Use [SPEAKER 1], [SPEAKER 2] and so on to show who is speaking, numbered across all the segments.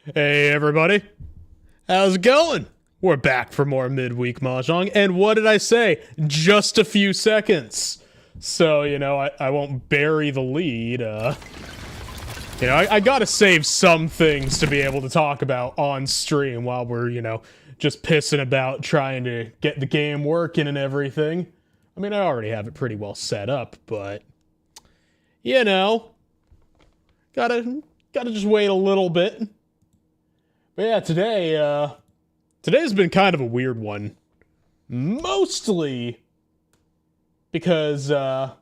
[SPEAKER 1] Hey everybody, how's it going? We're back for more midweek Mahjong, and what did I say? Just a few seconds. So, I won't bury the lead. I gotta save some things to be able to talk about on stream while we're, just pissing about trying to get the game working and everything. I mean, I already have it pretty well set up, but, gotta just wait a little bit. But yeah, today's been kind of a weird one. Mostly because, well,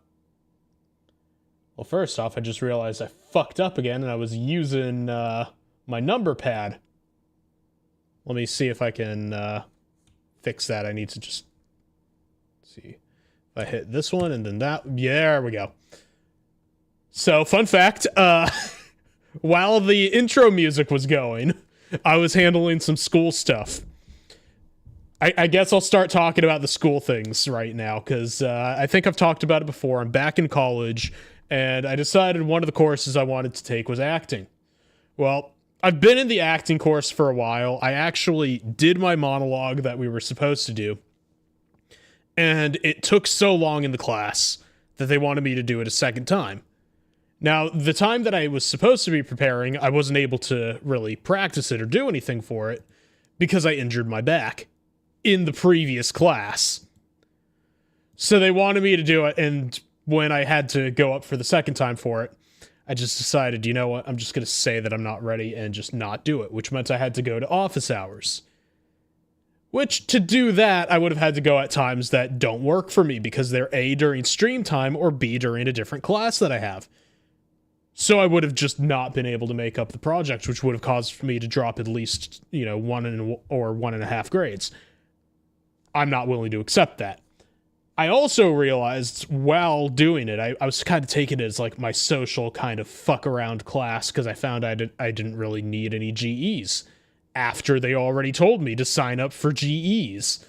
[SPEAKER 1] first off, I just realized I fucked up again and I was using, my number pad. Let me see if I can, fix that. I need to just see if I hit this one and then that. Yeah, there we go. So, fun fact, while the intro music was going, I was handling some school stuff. I guess I'll start talking about the school things right now, because I think I've talked about it before. I'm back in college, and I decided one of the courses I wanted to take was acting. Well, I've been in the acting course for a while. I actually did my monologue that we were supposed to do, and it took so long in the class that they wanted me to do it a second time. Now, the time that I was supposed to be preparing, I wasn't able to really practice it or do anything for it because I injured my back in the previous class. So they wanted me to do it, and when I had to go up for the second time for it, I just decided, you know what, I'm just going to say that I'm not ready and just not do it, which meant I had to go to office hours. Which, to do that, I would have had to go at times that don't work for me because they're A, during stream time, or B, during a different class that I have. So I would have just not been able to make up the project, which would have caused me to drop at least, 1 or 1.5 grades. I'm not willing to accept that. I also realized while doing it, I was kind of taking it as like my social kind of fuck around class because I found I didn't really need any GEs after they already told me to sign up for GEs.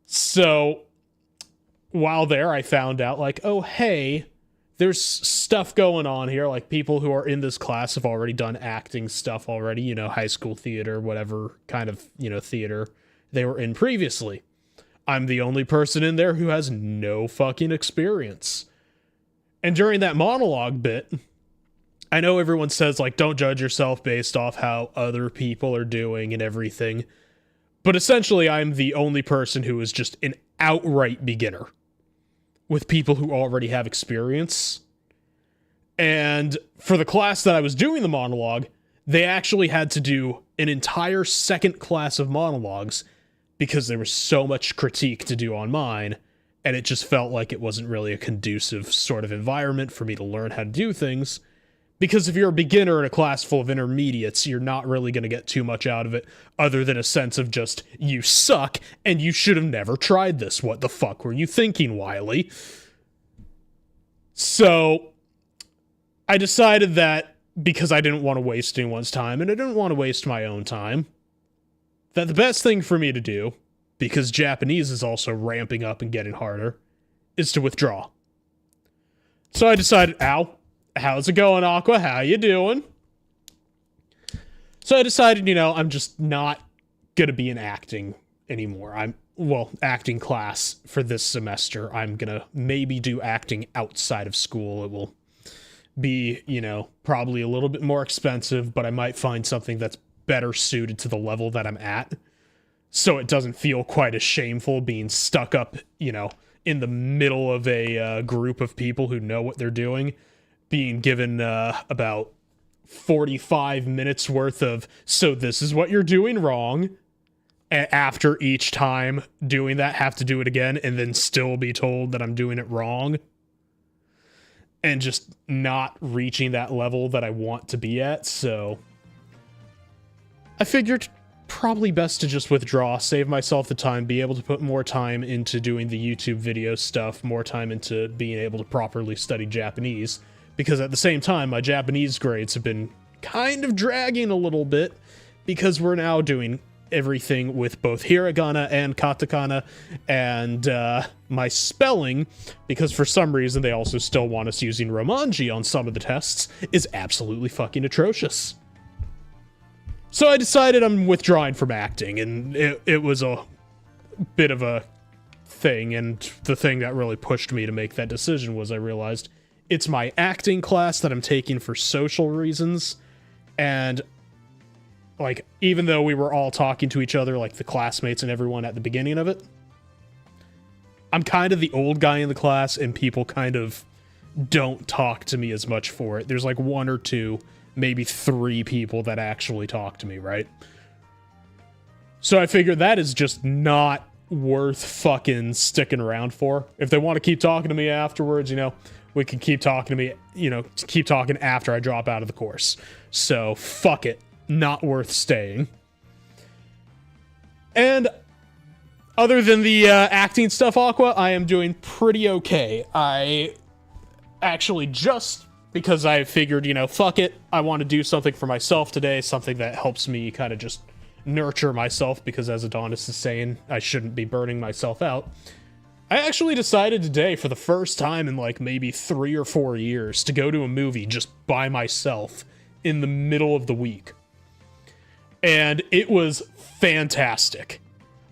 [SPEAKER 1] So while there, I found out like, oh, hey, there's stuff going on here, like people who are in this class have already done acting stuff already, high school theater, whatever kind of, theater they were in previously. I'm the only person in there who has no fucking experience. And during that monologue bit, I know everyone says, like, don't judge yourself based off how other people are doing and everything, but essentially I'm the only person who is just an outright beginner with people who already have experience. And for the class that I was doing the monologue, they actually had to do an entire second class of monologues because there was so much critique to do on mine, and it just felt like it wasn't really a conducive sort of environment for me to learn how to do things. Because if you're a beginner in a class full of intermediates, you're not really going to get too much out of it other than a sense of just, you suck, and you should have never tried this. What the fuck were you thinking, Wiley? So, I decided that because I didn't want to waste anyone's time, and I didn't want to waste my own time, that the best thing for me to do, because Japanese is also ramping up and getting harder, is to withdraw. So I decided, how's it going, Aqua? How you doing? So I decided, I'm just not gonna be in acting anymore. Acting class for this semester. I'm gonna maybe do acting outside of school. It will be, probably a little bit more expensive, but I might find something that's better suited to the level that I'm at. So it doesn't feel quite as shameful being stuck up, in the middle of a group of people who know what they're doing, being given about 45 minutes worth of, so this is what you're doing wrong, and after each time doing that, have to do it again, and then still be told that I'm doing it wrong, and just not reaching that level that I want to be at. So I figured probably best to just withdraw, save myself the time, be able to put more time into doing the YouTube video stuff, more time into being able to properly study Japanese, because at the same time, my Japanese grades have been kind of dragging a little bit, because we're now doing everything with both hiragana and katakana, and my spelling, because for some reason they also still want us using romanji on some of the tests, is absolutely fucking atrocious. So I decided I'm withdrawing from acting, and it was a bit of a thing, and the thing that really pushed me to make that decision was I realized it's my acting class that I'm taking for social reasons, and like, even though we were all talking to each other, like the classmates and everyone at the beginning of it, I'm kind of the old guy in the class, and people kind of don't talk to me as much for it. There's like 1 or 2, maybe 3 people that actually talk to me, right? So I figured that is just not worth fucking sticking around for. If they want to keep talking to me afterwards, you know, we can keep talking to me, you know, keep talking after I drop out of the course. So fuck it. Not worth staying. And other than the acting stuff, Aqua, I am doing pretty okay. I actually just, because I figured, you know, fuck it, I want to do something for myself today, something that helps me kind of just nurture myself, because as Adonis is saying, I shouldn't be burning myself out. I actually decided today, for the first time in like maybe 3 or 4 years, to go to a movie just by myself in the middle of the week. And it was fantastic.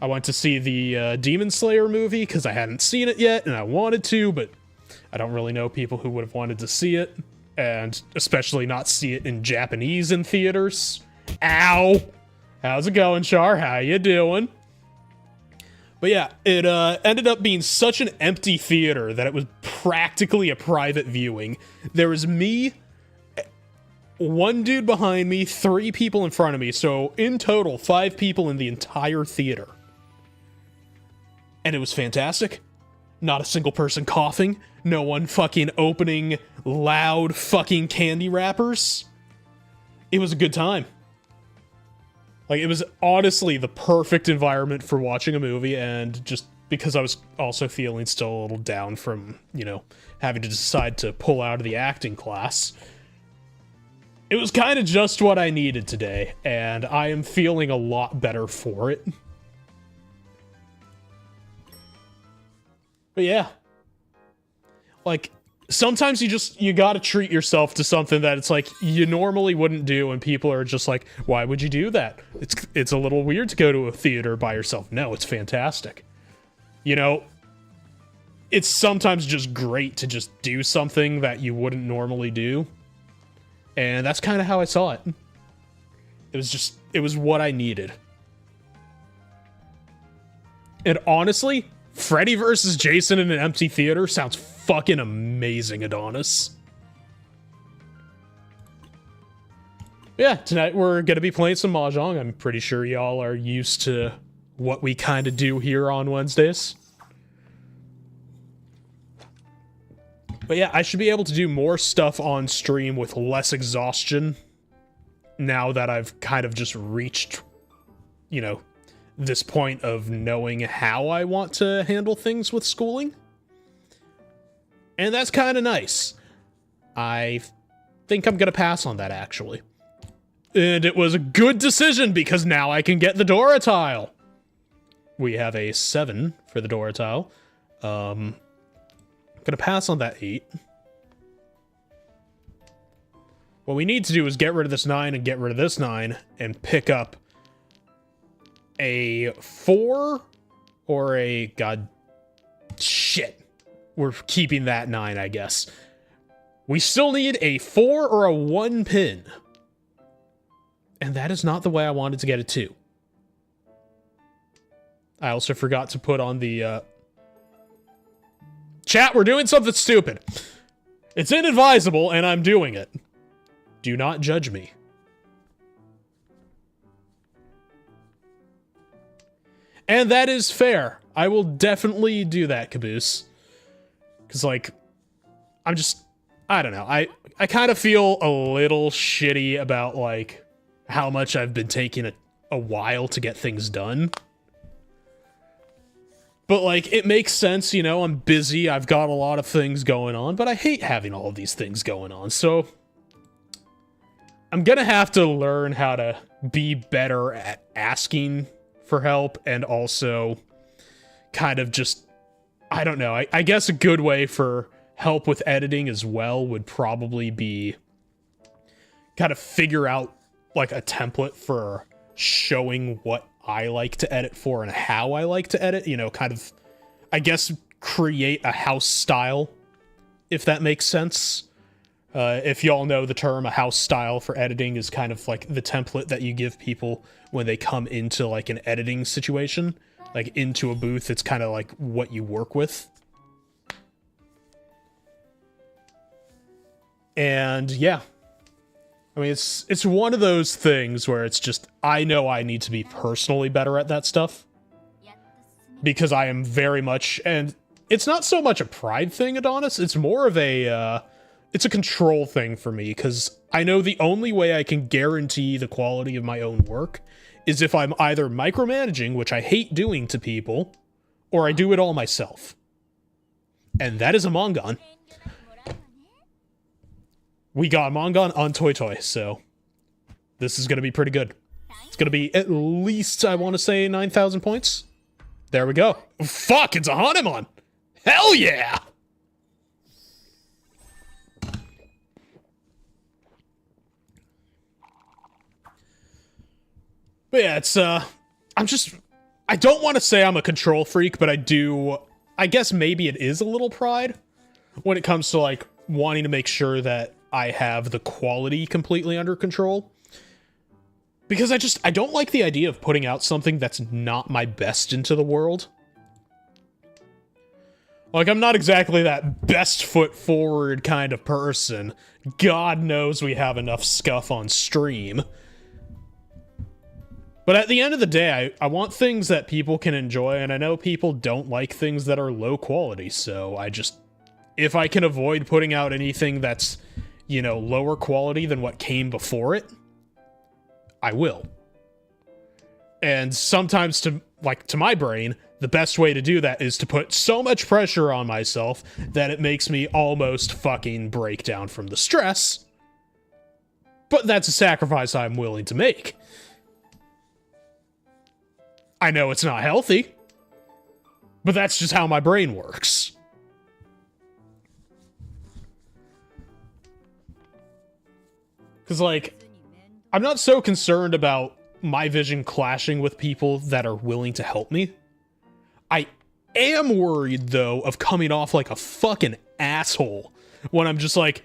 [SPEAKER 1] I went to see the Demon Slayer movie because I hadn't seen it yet, and I wanted to, but I don't really know people who would have wanted to see it, and especially not see it in Japanese in theaters. Ow! How's it going, Char? How you doing? But yeah, it ended up being such an empty theater that it was practically a private viewing. There was me, 1 dude behind me, 3 people in front of me, so in total, 5 people in the entire theater. And it was fantastic. Not a single person coughing. No one fucking opening loud fucking candy wrappers. It was a good time. Like, it was honestly the perfect environment for watching a movie, and just because I was also feeling still a little down from, you know, having to decide to pull out of the acting class, it was kind of just what I needed today, and I am feeling a lot better for it. But yeah. Like, sometimes you gotta treat yourself to something that it's like you normally wouldn't do, and people are just like, why would you do that? It's a little weird to go to a theater by yourself. No, it's fantastic. You know, it's sometimes just great to just do something that you wouldn't normally do. And that's kind of how I saw it. It was what I needed. And honestly, Freddy vs. Jason in an empty theater sounds fucking amazing, Adonis. Yeah, tonight we're gonna be playing some Mahjong. I'm pretty sure y'all are used to what we kind of do here on Wednesdays. But yeah, I should be able to do more stuff on stream with less exhaustion now that I've kind of just reached, you know, this point of knowing how I want to handle things with schooling. And that's kind of nice. I think I'm going to pass on that, actually. And it was a good decision, because now I can get the Dora tile. We have a 7 for the Dora tile. I'm going to pass on that 8. What we need to do is get rid of this 9 and get rid of this 9 and pick up a 4 or a... God... Shit. We're keeping that 9, I guess. We still need a 4 or a 1 pin. And that is not the way I wanted to get it to. I also forgot to put on the... Chat, we're doing something stupid. It's inadvisable, and I'm doing it. Do not judge me. And that is fair. I will definitely do that, Caboose. Because, like, I don't know. I kind of feel a little shitty about, like, how much I've been taking a while to get things done. But, like, it makes sense, you know, I'm busy, I've got a lot of things going on, but I hate having all of these things going on, so... I'm gonna have to learn how to be better at asking for help, and also kind of just... I don't know, I guess a good way for help with editing as well would probably be kind of figure out like a template for showing what I like to edit for and how I like to edit, you know, kind of, I guess, create a house style, if that makes sense. If y'all know the term, a house style for editing is kind of like the template that you give people when they come into like an editing situation, like into a booth. It's kind of like what you work with. And yeah, I mean, it's one of those things where it's just, I know I need to be personally better at that stuff. Because I am very much, and it's not so much a pride thing, Adonis, it's more of a, it's a control thing for me, because I know the only way I can guarantee the quality of my own work is if I'm either micromanaging, which I hate doing to people, or I do it all myself. And that is a Mongon. We got Mongon on Toy Toy, so this is going to be pretty good. It's going to be at least, I want to say, 9,000 points. There we go. Fuck, it's a Hanemon! Hell yeah! But yeah, it's, I don't want to say I'm a control freak, but I guess maybe it is a little pride when it comes to, like, wanting to make sure that I have the quality completely under control. Because I don't like the idea of putting out something that's not my best into the world. Like, I'm not exactly that best foot forward kind of person. God knows we have enough scuff on stream. But at the end of the day, I want things that people can enjoy, and I know people don't like things that are low quality, so if I can avoid putting out anything that's, you know, lower quality than what came before it, I will. And sometimes, to my brain, the best way to do that is to put so much pressure on myself that it makes me almost fucking break down from the stress. But that's a sacrifice I'm willing to make. I know it's not healthy, but that's just how my brain works. Because, like, I'm not so concerned about my vision clashing with people that are willing to help me. I am worried, though, of coming off like a fucking asshole when I'm just like,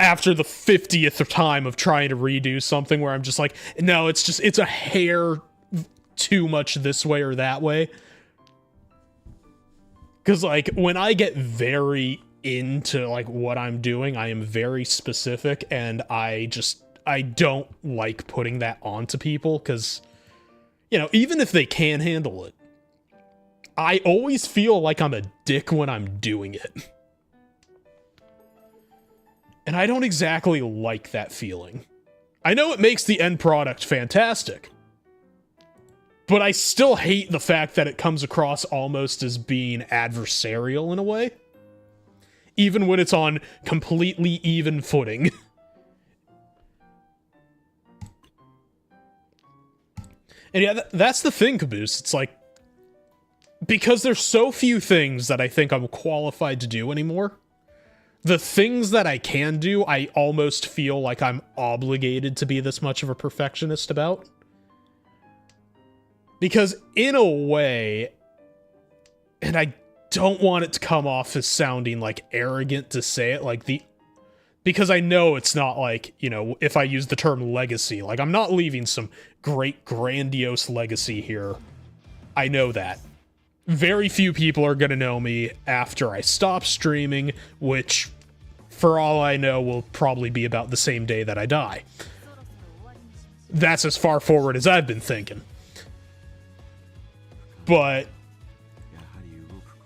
[SPEAKER 1] after the 50th time of trying to redo something where I'm just like, no, it's a hair too much this way or that way. Because, like, when I get very into, like, what I'm doing, I am very specific, and I don't like putting that onto people, because, you know, even if they can handle it, I always feel like I'm a dick when I'm doing it. And I don't exactly like that feeling. I know it makes the end product fantastic, but I still hate the fact that it comes across almost as being adversarial in a way, even when it's on completely even footing. And yeah, that's the thing, Caboose. It's like, because there's so few things that I think I'm qualified to do anymore, the things that I can do, I almost feel like I'm obligated to be this much of a perfectionist about. Because in a way, and I don't want it to come off as sounding, like, arrogant to say it, like, because I know it's not like, you know, if I use the term legacy, like, I'm not leaving some great, grandiose legacy here. I know that. Very few people are gonna know me after I stop streaming, which, for all I know, will probably be about the same day that I die. That's as far forward as I've been thinking. But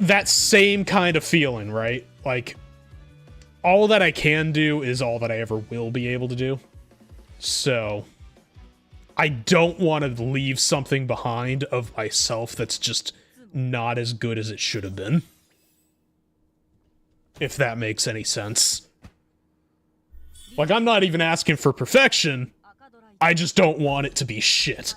[SPEAKER 1] that same kind of feeling, right? Like, all that I can do is all that I ever will be able to do. So, I don't want to leave something behind of myself that's just not as good as it should have been. If that makes any sense. Like, I'm not even asking for perfection. I just don't want it to be shit.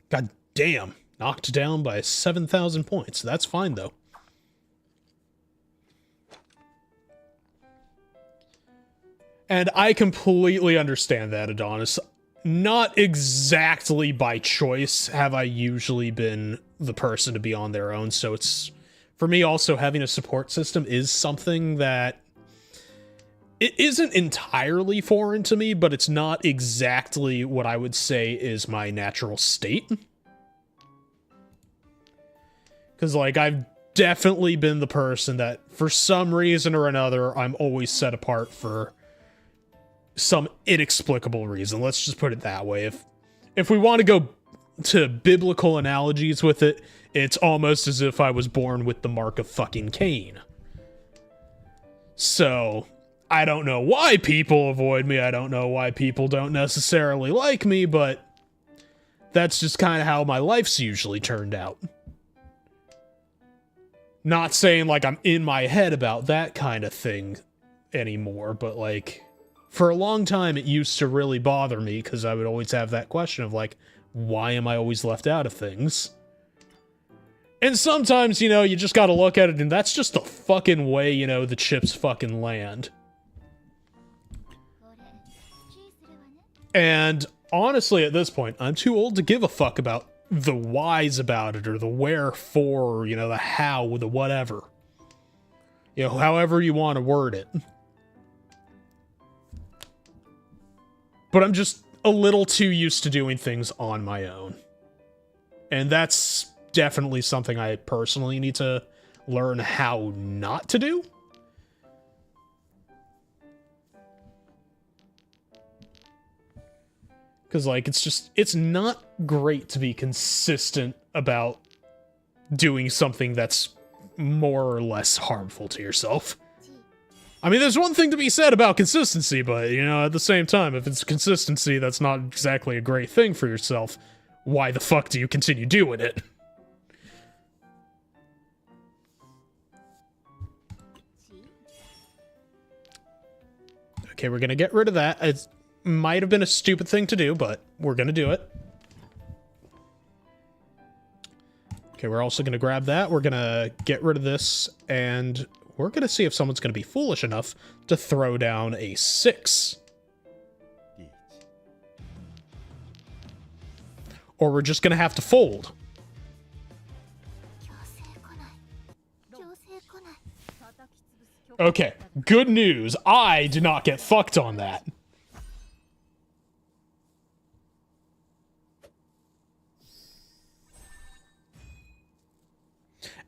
[SPEAKER 1] God damn. Knocked down by 7,000 points. That's fine, though. And I completely understand that, Adonis. Not exactly by choice have I usually been the person to be on their own, so it's... For me, also, having a support system is something that... It isn't entirely foreign to me, but it's not exactly what I would say is my natural state. Because, like, I've definitely been the person that, for some reason or another, I'm always set apart for some inexplicable reason. Let's just put it that way. If we want to go to biblical analogies with it, it's almost as if I was born with the mark of fucking Cain. So, I don't know why people avoid me. I don't know why people don't necessarily like me, but that's just kind of how my life's usually turned out. Not saying, like, I'm in my head about that kind of thing anymore, but, like, for a long time it used to really bother me, because I would always have that question of, like, why am I always left out of things? And sometimes, you know, you just gotta look at it, and that's just the fucking way, you know, the chips fucking land. And honestly, at this point, I'm too old to give a fuck about the whys about it, or the wherefore, or, you know, the how, the whatever. You know, however you want to word it. But I'm just a little too used to doing things on my own. And that's definitely something I personally need to learn how not to do. Because, like, it's not great to be consistent about doing something that's more or less harmful to yourself. I mean, there's one thing to be said about consistency, but, you know, at the same time, if it's consistency that's not exactly a great thing for yourself, why the fuck do you continue doing it? Okay, we're gonna get rid of that. It might have been a stupid thing to do, but we're gonna do it. Okay, we're also gonna grab that. We're gonna get rid of this, and we're gonna see if someone's gonna be foolish enough to throw down a 6. Or we're just gonna have to fold. Okay, good news. I did not get fucked on that.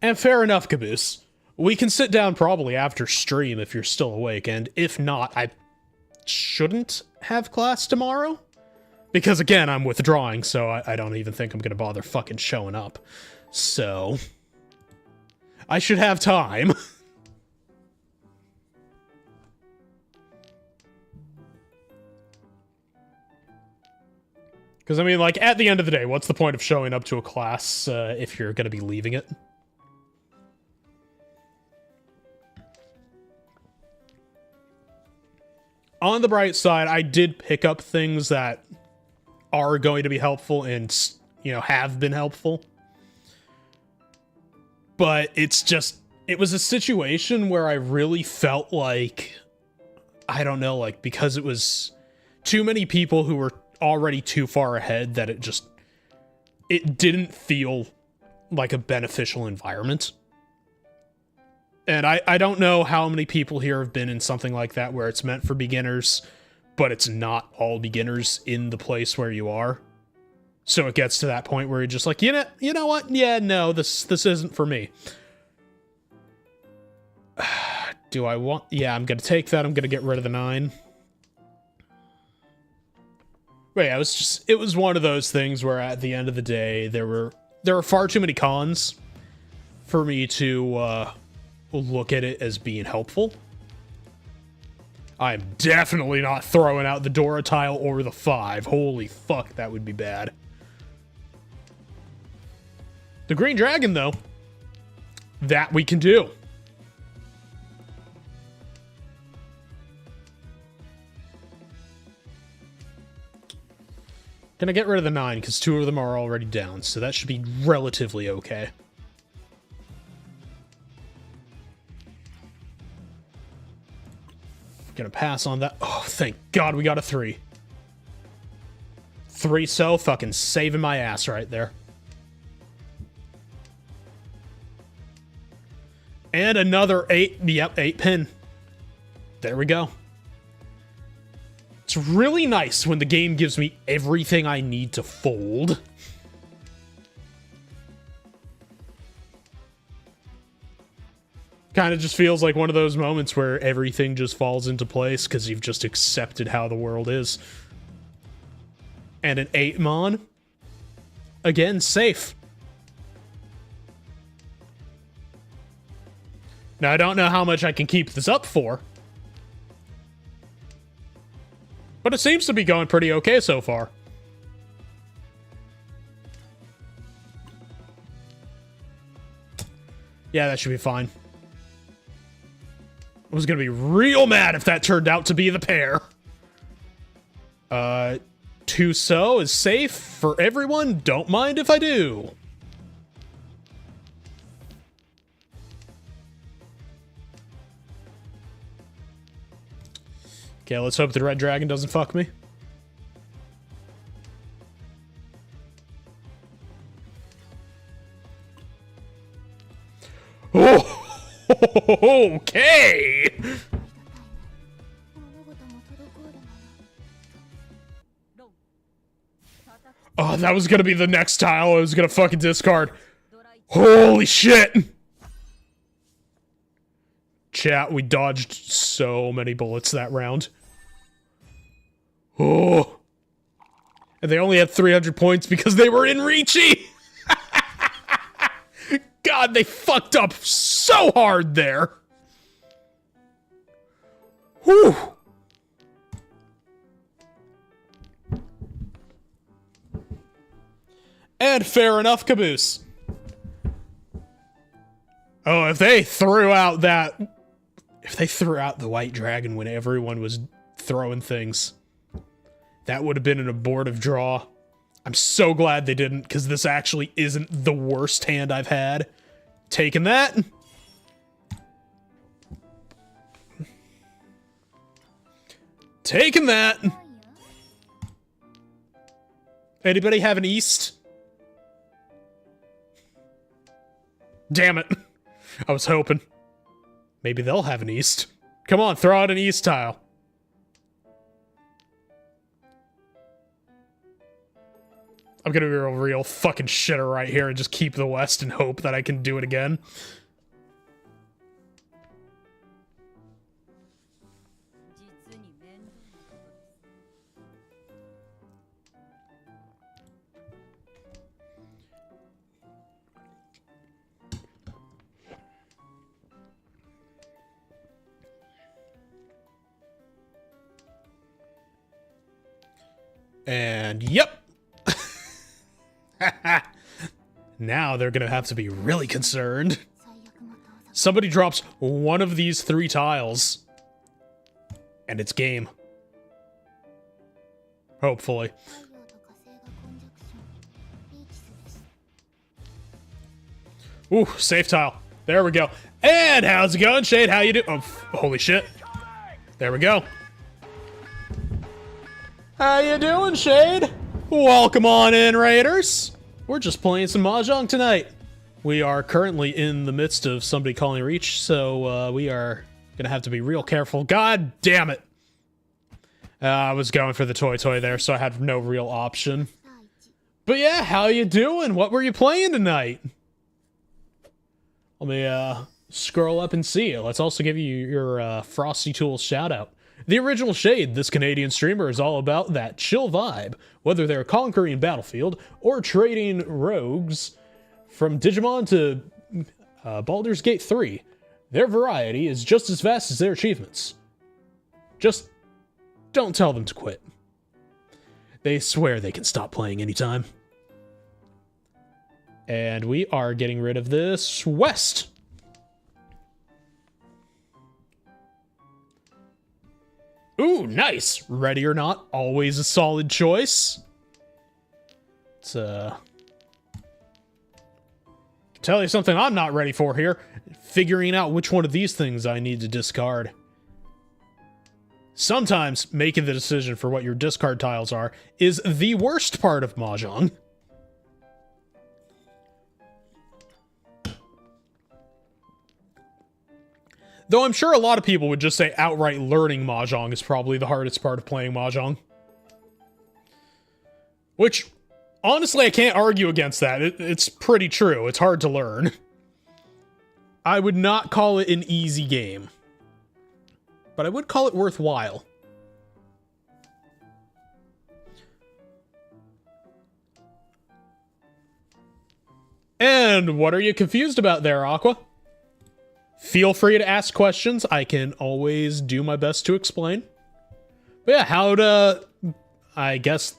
[SPEAKER 1] And fair enough, Caboose. We can sit down probably after stream if you're still awake, and if not, I shouldn't have class tomorrow. Because again, I'm withdrawing, so I don't even think I'm gonna bother fucking showing up. So, I should have time. Because, I mean, like, at the end of the day, what's the point of showing up to a class if you're going to be leaving it? On the bright side, I did pick up things that are going to be helpful and, you know, have been helpful. But it's just, it was a situation where I really felt like, I don't know, like, because it was too many people who were already too far ahead that it didn't feel like a beneficial environment. And I don't know how many people here have been in something like that where it's meant for beginners, but it's not all beginners in the place where you are. So it gets to that point where you're just like, you know what? Yeah, no, this isn't for me. Do I want... Yeah, I'm gonna take that. I'm gonna get rid of the 9. But yeah, it was one of those things where at the end of the day, there were far too many cons for me to look at it as being helpful. I'm definitely not throwing out the Dora tile or the 5. Holy fuck, that would be bad. The green dragon, though, that we can do. Gonna get rid of the 9, because 2 of them are already down, so that should be relatively okay. Gonna pass on that. Oh, thank God we got a 3. 3 so fucking saving my ass right there. And another 8. Yep, 8 pin. There we go. It's really nice when the game gives me everything I need to fold. Kind of just feels like one of those moments where everything just falls into place because you've just accepted how the world is. And an 8 mon. Again, safe. Now, I don't know how much I can keep this up for. But it seems to be going pretty okay so far. Yeah, that should be fine. I was gonna be real mad if that turned out to be the pair. 2 so is safe for everyone. Don't mind if I do. Okay, let's hope the red dragon doesn't fuck me. Oh, okay. Oh, that was gonna be the next tile I was gonna fucking discard. Holy shit. Chat, we dodged so many bullets that round. Oh. And they only had 300 points because they were in Riichi. God, they fucked up so hard there. Whew. And fair enough, Caboose. Oh, if they threw out that... If they threw out the white dragon when everyone was throwing things, that would have been an abortive draw. I'm so glad they didn't, because this actually isn't the worst hand I've had. Taking that. Taking that. Anybody have an east? Damn it. I was hoping. Maybe they'll have an east. Come on, throw out an east tile. I'm gonna be a real fucking shitter right here and just keep the west and hope that I can do it again. And yep. Now they're gonna have to be really concerned. Somebody drops one of these 3 tiles. And it's game. Hopefully. Ooh, safe tile. There we go. And how's it going, Shade? How you doing? Oh, holy shit. There we go. How you doing, Shade? Welcome on in, Raiders. We're just playing some Mahjong tonight. We are currently in the midst of somebody calling Riichi, so we are gonna have to be real careful. God damn it. I was going for the toy there, so I had no real option. But yeah, how you doing? What were you playing tonight? Let me scroll up and see. Let's also give you your Frosty Tools shout out. The original Shade, this Canadian streamer, is all about that chill vibe, whether they're conquering Battlefield or trading rogues from Digimon to Baldur's Gate 3. Their variety is just as vast as their achievements. Just don't tell them to quit. They swear they can stop playing anytime. And we are getting rid of this West. Ooh, nice. Ready or not, always a solid choice. It's tell you something I'm not ready for here. Figuring out which one of these things I need to discard. sometimes making the decision for what your discard tiles are is the worst part of Mahjong. Though I'm sure a lot of people would just say outright learning Mahjong is probably the hardest part of playing Mahjong. Which, honestly, I can't argue against that. It's pretty true. It's hard to learn. I would not call it an easy game. But I would call it worthwhile. And what are you confused about there, Aqua? Feel free to ask questions. I can always do my best to explain. But yeah, how to... I guess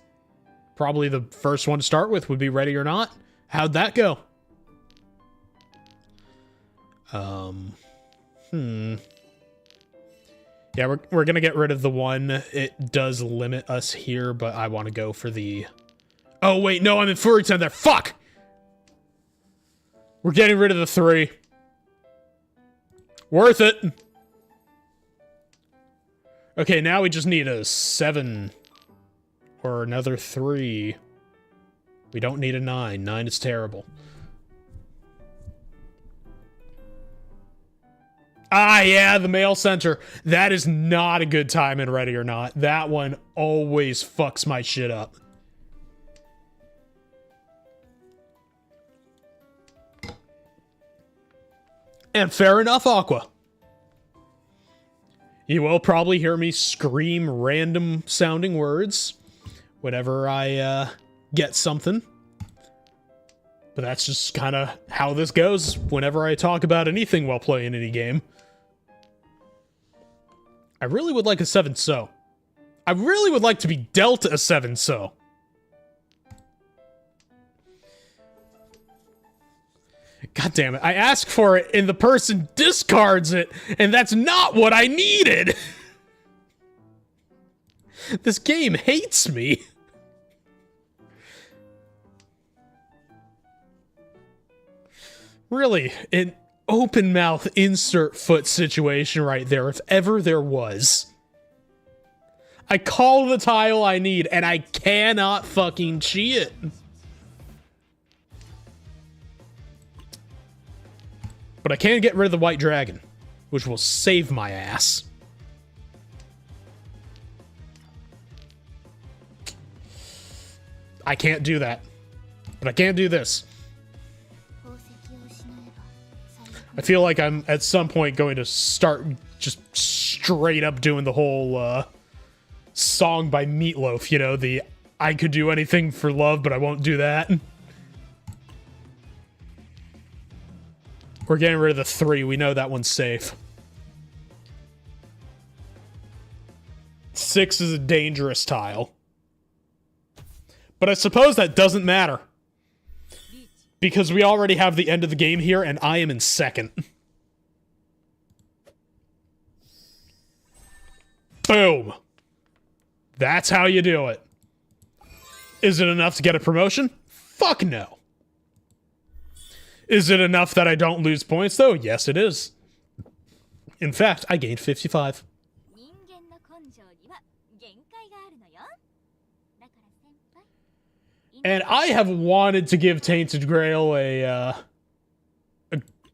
[SPEAKER 1] probably the first one to start with would be Ready or Not. How'd that go? Yeah, we're gonna get rid of the one. It does limit us here, but I want to go for the... Oh, wait, no, I'm in Fury 10 there. Fuck! We're getting rid of the 3. Worth it. Okay, now we just need a 7. Or another 3. We don't need a 9. 9 is terrible. Ah, yeah, the mail center. That is not a good time in Ready or Not. That one always fucks my shit up. And fair enough, Aqua. You will probably hear me scream random sounding words whenever I get something. But that's just kind of how this goes whenever I talk about anything while playing any game. I really would like a 7-so. I really would like to be dealt a 7-so. God damn it. I ask for it and the person discards it, and that's not what I needed. This game hates me. Really, an open mouth insert foot situation right there, if ever there was. I call the tile I need, and I cannot fucking cheat it. But I can get rid of the white dragon, which will save my ass. I can't do that. But I can do this. I feel like I'm at some point going to start just straight up doing the whole song by Meatloaf, you know, the I could do anything for love, but I won't do that. We're getting rid of the 3. We know that one's safe. 6 is a dangerous tile. But I suppose that doesn't matter. Because we already have the end of the game here, and I am in second. Boom. That's how you do it. Is it enough to get a promotion? Fuck no. Is it enough that I don't lose points, though? Yes, it is. In fact, I gained 55. And I have wanted to give Tainted Grail a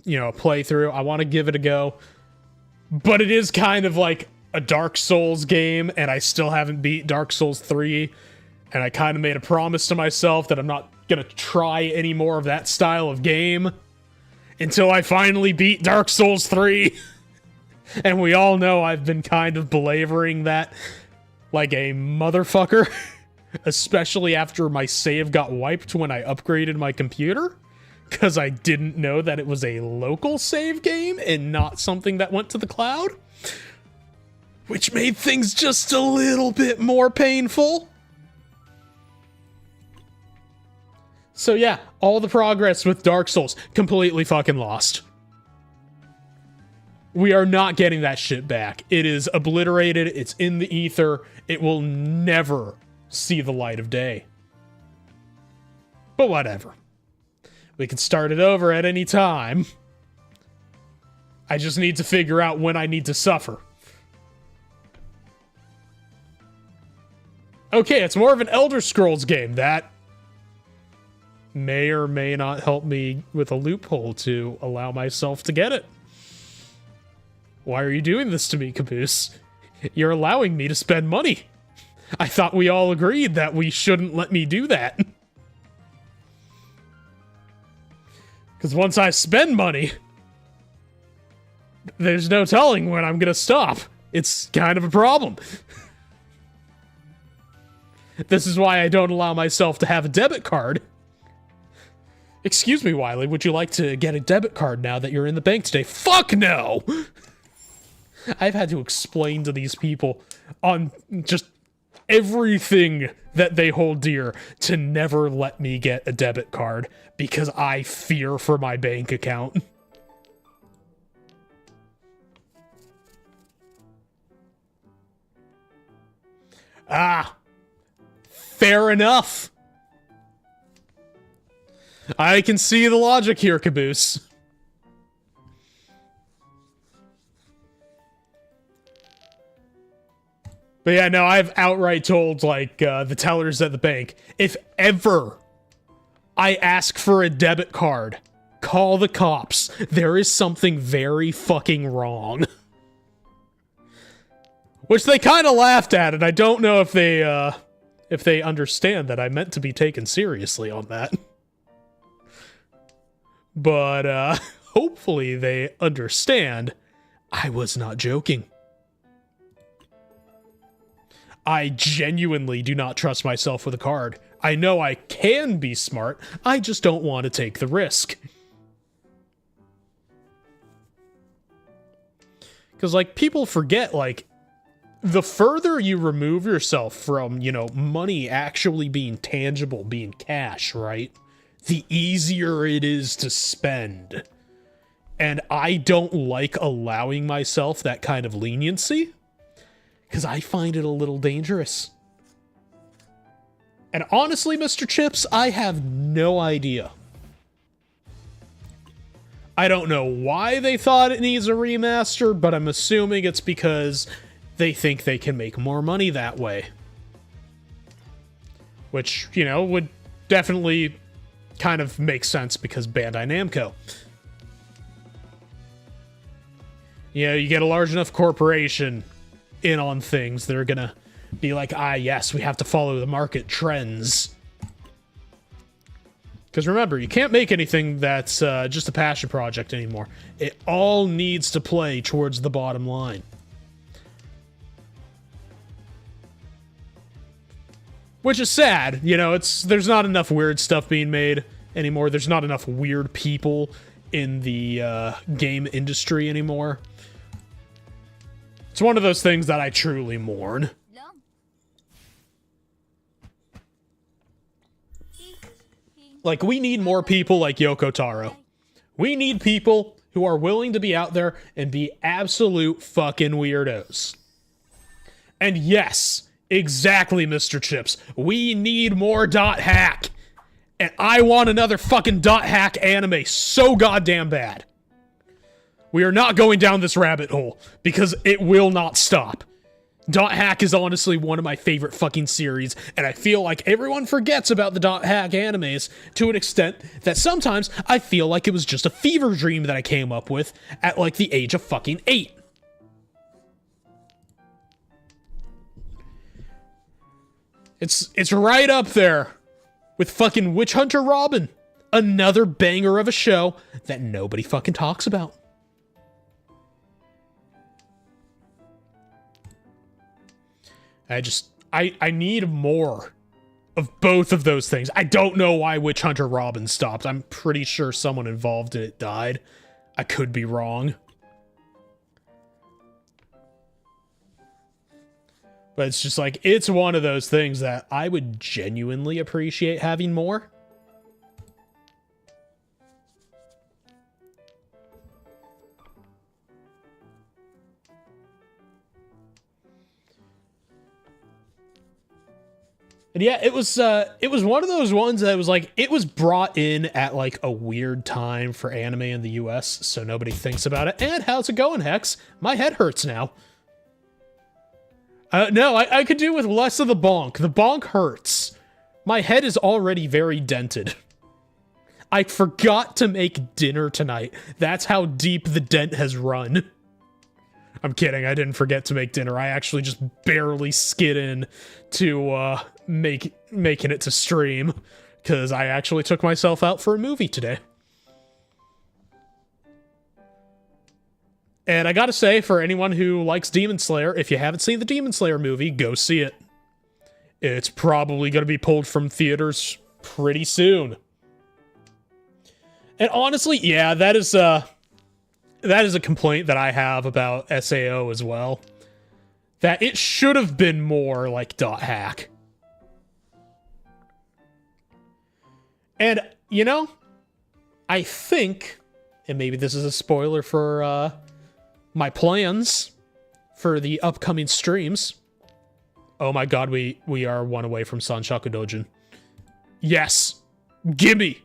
[SPEAKER 1] playthrough. I want to give it a go. But it is kind of like a Dark Souls game, and I still haven't beat Dark Souls 3. And I kind of made a promise to myself that I'm not gonna try any more of that style of game until I finally beat Dark Souls 3. And we all know I've been kind of belaboring that like a motherfucker. Especially after my save got wiped when I upgraded my computer. Because I didn't know that it was a local save game and not something that went to the cloud. Which made things just a little bit more painful. So yeah, all the progress with Dark Souls, completely fucking lost. We are not getting that shit back. It is obliterated, it's in the ether, it will never see the light of day. But whatever. We can start it over at any time. I just need to figure out when I need to suffer. Okay, it's more of an Elder Scrolls game. That may or may not help me with a loophole to allow myself to get it. Why are you doing this to me, Caboose? You're allowing me to spend money. I thought we all agreed that we shouldn't let me do that. Because once I spend money, there's no telling when I'm gonna stop. It's kind of a problem. This is why I don't allow myself to have a debit card. Excuse me, Wiley, would you like to get a debit card now that you're in the bank today? Fuck no! I've had to explain to these people on just everything that they hold dear to never let me get a debit card because I fear for my bank account. Ah, fair enough. I can see the logic here, Caboose. But yeah, no, I've outright told, like, the tellers at the bank, if ever I ask for a debit card, call the cops. There is something very fucking wrong. Which they kind of laughed at, and I don't know if they understand that I meant to be taken seriously on that. But, hopefully they understand I was not joking. I genuinely do not trust myself with a card. I know I can be smart, I just don't want to take the risk. Because, like, people forget, like, the further you remove yourself from, you know, money actually being tangible, being cash, right? The easier it is to spend. And I don't like allowing myself that kind of leniency, because I find it a little dangerous. And honestly, Mr. Chips, I have no idea. I don't know why they thought it needs a remaster, but I'm assuming it's because they think they can make more money that way. Which, you know, would definitely kind of make sense because Bandai Namco. You know, you get a large enough corporation in on things, they're gonna be like, ah, yes, we have to follow the market trends. Because remember, you can't make anything that's just a passion project anymore. It all needs to play towards the bottom line. Which is sad, you know, there's not enough weird stuff being made anymore. There's not enough weird people in the game industry anymore. It's one of those things that I truly mourn. Like, we need more people like Yoko Taro. We need people who are willing to be out there and be absolute fucking weirdos. And yes, exactly, Mr. Chips. We need more dot hack. And I want another fucking dot hack anime so goddamn bad. We are not going down this rabbit hole because it will not stop. Dot hack is honestly one of my favorite fucking series, and I feel like everyone forgets about the dot hack animes to an extent that sometimes I feel like it was just a fever dream that I came up with at like the age of fucking 8. It's right up there with fucking Witch Hunter Robin. Another banger of a show that nobody fucking talks about. I need more of both of those things. I don't know why Witch Hunter Robin stopped. I'm pretty sure someone involved in it died. I could be wrong. But it's just like, it's one of those things that I would genuinely appreciate having more. And yeah, it was one of those ones that was like, it was brought in at like a weird time for anime in the US, so nobody thinks about it. And how's it going, Hex? My head hurts now. No, I could do with less of the bonk. The bonk hurts. My head is already very dented. I forgot to make dinner tonight. That's how deep the dent has run. I'm kidding, I didn't forget to make dinner. I actually just barely skid in to making it to stream, because I actually took myself out for a movie today. And I gotta say, for anyone who likes Demon Slayer, if you haven't seen the Demon Slayer movie, go see it. It's probably gonna be pulled from theaters pretty soon. And honestly, yeah, that is a complaint that I have about SAO as well. That it should have been more like .hack. And, you know, I think, and maybe this is a spoiler for my plans for the upcoming streams. Oh my god, we are one away from Sanshaku Dojin. Yes! Gimme!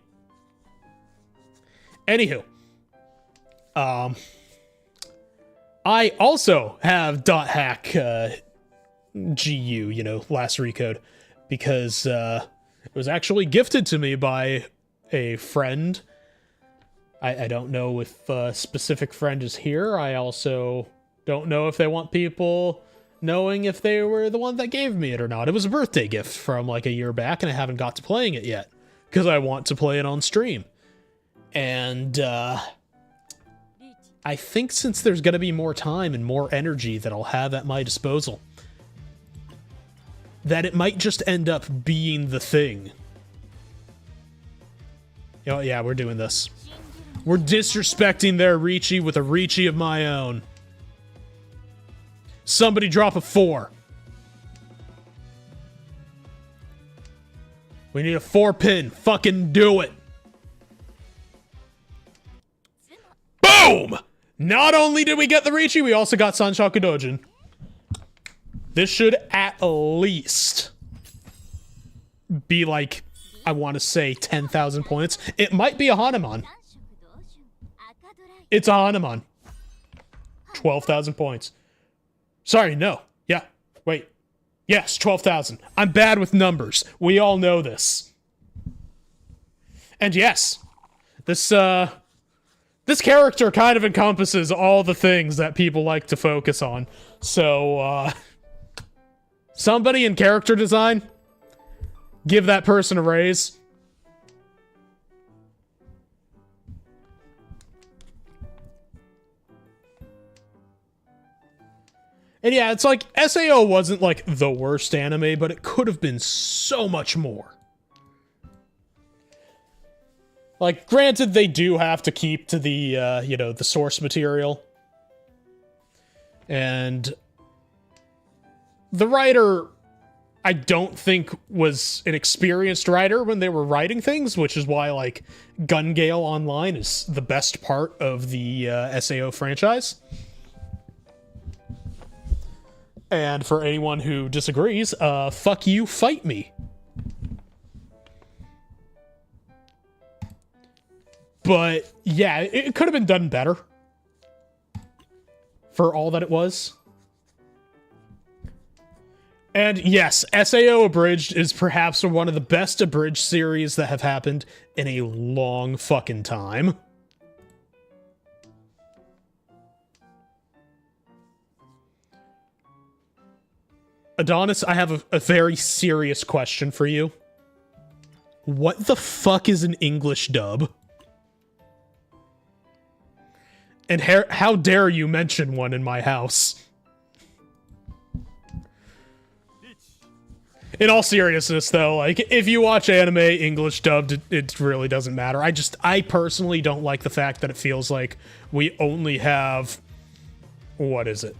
[SPEAKER 1] Anywho. I also have .hack GU, you know, last recode, because it was actually gifted to me by a friend. I don't know if a specific friend is here. I also don't know if they want people knowing if they were the one that gave me it or not. It was a birthday gift from like a year back, and I haven't got to playing it yet, because I want to play it on stream. And, I think since there's going to be more time and more energy that I'll have at my disposal, that it might just end up being the thing. Oh, yeah, we're doing this. We're disrespecting their Riichi with a Riichi of my own. Somebody drop a 4. We need a 4-pin. Fucking do it. Boom! Not only did we get the Riichi, we also got Sanshaku Dojin. This should at least be like, I want to say 10,000 points. It might be a Hanuman. It's a Hanuman. 12,000 points. Sorry, no. Yeah, wait. Yes, 12,000. I'm bad with numbers. We all know this. And yes, this character kind of encompasses all the things that people like to focus on. So, somebody in character design, give that person a raise. And yeah, it's like, SAO wasn't like the worst anime, but it could have been so much more. Like, granted, they do have to keep to the, you know, the source material. And the writer, I don't think, was an experienced writer when they were writing things, which is why, like, Gun Gale Online is the best part of the SAO franchise. And for anyone who disagrees, fuck you, fight me. But, yeah, it could have been done better. For all that it was. And yes, SAO Abridged is perhaps one of the best abridged series that have happened in a long fucking time. Adonis, I have a very serious question for you. What the fuck is an English dub? And how dare you mention one in my house? In all seriousness, though, like, if you watch anime English dubbed, it really doesn't matter. I personally don't like the fact that it feels like we only have, what is it?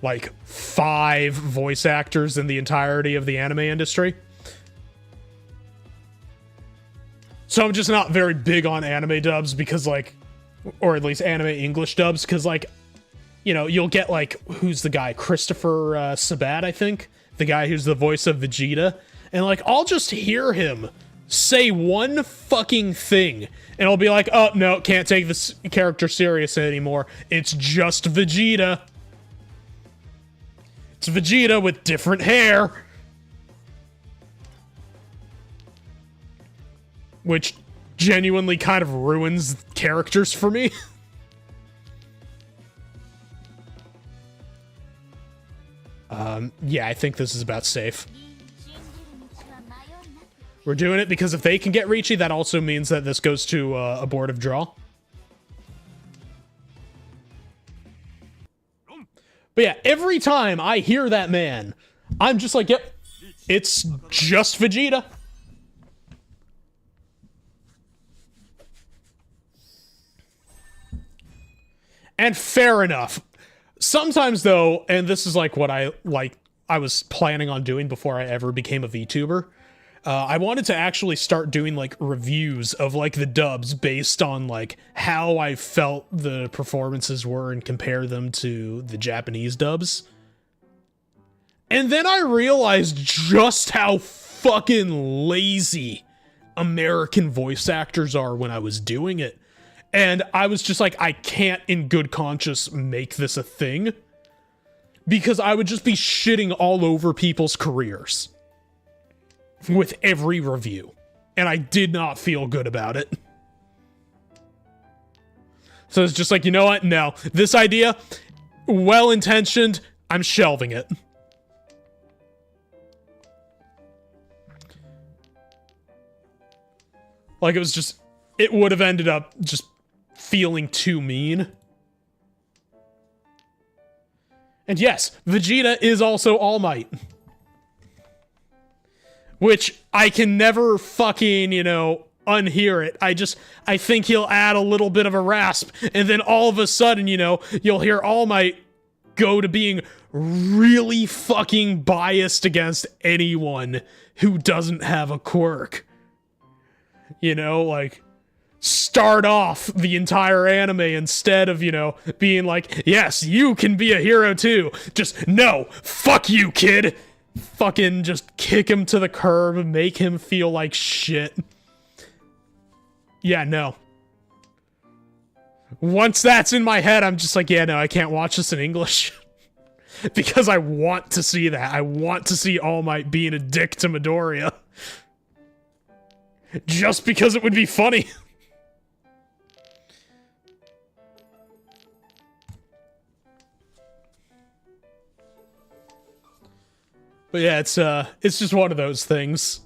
[SPEAKER 1] Like, 5 voice actors in the entirety of the anime industry. So I'm just not very big on anime dubs because, like, or at least anime English dubs, because, like, you know, you'll get, like, who's the guy? Christopher Sabat, I think? The guy who's the voice of Vegeta. And, like, I'll just hear him say one fucking thing, and I'll be like, oh, no, can't take this character serious anymore. It's just Vegeta. It's Vegeta with different hair. Which genuinely kind of ruins characters for me. Yeah, I think this is about safe. We're doing it because if they can get Riichi, that also means that this goes to a board of draw. But yeah, every time I hear that man, I'm just like, yep, it's just Vegeta. And fair enough. Sometimes though, and this is like what I was planning on doing before I ever became a VTuber, I wanted to actually start doing like reviews of like the dubs based on like how I felt the performances were and compare them to the Japanese dubs. And then I realized just how fucking lazy American voice actors are when I was doing it. And I was just like, I can't in good conscience make this a thing. Because I would just be shitting all over people's careers. With every review. And I did not feel good about it. So it's just like, you know what? No. This idea, well-intentioned, I'm shelving it. Like, it was just... It would have ended up just feeling too mean. And yes, Vegeta is also All Might. Which I can never fucking, you know, unhear it. I think he'll add a little bit of a rasp, and then all of a sudden, you know, you'll hear All Might go to being really fucking biased against anyone who doesn't have a quirk. You know, like... start off the entire anime instead of, you know, being like, yes, you can be a hero too. Just, no, fuck you, kid. Fucking just kick him to the curb and make him feel like shit. Yeah, no. Once that's in my head, I'm just like, yeah, no, I can't watch this in English. Because I want to see that. I want to see All Might being a dick to Midoriya. Just because it would be funny. But yeah, it's just one of those things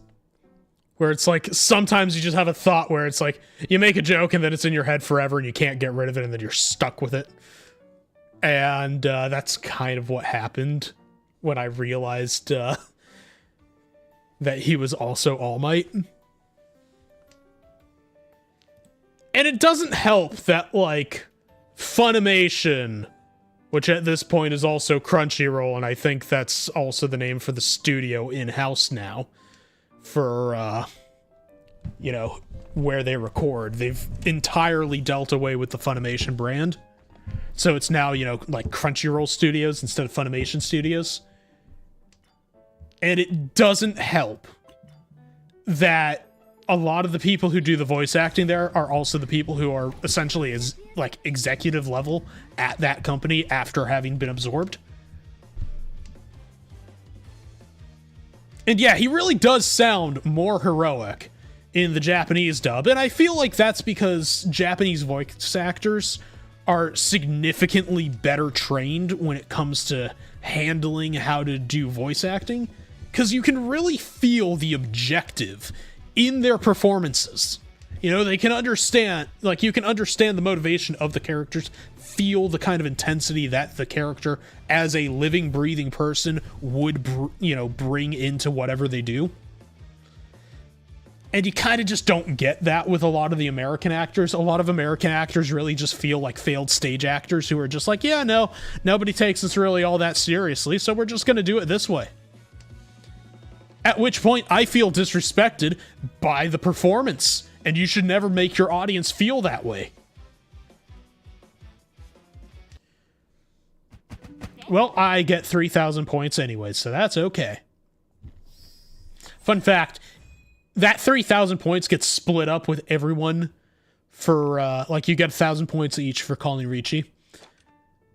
[SPEAKER 1] where it's like sometimes you just have a thought where it's like you make a joke and then it's in your head forever and you can't get rid of it and then you're stuck with it. And that's kind of what happened when I realized that he was also All Might. And it doesn't help that, like, Funimation, which at this point is also Crunchyroll, and I think that's also the name for the studio in-house now, for, you know, where they record. They've entirely dealt away with the Funimation brand. So it's now, you know, like Crunchyroll Studios instead of Funimation Studios. And it doesn't help that a lot of the people who do the voice acting there are also the people who are essentially as like executive level at that company after having been absorbed. And yeah, he really does sound more heroic in the Japanese dub, and I feel like that's because Japanese voice actors are significantly better trained when it comes to handling how to do voice acting, because you can really feel the objective in their performances. You know, they can understand, like, you can understand the motivation of the characters, feel the kind of intensity that the character, as a living, breathing person, would, you know, bring into whatever they do. And you kind of just don't get that with a lot of the American actors. A lot of American actors really just feel like failed stage actors who are just like, yeah, no, nobody takes us really all that seriously, so we're just gonna do it this way. At which point, I feel disrespected by the performance, and you should never make your audience feel that way. Well, I get 3,000 points anyway, so that's okay. Fun fact, that 3,000 points gets split up with everyone for, like, you get 1,000 points each for calling Riichi.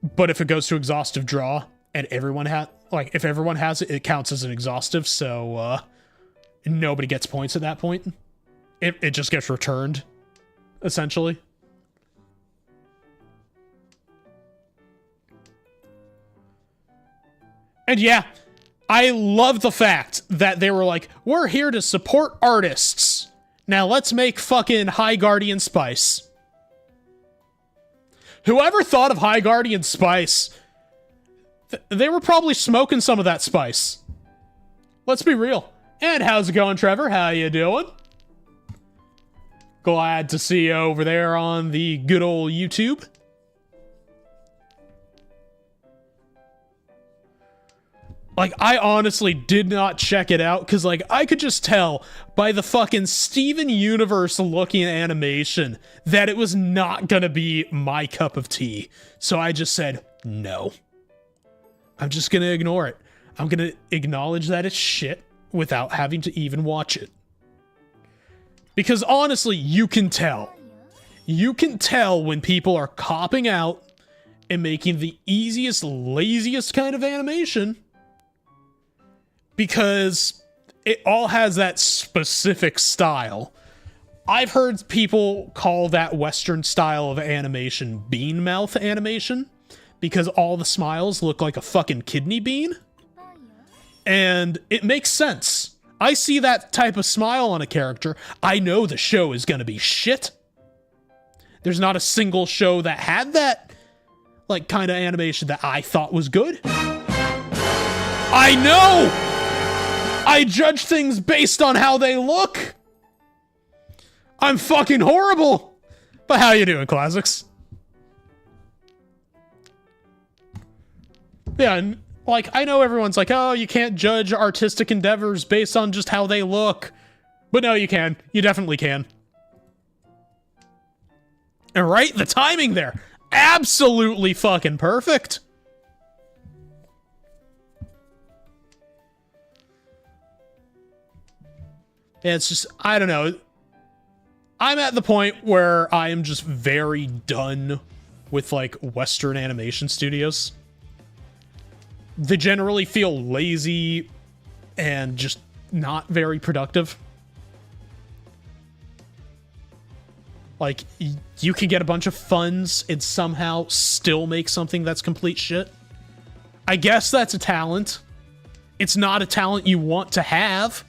[SPEAKER 1] But if it goes to exhaustive draw, and everyone Like, if everyone has it, it counts as an exhaustive, so, nobody gets points at that point. It just gets returned, essentially. And yeah, I love the fact that they were like, we're here to support artists. Now let's make fucking High Guardian Spice. Whoever thought of High Guardian Spice, they were probably smoking some of that spice. Let's be real. And how's it going, Trevor? How you doing? Glad to see you over there on the good old YouTube. Like, I honestly did not check it out, because, like, I could just tell by the fucking Steven Universe-looking animation that it was not gonna be my cup of tea. So I just said, no. I'm just gonna ignore it. I'm gonna acknowledge that it's shit without having to even watch it. Because, honestly, you can tell. You can tell when people are copping out and making the easiest, laziest kind of animation. Because it all has that specific style. I've heard people call that Western style of animation bean mouth animation, because all the smiles look like a fucking kidney bean. And it makes sense. I see that type of smile on a character, I know the show is gonna be shit. There's not a single show that had that, like, kind of animation that I thought was good. I know! I judge things based on how they look. I'm fucking horrible. But how you doing, Classics? Yeah, and, like, I know everyone's like, oh, you can't judge artistic endeavors based on just how they look. But no, you can. You definitely can. And right? The timing there. Absolutely fucking perfect. Yeah, it's just, I don't know. I'm at the point where I am just very done with, like, Western animation studios. They generally feel lazy and just not very productive. Like, you can get a bunch of funds and somehow still make something that's complete shit. I guess that's a talent. It's not a talent you want to have.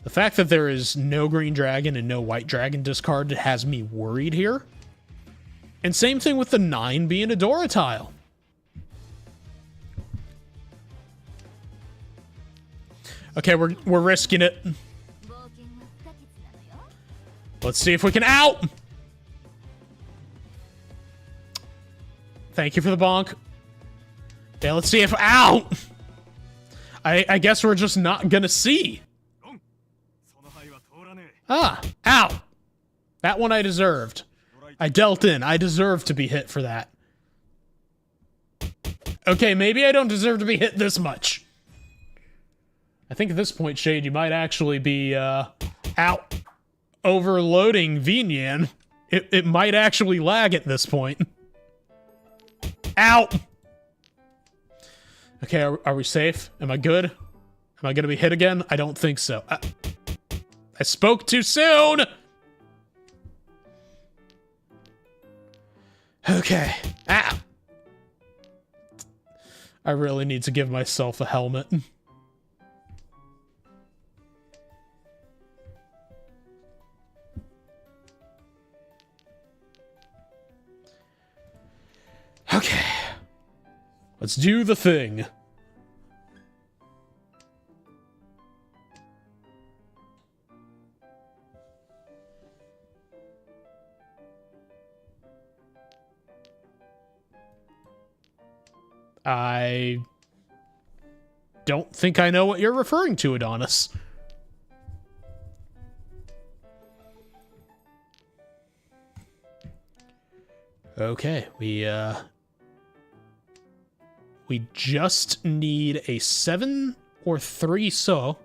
[SPEAKER 1] The fact that there is no green dragon and no white dragon discard has me worried here. And same thing with the 9 being a Dora tile. Okay, we're risking it. Let's see if we can out. Thank you for the bonk. Okay, let's see if out. I guess we're just not gonna see. Ah, ow. That one I deserved. I dealt in. I deserve to be hit for that. Okay, maybe I don't deserve to be hit this much. I think at this point, Shade, you might actually be, out overloading Vinyan. It might actually lag at this point. Ow! Okay, are we safe? Am I good? Am I gonna be hit again? I don't think so. I spoke too soon! Okay. Ah! I really need to give myself a helmet. Okay. Let's do the thing. I don't think I know what you're referring to, Adonis. Okay, we just need a 7 or 3 so,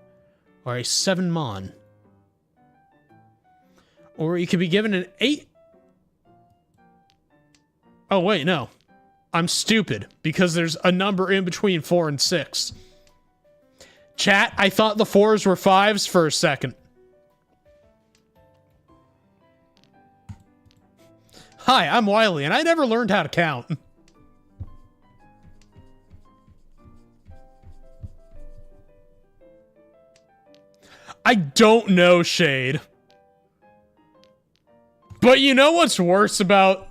[SPEAKER 1] or a 7 mon. Or you could be given an 8. Oh, wait, no. I'm stupid because there's a number in between 4 and 6. Chat, I thought the 4s were 5s for a second. Hi, I'm Wiley, and I never learned how to count. I don't know, Shade. But you know what's worse about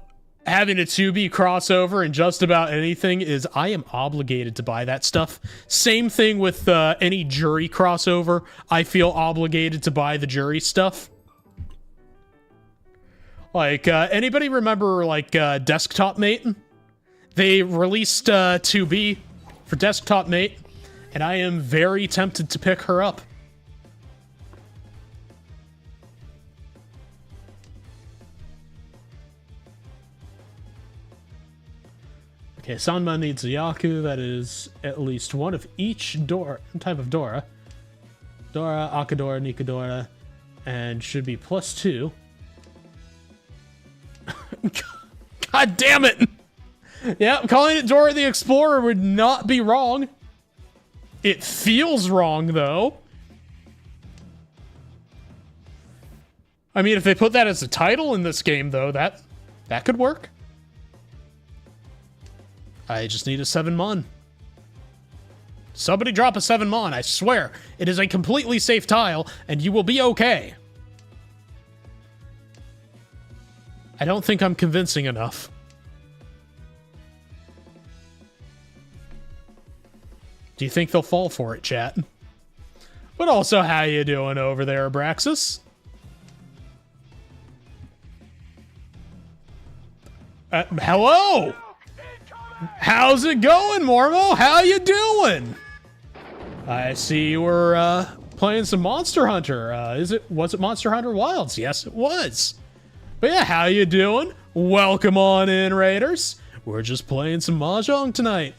[SPEAKER 1] having a 2B crossover and just about anything is I am obligated to buy that stuff. Same thing with any jury crossover. I feel obligated to buy the jury stuff. Like, anybody remember, like, Desktop Mate? They released 2B for Desktop Mate, and I am very tempted to pick her up. Okay, Sanma needs a Yaku that is at least one of each type of Dora. Dora, Akadora, Nikadora, and should be +2. God damn it! Yeah, calling it Dora the Explorer would not be wrong. It feels wrong, though. I mean, if they put that as a title in this game, though, that could work. I just need a 7-mon. Somebody drop a 7-mon, I swear. It is a completely safe tile, and you will be okay. I don't think I'm convincing enough. Do you think they'll fall for it, chat? But also, how you doing over there, Abraxas? Hello! How's it going, Mormo? How you doing? I see you were playing some Monster Hunter. Was it Monster Hunter Wilds? Yes, it was. But yeah, how you doing? Welcome on in, Raiders. We're just playing some Mahjong tonight.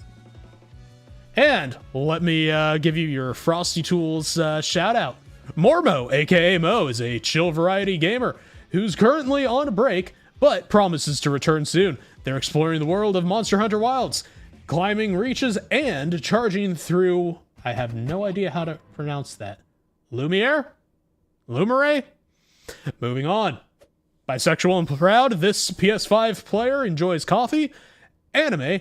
[SPEAKER 1] And let me give you your Frosty Tools shout out. Mormo, aka Mo, is a chill variety gamer who's currently on a break, but promises to return soon. They're exploring the world of Monster Hunter Wilds, climbing reaches and charging through... I have no idea how to pronounce that. Lumiere? Lumere? Moving on. Bisexual and proud, this PS5 player enjoys coffee, anime,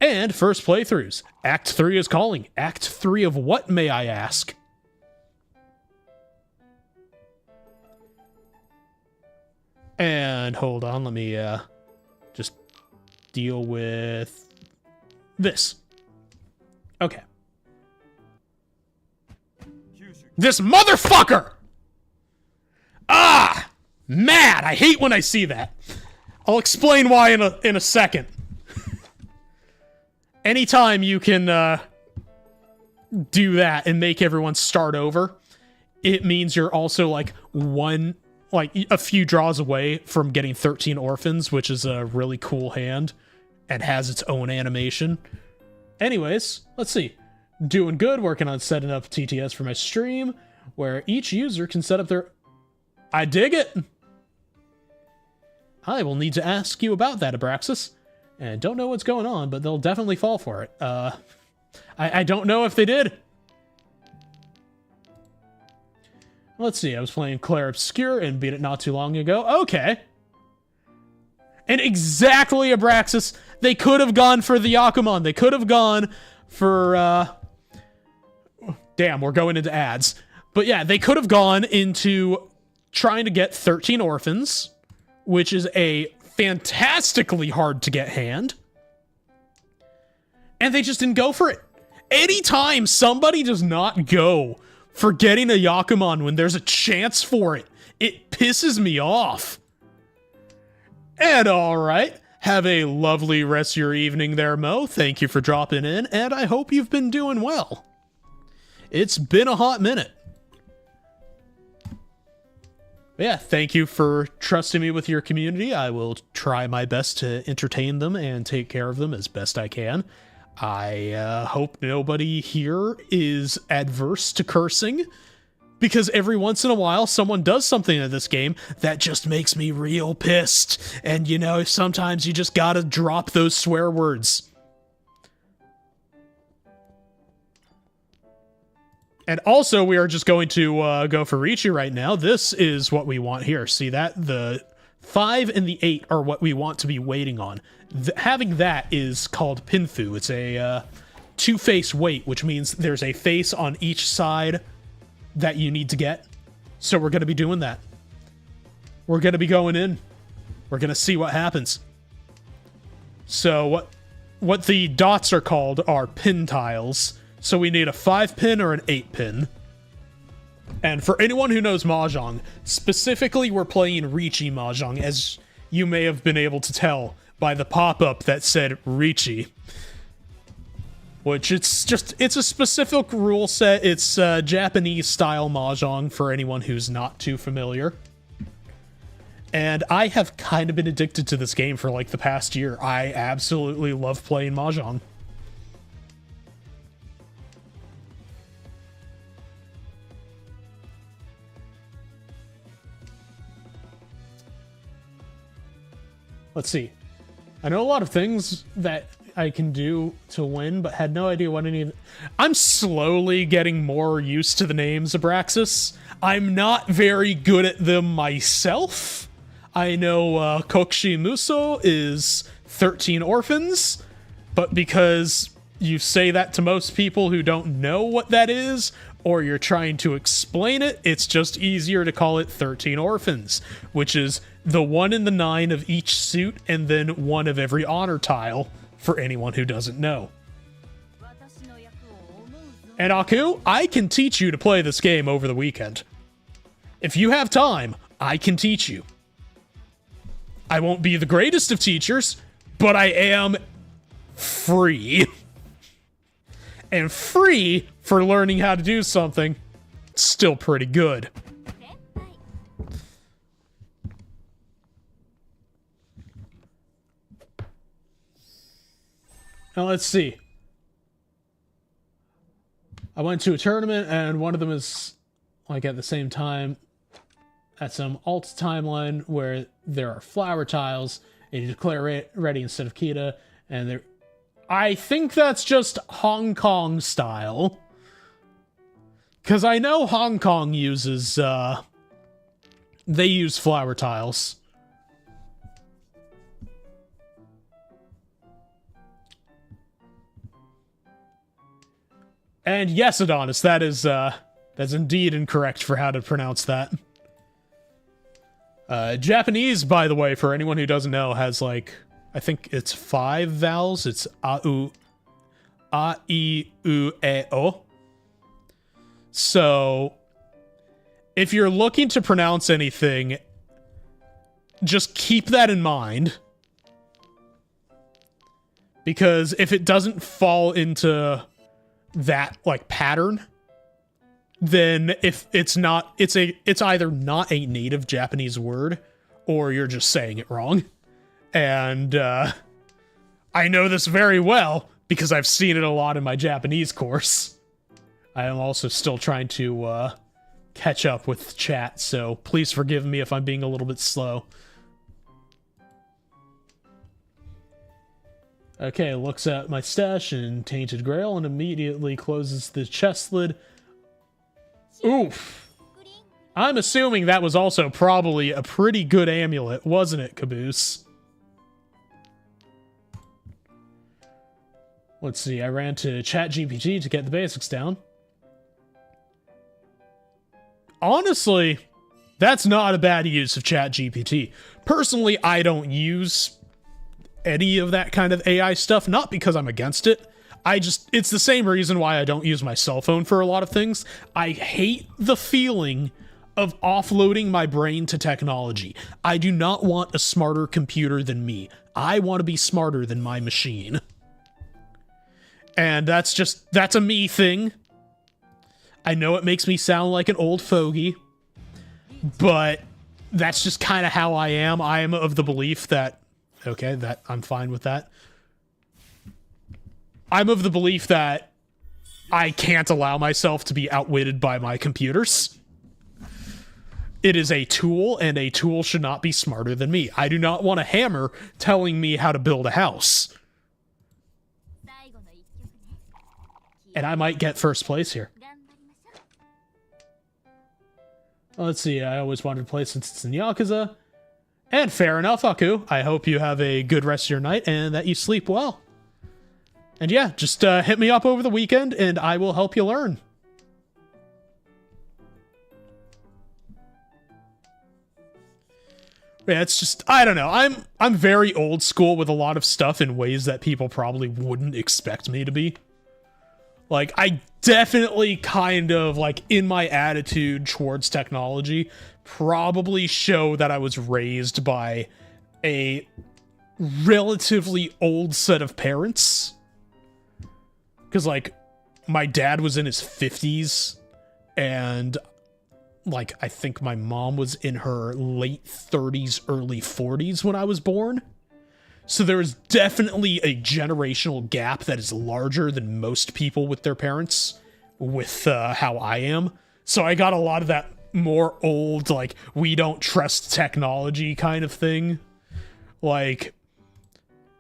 [SPEAKER 1] and first playthroughs. Act 3 is calling. Act 3 of what, may I ask? And hold on, let me just deal with this. Okay. This motherfucker! Ah! Mad! I hate when I see that. I'll explain why in a second. Anytime you can do that and make everyone start over, it means you're also like a few draws away from getting 13 orphans, which is a really cool hand and has its own animation. Anyways, let's see. Doing good, working on setting up TTS for my stream, where each user can set up their... I dig it! I will need to ask you about that, Abraxas. And don't know what's going on, but they'll definitely fall for it. I don't know if they did. Let's see, I was playing Claire Obscure and beat it not too long ago. Okay. And exactly, Abraxas, they could have gone for the Yakumon. They could have gone for, damn, we're going into ads. But yeah, they could have gone into trying to get 13 orphans, which is a fantastically hard to get hand. And they just didn't go for it. Anytime somebody does not go for getting a Yakumon when there's a chance for it, it pisses me off. And alright, have a lovely rest of your evening there, Mo. Thank you for dropping in, and I hope you've been doing well. It's been a hot minute. Yeah, thank you for trusting me with your community. I will try my best to entertain them and take care of them as best I can. I hope nobody here is adverse to cursing, Because every once in a while, someone does something in this game that just makes me real pissed. And, you know, sometimes you just gotta drop those swear words. And also, we are just going to go for Riichi right now. This is what we want here. See that? The 5 and the 8 are what we want to be waiting on. Having that is called Pinthu. It's a two-face wait, which means there's a face on each side that you need to get. So we're going to be doing that. We're going to be going in. We're going to see what happens. So what the dots are called are pin tiles. So we need a 5-pin or an 8-pin. And for anyone who knows Mahjong, specifically we're playing Riichi Mahjong, as you may have been able to tell by the pop-up that said Riichi. Which it's a specific rule set. It's Japanese-style Mahjong for anyone who's not too familiar. And I have kind of been addicted to this game for like the past year. I absolutely love playing Mahjong. Let's see. I know a lot of things that I can do to win, but had no idea what any of... I'm slowly getting more used to the names Abraxas. I'm not very good at them myself. I know Kokshi Muso is 13 orphans, but because you say that to most people who don't know what that is, or you're trying to explain it, it's just easier to call it 13 orphans, which is the 1 and the 9 of each suit, and then 1 of every honor tile, for anyone who doesn't know. And Aku, I can teach you to play this game over the weekend. If you have time, I can teach you. I won't be the greatest of teachers, but I am free. And free for learning how to do something, still pretty good. Now let's see. I went to a tournament and one of them is like at the same time at some alt timeline where there are flower tiles and you declare ready instead of Kita, and there I think that's just Hong Kong style. Cause I know Hong Kong uses they use flower tiles. And yes, Adonis, that's indeed incorrect for how to pronounce that. Japanese, by the way, for anyone who doesn't know, has like, I think it's 5 vowels. It's A, I, U, E, O. So, if you're looking to pronounce anything, just keep that in mind. Because if it doesn't fall into that like pattern, then if it's not, it's either not a native Japanese word or you're just saying it wrong. And I know this very well because I've seen it a lot in my Japanese course. I am also still trying to catch up with chat, so please forgive me if I'm being a little bit slow. Okay, looks at my stash and Tainted Grail and immediately closes the chest lid. Oof. I'm assuming that was also probably a pretty good amulet, wasn't it, Caboose? Let's see, I ran to ChatGPT to get the basics down. Honestly, that's not a bad use of ChatGPT. Personally, I don't use any of that kind of AI stuff, not because I'm against it. It's the same reason why I don't use my cell phone for a lot of things. I hate the feeling of offloading my brain to technology. I do not want a smarter computer than me. I want to be smarter than my machine. And that's a me thing. I know it makes me sound like an old fogey, but that's just kind of how I am. I am of the belief that, okay, that I'm fine with that. I'm of the belief that I can't allow myself to be outwitted by my computers. it is a tool, and a tool should not be smarter than me. I do not want a hammer telling me how to build a house. And I might get first place here. Let's see, I always wanted to play since it's in Yakuza. And fair enough, Aku. I hope you have a good rest of your night and that you sleep well. And yeah, just hit me up over the weekend and I will help you learn. Yeah, it's just, I don't know. I'm very old school with a lot of stuff in ways that people probably wouldn't expect me to be. Like, I definitely kind of, like, in my attitude towards technology, probably show that I was raised by a relatively old set of parents. Because, like, my dad was in his 50s, and, like, I think my mom was in her late 30s, early 40s when I was born. So there is definitely a generational gap that is larger than most people with their parents, with how I am. So I got a lot of that more old, like, we don't trust technology kind of thing. Like,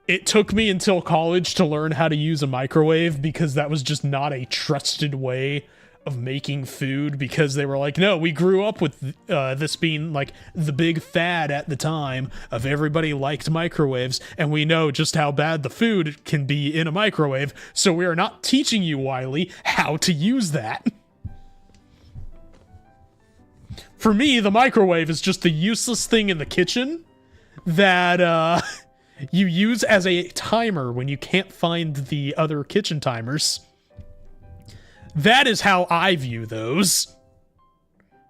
[SPEAKER 1] it took me until college to learn how to use a microwave because that was just not a trusted way of making food, because they were like, no, we grew up with this being like the big fad at the time of everybody liked microwaves, and we know just how bad the food can be in a microwave, so we are not teaching you, Wiley, how to use that. For me, the microwave is just the useless thing in the kitchen that you use as a timer when you can't find the other kitchen timers. That is how I view those.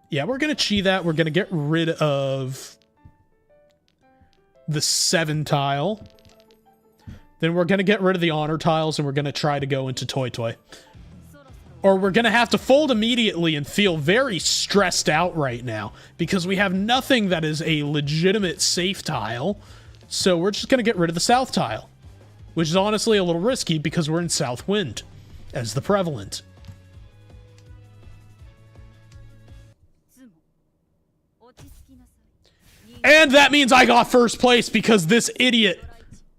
[SPEAKER 1] Yeah, we're going to chi that. We're going to get rid of the 7 tile. Then we're going to get rid of the honor tiles, and we're going to try to go into Toy Toy. Or we're going to have to fold immediately and feel very stressed out right now, because we have nothing that is a legitimate safe tile. So we're just going to get rid of the south tile, which is honestly a little risky because we're in south wind as the prevalent. And that means I got first place because this idiot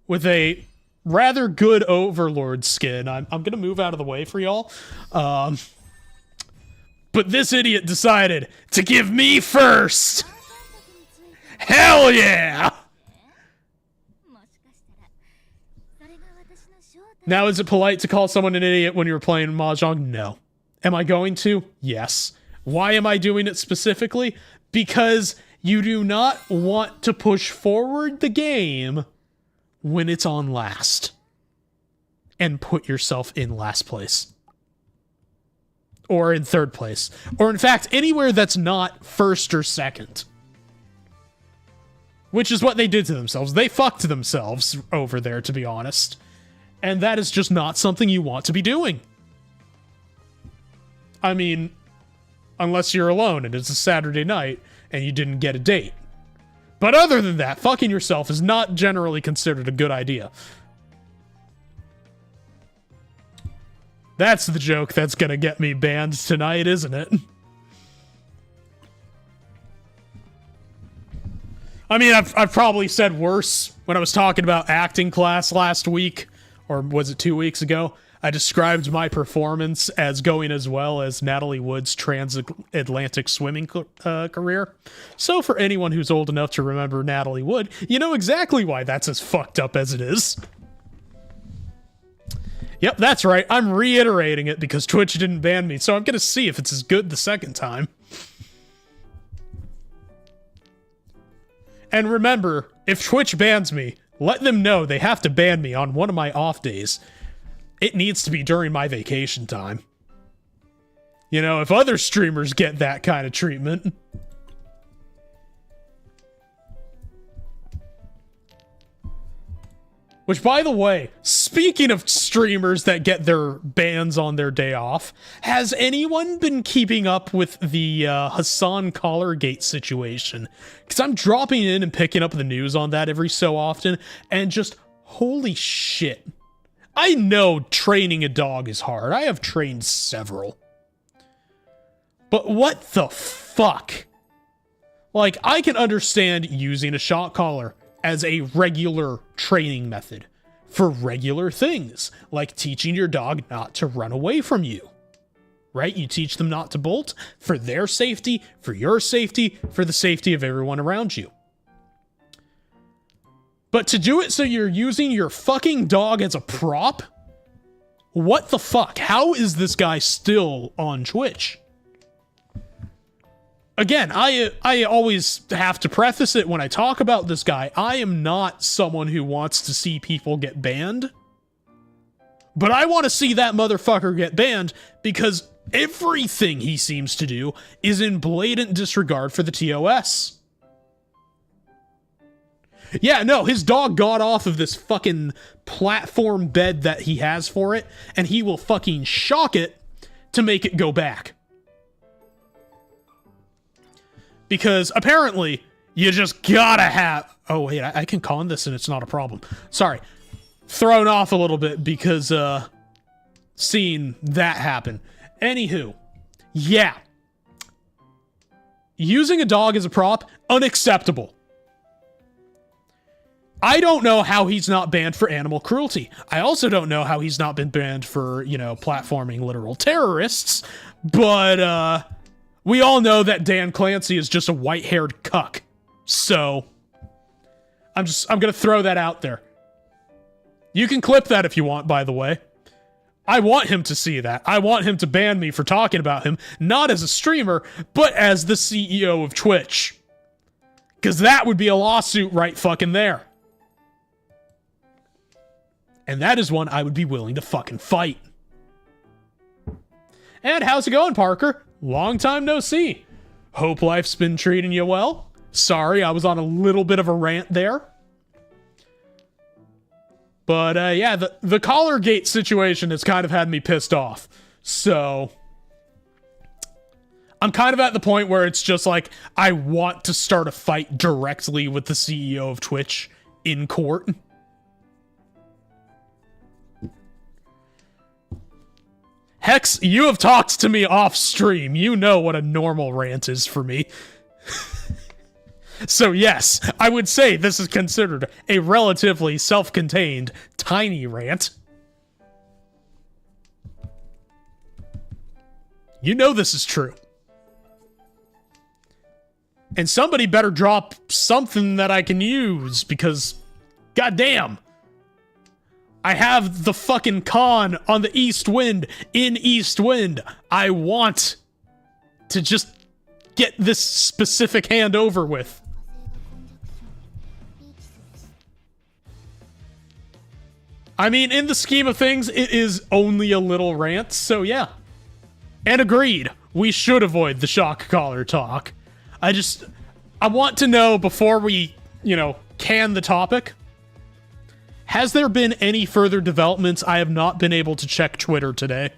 [SPEAKER 1] with a rather good Overlord skin. I'm going to move out of the way for y'all. But this idiot decided to give me first. Hell yeah! Now, is it polite to call someone an idiot when you're playing Mahjong? No. Am I going to? Yes. Why am I doing it specifically? Because you do not want to push forward the game when it's on last and put yourself in last place. Or in third place. Or in fact, anywhere that's not first or second. Which is what they did to themselves. They fucked themselves over there, to be honest. And that is just not something you want to be doing. I mean, unless you're alone and it's a Saturday night and you didn't get a date. But other than that, fucking yourself is not generally considered a good idea. That's the joke that's gonna get me banned tonight, isn't it? I mean, I've probably said worse when I was talking about acting class last week, or was it 2 weeks ago? I described my performance as going as well as Natalie Wood's transatlantic swimming career. So for anyone who's old enough to remember Natalie Wood, you know exactly why that's as fucked up as it is. Yep, that's right. I'm reiterating it because Twitch didn't ban me, so I'm gonna see if it's as good the second time. And remember, if Twitch bans me, let them know they have to ban me on one of my off days. It needs to be during my vacation time. You know, if other streamers get that kind of treatment. Which, by the way, speaking of streamers that get their bans on their day off, has anyone been keeping up with the Hassan Collargate situation? Because I'm dropping in and picking up the news on that every so often, and just, holy shit. I know training a dog is hard. I have trained several. But what the fuck? Like, I can understand using a shock collar as a regular training method for regular things, like teaching your dog not to run away from you. Right? You teach them not to bolt for their safety, for your safety, for the safety of everyone around you. But to do it so you're using your fucking dog as a prop? What the fuck? How is this guy still on Twitch? Again, I always have to preface it when I talk about this guy. I am not someone who wants to see people get banned. But I want to see that motherfucker get banned because everything he seems to do is in blatant disregard for the TOS. Yeah, no, his dog got off of this fucking platform bed that he has for it, and he will fucking shock it to make it go back. Because apparently, you just gotta have... Oh, wait, I can con this and it's not a problem. Sorry. Thrown off a little bit because, seeing that happen. Anywho, yeah. Using a dog as a prop, unacceptable. I don't know how he's not banned for animal cruelty. I also don't know how he's not been banned for, you know, platforming literal terrorists. But, we all know that Dan Clancy is just a white-haired cuck. So, I'm gonna throw that out there. You can clip that if you want, by the way. I want him to see that. I want him to ban me for talking about him, not as a streamer, but as the CEO of Twitch. Because that would be a lawsuit right fucking there. And that is one I would be willing to fucking fight. And how's it going, Parker? Long time no see. Hope life's been treating you well. Sorry, I was on a little bit of a rant there. But, yeah, the Collargate situation has kind of had me pissed off. So, I'm kind of at the point where it's just like, I want to start a fight directly with the CEO of Twitch in court. Hex, you have talked to me off stream. You know what a normal rant is for me. So yes, I would say this is considered a relatively self-contained, tiny rant. You know this is true. And somebody better drop something that I can use, because, goddamn, I have the fucking con on the East Wind in East Wind. I want to just get this specific hand over with. I mean, in the scheme of things, it is only a little rant, so yeah. And agreed, we should avoid the shock collar talk. I want to know before we, can the topic. Has there been any further developments? I have not been able to check Twitter today.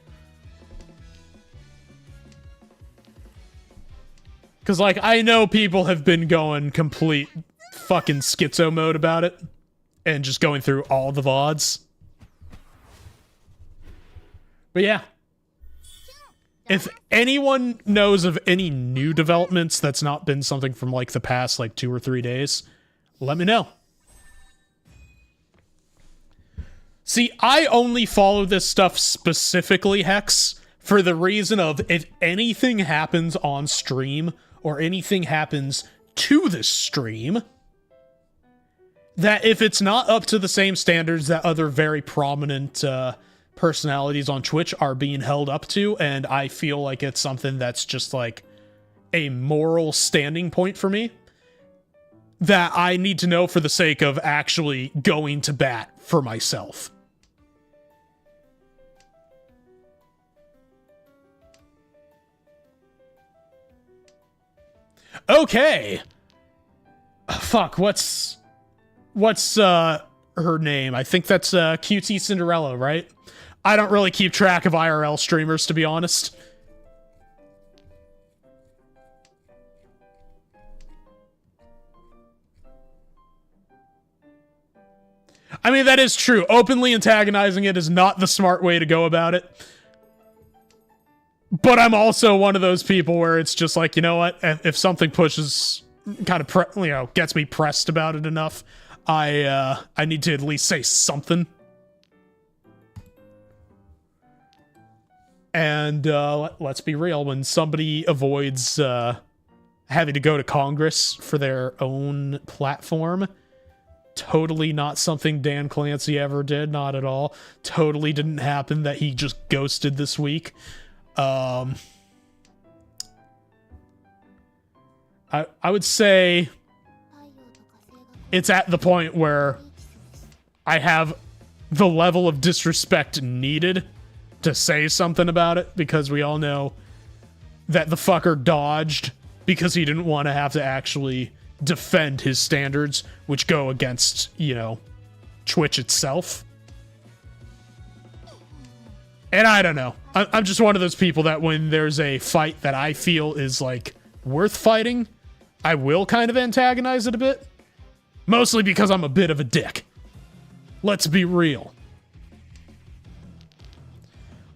[SPEAKER 1] Because, I know people have been going complete fucking schizo mode about it. And just going through all the VODs. But yeah. If anyone knows of any new developments that's not been something from, the past, 2 or 3 days, let me know. See, I only follow this stuff specifically, Hex, for the reason of if anything happens on stream, or anything happens to this stream, that if it's not up to the same standards that other very prominent personalities on Twitch are being held up to, and I feel like it's something that's just a moral standing point for me, that I need to know for the sake of actually going to bat for myself. Okay. Fuck, what's her name? I think that's QT Cinderella, right? I don't really keep track of IRL streamers, to be honest. I mean, that is true. Openly antagonizing it is not the smart way to go about it. But I'm also one of those people where it's just you know what? If something pushes kind of gets me pressed about it enough, I need to at least say something. And let's be real, when somebody avoids having to go to Congress for their own platform, totally not something Dan Clancy ever did, not at all. Totally didn't happen that he just ghosted this week. I would say it's at the point where I have the level of disrespect needed to say something about it, because we all know that the fucker dodged because he didn't want to have to actually defend his standards, which go against, you know, Twitch itself. And I don't know. I'm just one of those people that when there's a fight that I feel is, like, worth fighting, I will kind of antagonize it a bit. Mostly because I'm a bit of a dick. Let's be real.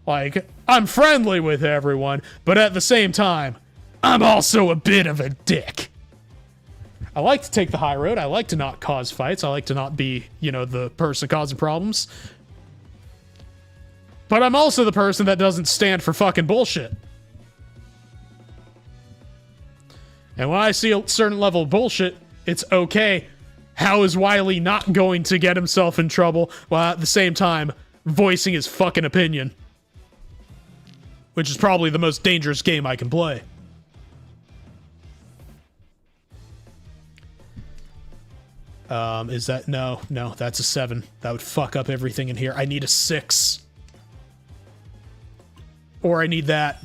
[SPEAKER 1] Like, I'm friendly with everyone, but at the same time, I'm also a bit of a dick. I like to take the high road. I like to not cause fights. I like to not be, you know, the person causing problems. But I'm also the person that doesn't stand for fucking bullshit. And when I see a certain level of bullshit, it's okay. How is Wiley not going to get himself in trouble while at the same time voicing his fucking opinion? Which is probably the most dangerous game I can play. Is that... No, that's a 7. That would fuck up everything in here. I need a 6. Or I need that.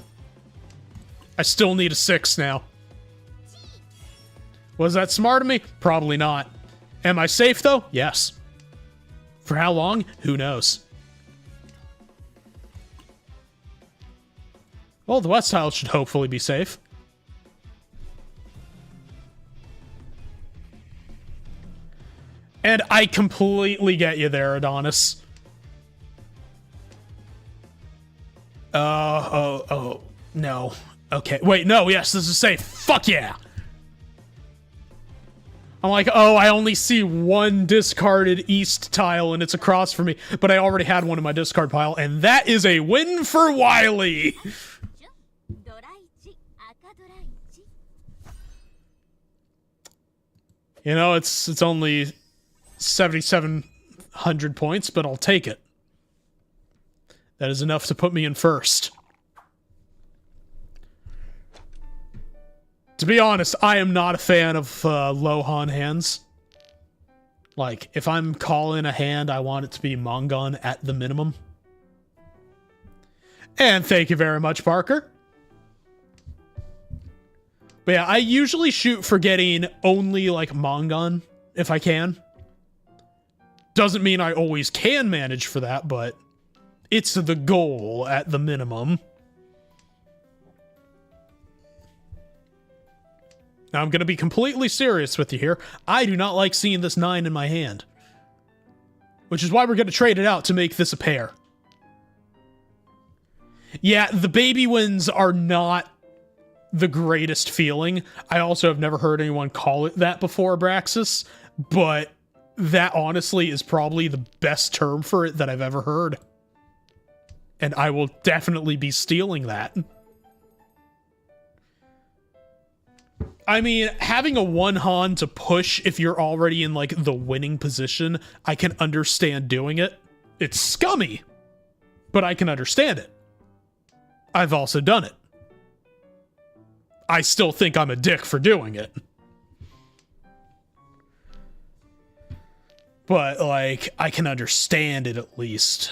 [SPEAKER 1] I still need a 6 now. Was that smart of me? Probably not. Am I safe, though? Yes. For how long? Who knows? Well, the West Tile should hopefully be safe. And I completely get you there, Adonis. Oh, no. Okay, wait, no, yes, this is safe. Fuck yeah! I'm like, oh, I only see one discarded east tile and it's across from me, but I already had one in my discard pile, and that is a win for Wiley! You know, it's only 7,700 points, but I'll take it. That is enough to put me in first. To be honest, I am not a fan of Lohan hands. Like, if I'm calling a hand, I want it to be Mongon at the minimum. And thank you very much, Parker. But yeah, I usually shoot for getting only, like, Mongon, if I can. Doesn't mean I always can manage for that, but it's the goal at the minimum. Now, I'm going to be completely serious with you here. I do not like seeing this 9 in my hand. Which is why we're going to trade it out to make this a pair. Yeah, the baby wins are not the greatest feeling. I also have never heard anyone call it that before, Abraxas, but that honestly is probably the best term for it that I've ever heard. And I will definitely be stealing that. I mean, having a one Han to push if you're already in, like, the winning position, I can understand doing it. It's scummy, but I can understand it. I've also done it. I still think I'm a dick for doing it. But, like, I can understand it at least.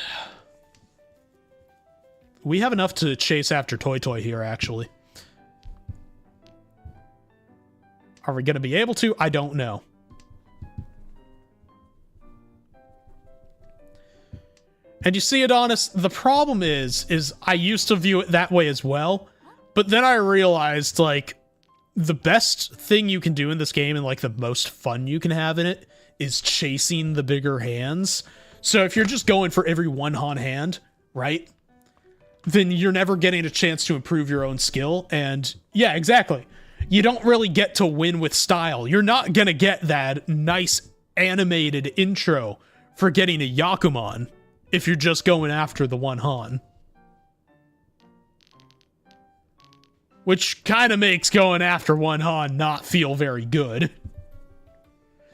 [SPEAKER 1] We have enough to chase after Toy Toy here, actually. Are we going to be able to? I don't know. And you see, Adonis, the problem is I used to view it that way as well, but then I realized, like, the best thing you can do in this game and, like, the most fun you can have in it is chasing the bigger hands. So if you're just going for every one Han hand, right, then you're never getting a chance to improve your own skill. And yeah, exactly. you don't really get to win with style. You're not gonna get that nice animated intro for getting a Yakuman if you're just going after the one Han. Which kind of makes going after one Han not feel very good.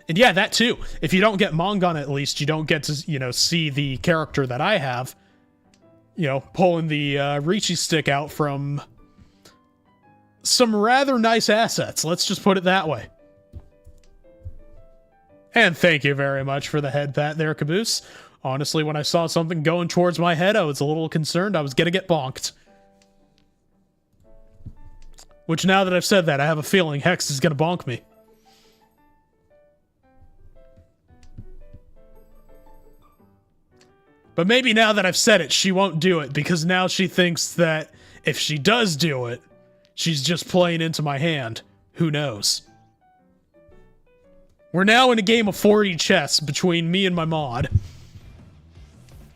[SPEAKER 1] And yeah, that too. If you don't get Mongon at least, you don't get to, you know, see the character that I have, you know, pulling the Riichi stick out from some rather nice assets. Let's just put it that way. And thank you very much for the head pat there, Caboose. Honestly, when I saw something going towards my head, I was a little concerned I was gonna get bonked. Which, now that I've said that, I have a feeling Hex is gonna bonk me. But maybe now that I've said it, she won't do it, because now she thinks that if she does do it, she's just playing into my hand. Who knows? We're now in a game of 40 chess between me and my mod.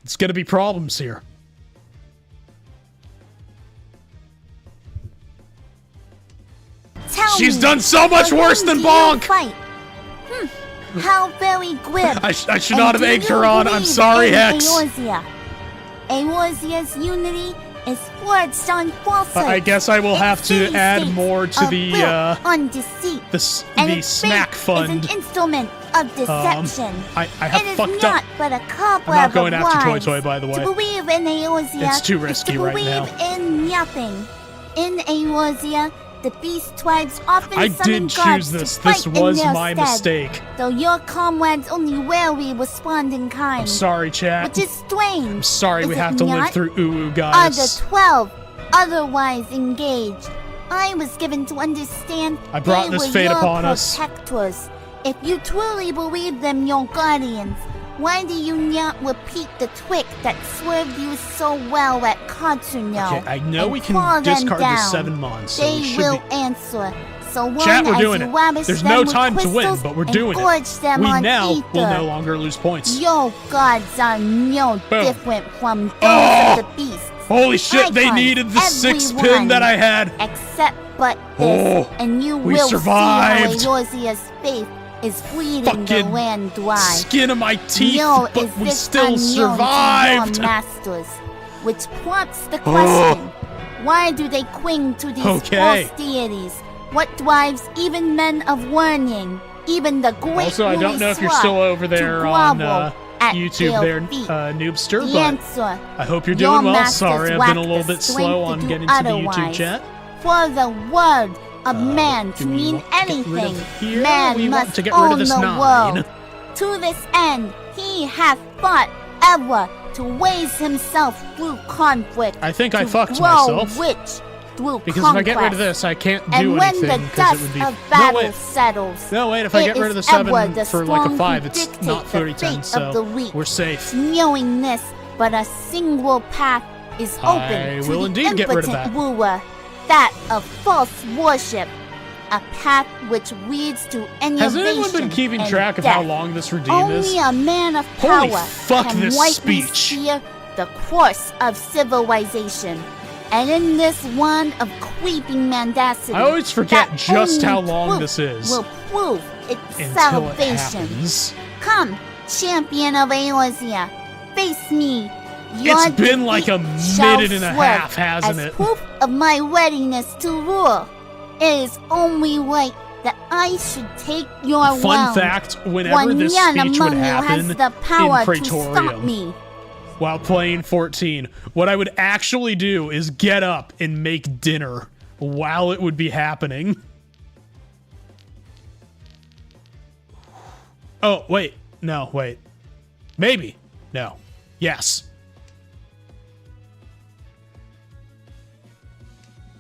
[SPEAKER 1] It's gonna be problems here. She's done so much worse than Bonk!
[SPEAKER 2] How very glib.
[SPEAKER 1] I should not have egged her on. I'm sorry, Hex.
[SPEAKER 2] Eorzea's unity is forged on falsehood.
[SPEAKER 1] I guess I will have to add more to the
[SPEAKER 2] on deceit.
[SPEAKER 1] The snack fund.
[SPEAKER 2] Is an instrument of deception.
[SPEAKER 1] I have fucked
[SPEAKER 2] It is
[SPEAKER 1] up.
[SPEAKER 2] not but a cobweb.
[SPEAKER 1] I'm not going after Toy
[SPEAKER 2] lies.
[SPEAKER 1] Toy, by the way.
[SPEAKER 2] To believe in Eorzea
[SPEAKER 1] it's too risky
[SPEAKER 2] is to
[SPEAKER 1] right
[SPEAKER 2] believe
[SPEAKER 1] now.
[SPEAKER 2] in nothing. In Eorzea, the beast tribes often
[SPEAKER 1] I
[SPEAKER 2] summon
[SPEAKER 1] did
[SPEAKER 2] gods
[SPEAKER 1] choose this.
[SPEAKER 2] to fight
[SPEAKER 1] This
[SPEAKER 2] in
[SPEAKER 1] was
[SPEAKER 2] their
[SPEAKER 1] my
[SPEAKER 2] stead,
[SPEAKER 1] mistake.
[SPEAKER 2] though your comrades only rarely respond in kind.
[SPEAKER 1] I'm sorry, chat.
[SPEAKER 2] Which is strange.
[SPEAKER 1] I'm sorry we
[SPEAKER 2] is
[SPEAKER 1] have
[SPEAKER 2] it
[SPEAKER 1] to live
[SPEAKER 2] not?
[SPEAKER 1] through
[SPEAKER 2] Are
[SPEAKER 1] guys.
[SPEAKER 2] the 12 otherwise engaged? I was given to understand
[SPEAKER 1] I brought
[SPEAKER 2] they
[SPEAKER 1] this
[SPEAKER 2] were
[SPEAKER 1] fate
[SPEAKER 2] your
[SPEAKER 1] upon us.
[SPEAKER 2] protectors. If you truly believe them your guardians, why do you not repeat the trick that served you so well at Katsuno?
[SPEAKER 1] Okay, I know
[SPEAKER 2] and
[SPEAKER 1] we
[SPEAKER 2] claw
[SPEAKER 1] can
[SPEAKER 2] them
[SPEAKER 1] discard
[SPEAKER 2] down?
[SPEAKER 1] this 7 Mon, so
[SPEAKER 2] They
[SPEAKER 1] we should
[SPEAKER 2] will
[SPEAKER 1] be...
[SPEAKER 2] answer. So long
[SPEAKER 1] Chat, we're
[SPEAKER 2] as
[SPEAKER 1] doing
[SPEAKER 2] you
[SPEAKER 1] it.
[SPEAKER 2] ravish
[SPEAKER 1] There's
[SPEAKER 2] them
[SPEAKER 1] no
[SPEAKER 2] with
[SPEAKER 1] time to win,
[SPEAKER 2] crystals
[SPEAKER 1] but we're
[SPEAKER 2] and
[SPEAKER 1] doing
[SPEAKER 2] gorge
[SPEAKER 1] it.
[SPEAKER 2] them
[SPEAKER 1] We
[SPEAKER 2] on
[SPEAKER 1] now
[SPEAKER 2] ether.
[SPEAKER 1] will no longer lose points.
[SPEAKER 2] Your gods are no
[SPEAKER 1] Boom.
[SPEAKER 2] different from those
[SPEAKER 1] Oh!
[SPEAKER 2] of the beasts.
[SPEAKER 1] Holy shit, they
[SPEAKER 2] Icons,
[SPEAKER 1] needed the 6
[SPEAKER 2] everyone.
[SPEAKER 1] pin that I had.
[SPEAKER 2] Except but this,
[SPEAKER 1] Oh,
[SPEAKER 2] and you
[SPEAKER 1] we
[SPEAKER 2] will
[SPEAKER 1] survived.
[SPEAKER 2] see how Eorzea's faith is bleeding the
[SPEAKER 1] Fucking
[SPEAKER 2] land dry.
[SPEAKER 1] Skin of my teeth,
[SPEAKER 2] Nor
[SPEAKER 1] but
[SPEAKER 2] is
[SPEAKER 1] we
[SPEAKER 2] this
[SPEAKER 1] still
[SPEAKER 2] unknown
[SPEAKER 1] survived.
[SPEAKER 2] to your masters, which prompts the question: why do they cling to these
[SPEAKER 1] Okay.
[SPEAKER 2] false deities? What drives even men of learning, even the great
[SPEAKER 1] Also, I don't know if you're still over there on YouTube there, Noobster,
[SPEAKER 2] The
[SPEAKER 1] but
[SPEAKER 2] answer,
[SPEAKER 1] I hope you're
[SPEAKER 2] your
[SPEAKER 1] doing well.
[SPEAKER 2] masters
[SPEAKER 1] Sorry, I've
[SPEAKER 2] lack
[SPEAKER 1] been a little
[SPEAKER 2] the
[SPEAKER 1] bit
[SPEAKER 2] strength
[SPEAKER 1] slow
[SPEAKER 2] to
[SPEAKER 1] on
[SPEAKER 2] do
[SPEAKER 1] getting to the YouTube
[SPEAKER 2] otherwise.
[SPEAKER 1] chat.
[SPEAKER 2] For the word of man
[SPEAKER 1] do
[SPEAKER 2] to
[SPEAKER 1] we
[SPEAKER 2] mean
[SPEAKER 1] want to get rid of
[SPEAKER 2] anything,
[SPEAKER 1] here?
[SPEAKER 2] man
[SPEAKER 1] We want
[SPEAKER 2] must
[SPEAKER 1] to get rid of
[SPEAKER 2] own
[SPEAKER 1] this
[SPEAKER 2] the
[SPEAKER 1] 9.
[SPEAKER 2] world. To this end, he hath fought ever to raise himself through conflict.
[SPEAKER 1] I think I
[SPEAKER 2] to
[SPEAKER 1] fucked
[SPEAKER 2] grow
[SPEAKER 1] myself.
[SPEAKER 2] rich through
[SPEAKER 1] Because
[SPEAKER 2] conquest.
[SPEAKER 1] if I get rid of this, I can't
[SPEAKER 2] And
[SPEAKER 1] do
[SPEAKER 2] when
[SPEAKER 1] anything.
[SPEAKER 2] the
[SPEAKER 1] Because it
[SPEAKER 2] dust
[SPEAKER 1] would be...
[SPEAKER 2] of
[SPEAKER 1] No,
[SPEAKER 2] battle
[SPEAKER 1] wait.
[SPEAKER 2] settles,
[SPEAKER 1] No, wait, if I
[SPEAKER 2] it
[SPEAKER 1] get rid of the
[SPEAKER 2] is
[SPEAKER 1] 7
[SPEAKER 2] ever the
[SPEAKER 1] for like a
[SPEAKER 2] strong
[SPEAKER 1] 5,
[SPEAKER 2] who
[SPEAKER 1] it's
[SPEAKER 2] dictate
[SPEAKER 1] not
[SPEAKER 2] the
[SPEAKER 1] 30
[SPEAKER 2] fate
[SPEAKER 1] times, so
[SPEAKER 2] of the weak.
[SPEAKER 1] we're safe.
[SPEAKER 2] Knowing this, but a single path is open
[SPEAKER 1] I
[SPEAKER 2] to
[SPEAKER 1] will
[SPEAKER 2] the
[SPEAKER 1] indeed get rid of
[SPEAKER 2] impotent
[SPEAKER 1] that.
[SPEAKER 2] wooer, that of false worship, a path which leads to innovation.
[SPEAKER 1] Has anyone been keeping
[SPEAKER 2] and
[SPEAKER 1] track of
[SPEAKER 2] death.
[SPEAKER 1] how long this redeem
[SPEAKER 2] Only
[SPEAKER 1] is?
[SPEAKER 2] a man of power
[SPEAKER 1] Holy fuck,
[SPEAKER 2] can
[SPEAKER 1] this
[SPEAKER 2] rightly
[SPEAKER 1] speech.
[SPEAKER 2] steer the course of civilization. And in this one of creeping mendacity,
[SPEAKER 1] I always forget
[SPEAKER 2] that
[SPEAKER 1] just how
[SPEAKER 2] only
[SPEAKER 1] long
[SPEAKER 2] truth
[SPEAKER 1] this is.
[SPEAKER 2] will prove its
[SPEAKER 1] Until it
[SPEAKER 2] salvation.
[SPEAKER 1] happens.
[SPEAKER 2] Come, champion of Eorzea, face me. Your
[SPEAKER 1] It's been like a
[SPEAKER 2] defeat shall
[SPEAKER 1] minute and a
[SPEAKER 2] serve
[SPEAKER 1] half, hasn't
[SPEAKER 2] as
[SPEAKER 1] it?
[SPEAKER 2] proof of my readiness to rule. It is only right that I should take your
[SPEAKER 1] Fun
[SPEAKER 2] realm.
[SPEAKER 1] fact, whenever this
[SPEAKER 2] One
[SPEAKER 1] speech
[SPEAKER 2] among
[SPEAKER 1] would
[SPEAKER 2] you
[SPEAKER 1] happen
[SPEAKER 2] has the power
[SPEAKER 1] in
[SPEAKER 2] to stop
[SPEAKER 1] Praetorium
[SPEAKER 2] me.
[SPEAKER 1] while playing 14, what I would actually do is get up and make dinner while it would be happening. Oh, wait. No, wait. Maybe. No. Yes.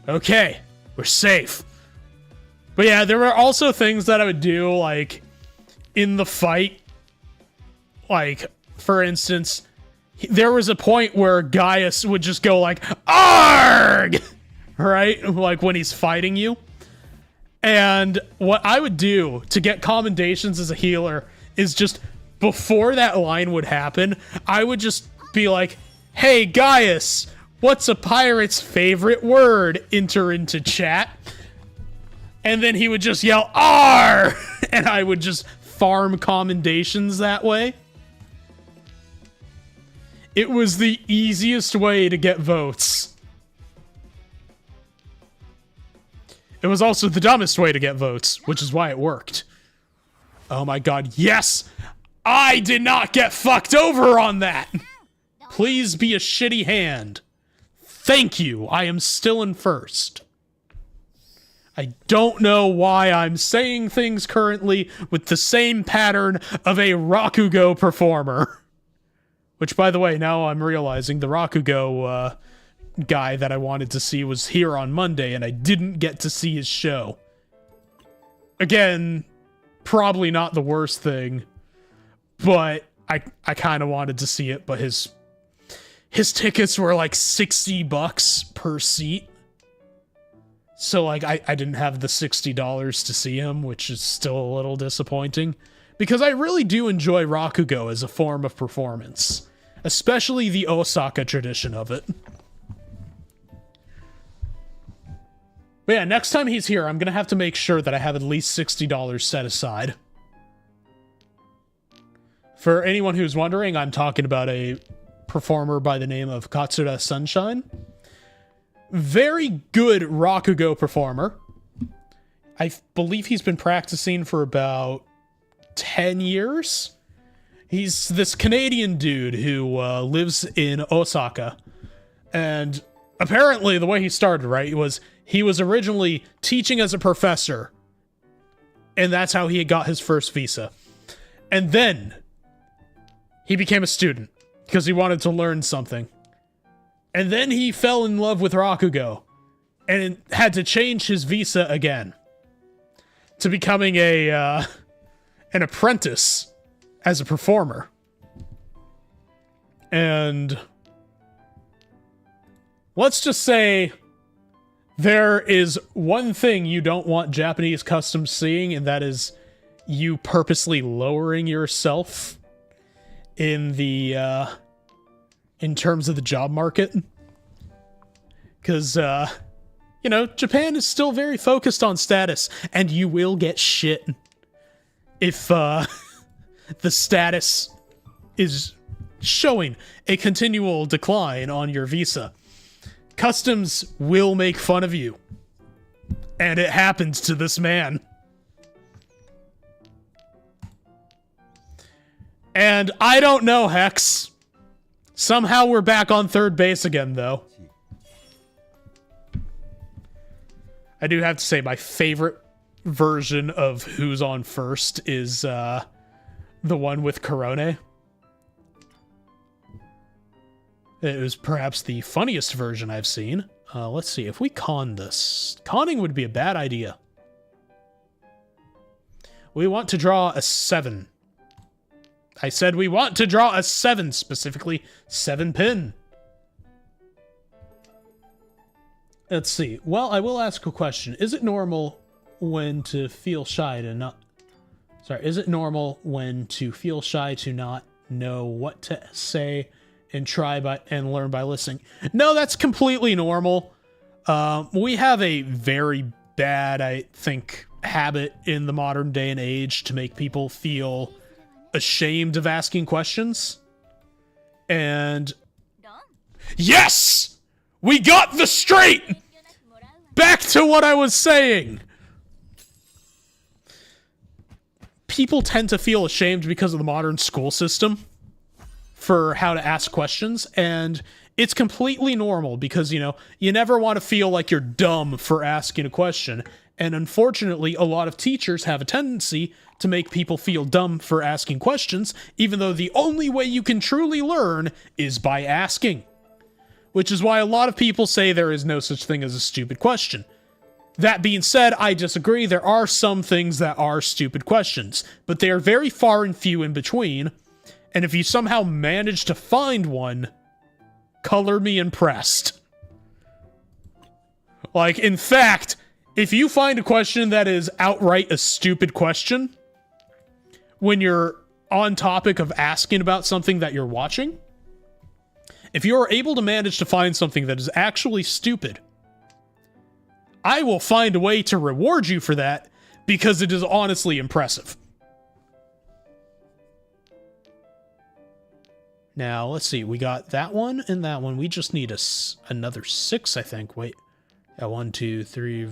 [SPEAKER 1] Okay. We're safe. But yeah, there were also things that I would do, like, in the fight. Like, for instance, there was a point where Gaius would just go like, ARG! Right? Like, when he's fighting you. And what I would do to get commendations as a healer is just, before that line would happen, I would just be like, hey, Gaius, what's a pirate's favorite word? Enter into chat. And then he would just yell, "R!" And I would just farm commendations that way. It was the easiest way to get votes. It was also the dumbest way to get votes, which is why it worked. Oh my god, yes! I did not get fucked over on that! Please be a shitty hand. Thank you, I am still in first. I don't know why I'm saying things currently with the same pattern of a Rakugo performer. Which, by the way, now I'm realizing the Rakugo guy that I wanted to see was here on Monday, and I didn't get to see his show. Again, probably not the worst thing, but I kind of wanted to see it, but his tickets were like $60 per seat. So, like, I didn't have the $60 to see him, which is still a little disappointing. Because I really do enjoy Rakugo as a form of performance. Especially the Osaka tradition of it. But yeah, next time he's here, I'm gonna have to make sure that I have at least $60 set aside. For anyone who's wondering, I'm talking about a performer by the name of Katsura Sunshine. Very good Rakugo performer. I believe he's been practicing for about 10 years. He's this Canadian dude who lives in Osaka. And apparently the way he started, right, was he was originally teaching as a professor. And that's how he got his first visa. And then he became a student because he wanted to learn something. And then he fell in love with Rakugo and had to change his visa again to becoming an apprentice as a performer. And let's just say there is one thing you don't want Japanese customs seeing, and that is you purposely lowering yourself in the in terms of the job market. Because, you know, Japan is still very focused on status, and you will get shit if the status is showing a continual decline on your visa. Customs will make fun of you. And it happened to this man. And I don't know, Hex. Somehow we're back on third base again, though. I do have to say my favorite version of who's on first is the one with Korone. It was perhaps the funniest version I've seen. Let's see, if we con this. Conning would be a bad idea. We want to draw a 7. I said we want to draw a 7, specifically 7 pin. Let's see. Well, I will ask a question. Is it normal when to feel shy to not... Sorry, is it normal when to feel shy to not know what to say and try and learn by listening? No, that's completely normal. We have a very bad, I think, habit in the modern day and age to make people feel ashamed of asking questions. And yes! We got the straight! Back to what I was saying! People tend to feel ashamed because of the modern school system for how to ask questions, and it's completely normal because, you know, you never want to feel like you're dumb for asking a question, and unfortunately, a lot of teachers have a tendency to make people feel dumb for asking questions, even though the only way you can truly learn is by asking. Which is why a lot of people say there is no such thing as a stupid question. That being said, I disagree. There are some things that are stupid questions, but they are very far and few in between. And if you somehow manage to find one, color me impressed. Like, in fact, if you find a question that is outright a stupid question, when you're on topic of asking about something that you're watching, if you're able to manage to find something that is actually stupid, I will find a way to reward you for that because it is honestly impressive. Now, let's see. We got that one and that one. We just need another 6, I think. Wait. Yeah, 1, 2, 3.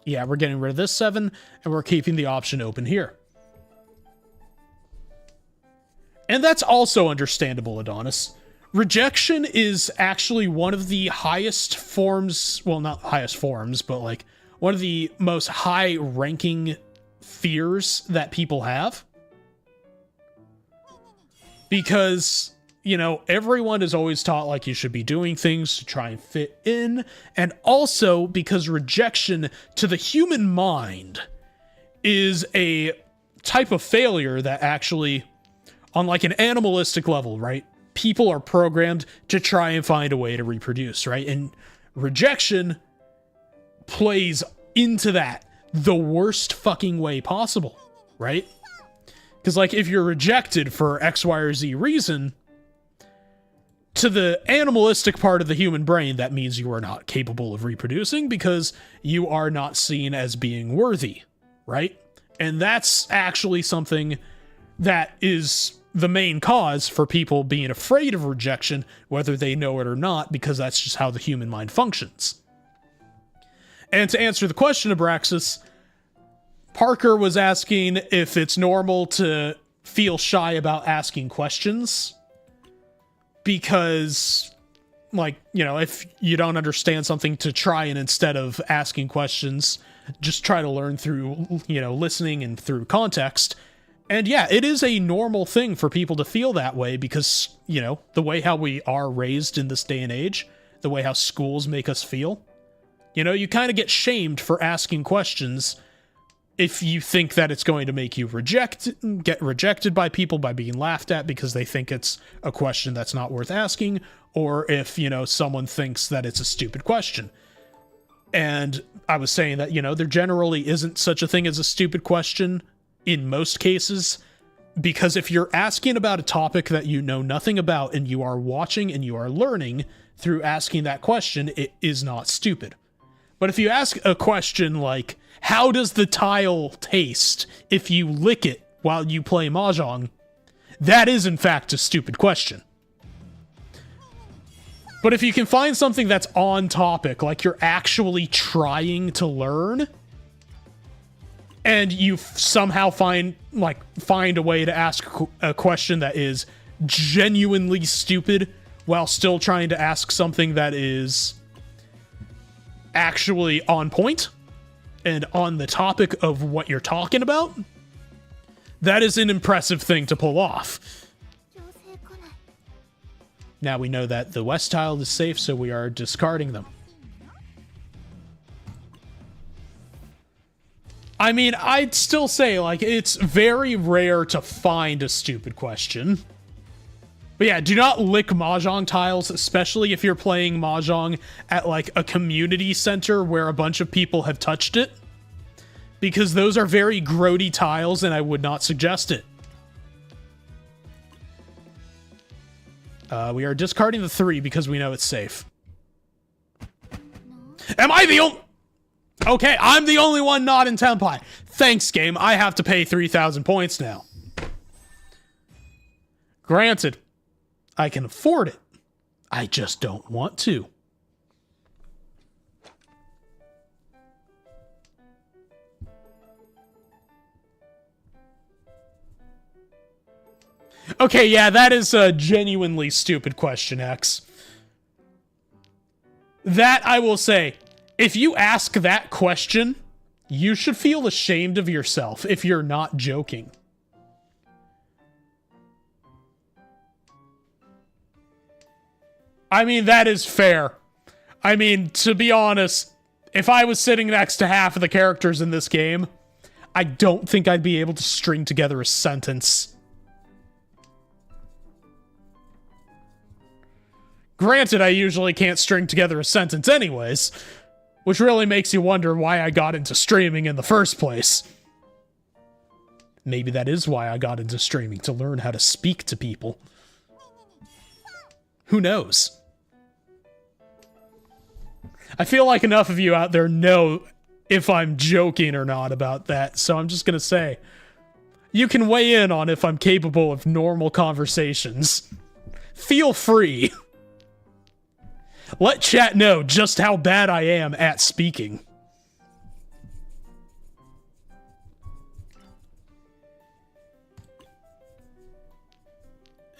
[SPEAKER 1] Yeah, we're getting rid of this 7, and we're keeping the option open here. And that's also understandable, Adonis. Rejection is actually one of the highest forms, well, not highest forms, but like one of the most high-ranking fears that people have. Because, you know, everyone is always taught like you should be doing things to try and fit in, and also because rejection to the human mind is a type of failure that actually, on like an animalistic level, right? People are programmed to try and find a way to reproduce, right? And rejection plays into that the worst fucking way possible, right? Because, like, if you're rejected for X, Y, or Z reason, to the animalistic part of the human brain, that means you are not capable of reproducing because you are not seen as being worthy, right? And that's actually something that is the main cause for people being afraid of rejection, whether they know it or not, because that's just how the human mind functions. And to answer the question, Abraxas, Parker was asking if it's normal to feel shy about asking questions because, like, you know, if you don't understand something, to try and instead of asking questions, just try to learn through, you know, listening and through context. And yeah, it is a normal thing for people to feel that way because, you know, the way how we are raised in this day and age, the way how schools make us feel, you know, you kind of get shamed for asking questions if you think that it's going to make you get rejected by people by being laughed at because they think it's a question that's not worth asking, or if, you know, someone thinks that it's a stupid question. And I was saying that, you know, there generally isn't such a thing as a stupid question in most cases, because if you're asking about a topic that you know nothing about and you are watching and you are learning through asking that question, it is not stupid. But if you ask a question like, how does the tile taste if you lick it while you play Mahjong? That is, in fact, a stupid question. But if you can find something that's on topic, like you're actually trying to learn, and you somehow find a way to ask a question that is genuinely stupid while still trying to ask something that is actually on point and on the topic of what you're talking about, that is an impressive thing to pull off. Now we know that the west tile is safe, so we are discarding them. I mean, I'd still say, like, it's very rare to find a stupid question. But yeah, do not lick Mahjong tiles, especially if you're playing Mahjong at, like, a community center where a bunch of people have touched it. Because those are very grody tiles, and I would not suggest it. We are discarding the 3 because we know it's safe. Am I the only... Okay, I'm the only one not in Tenpai. Thanks, game. I have to pay 3,000 points now. Granted, I can afford it. I just don't want to. Okay, yeah, that is a genuinely stupid question, X. That, I will say, if you ask that question, you should feel ashamed of yourself if you're not joking. I mean, that is fair. I mean, to be honest, if I was sitting next to half of the characters in this game, I don't think I'd be able to string together a sentence. Granted, I usually can't string together a sentence anyways, which really makes you wonder why I got into streaming in the first place. Maybe that is why I got into streaming, to learn how to speak to people. Who knows? I feel like enough of you out there know if I'm joking or not about that, so I'm just gonna say, you can weigh in on if I'm capable of normal conversations. Feel free. Let chat know just how bad I am at speaking.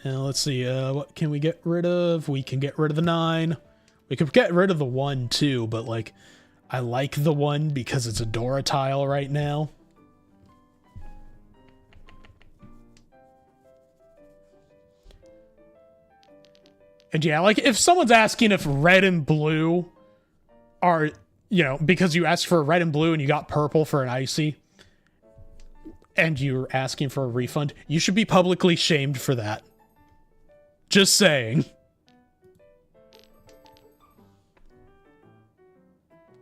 [SPEAKER 1] Let's see, what can we get rid of? We can get rid of the 9. We could get rid of the 1 too, but like, I like the 1 because it's a Dora tile right now. And yeah, like, if someone's asking if red and blue are, you know, because you asked for a red and blue and you got purple for an icy, and you're asking for a refund, you should be publicly shamed for that. Just saying.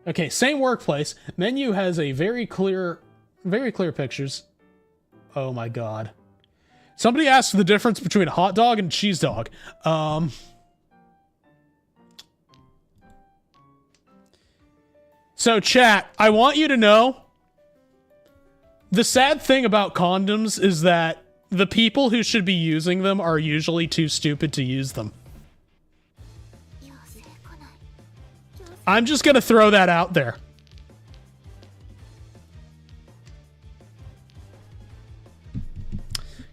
[SPEAKER 1] Okay, same workplace. Menu has a very clear pictures. Oh my god. Somebody asked the difference between a hot dog and a cheese dog. So chat, I want you to know, the sad thing about condoms is that the people who should be using them are usually too stupid to use them. I'm just gonna throw that out there.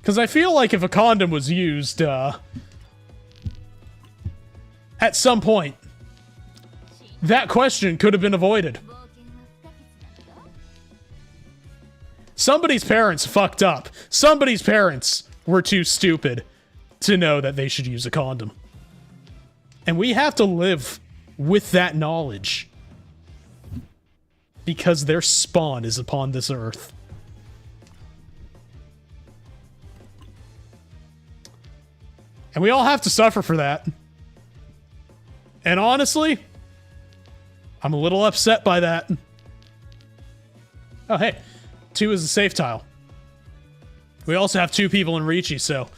[SPEAKER 1] Because I feel like if a condom was used, at some point, that question could have been avoided. Somebody's parents fucked up. Somebody's parents were too stupid to know that they should use a condom. And we have to live with that knowledge. Because their spawn is upon this earth. And we all have to suffer for that. And honestly, I'm a little upset by that. Oh, hey. 2 is a safe tile. We also have 2 people in Riichi, so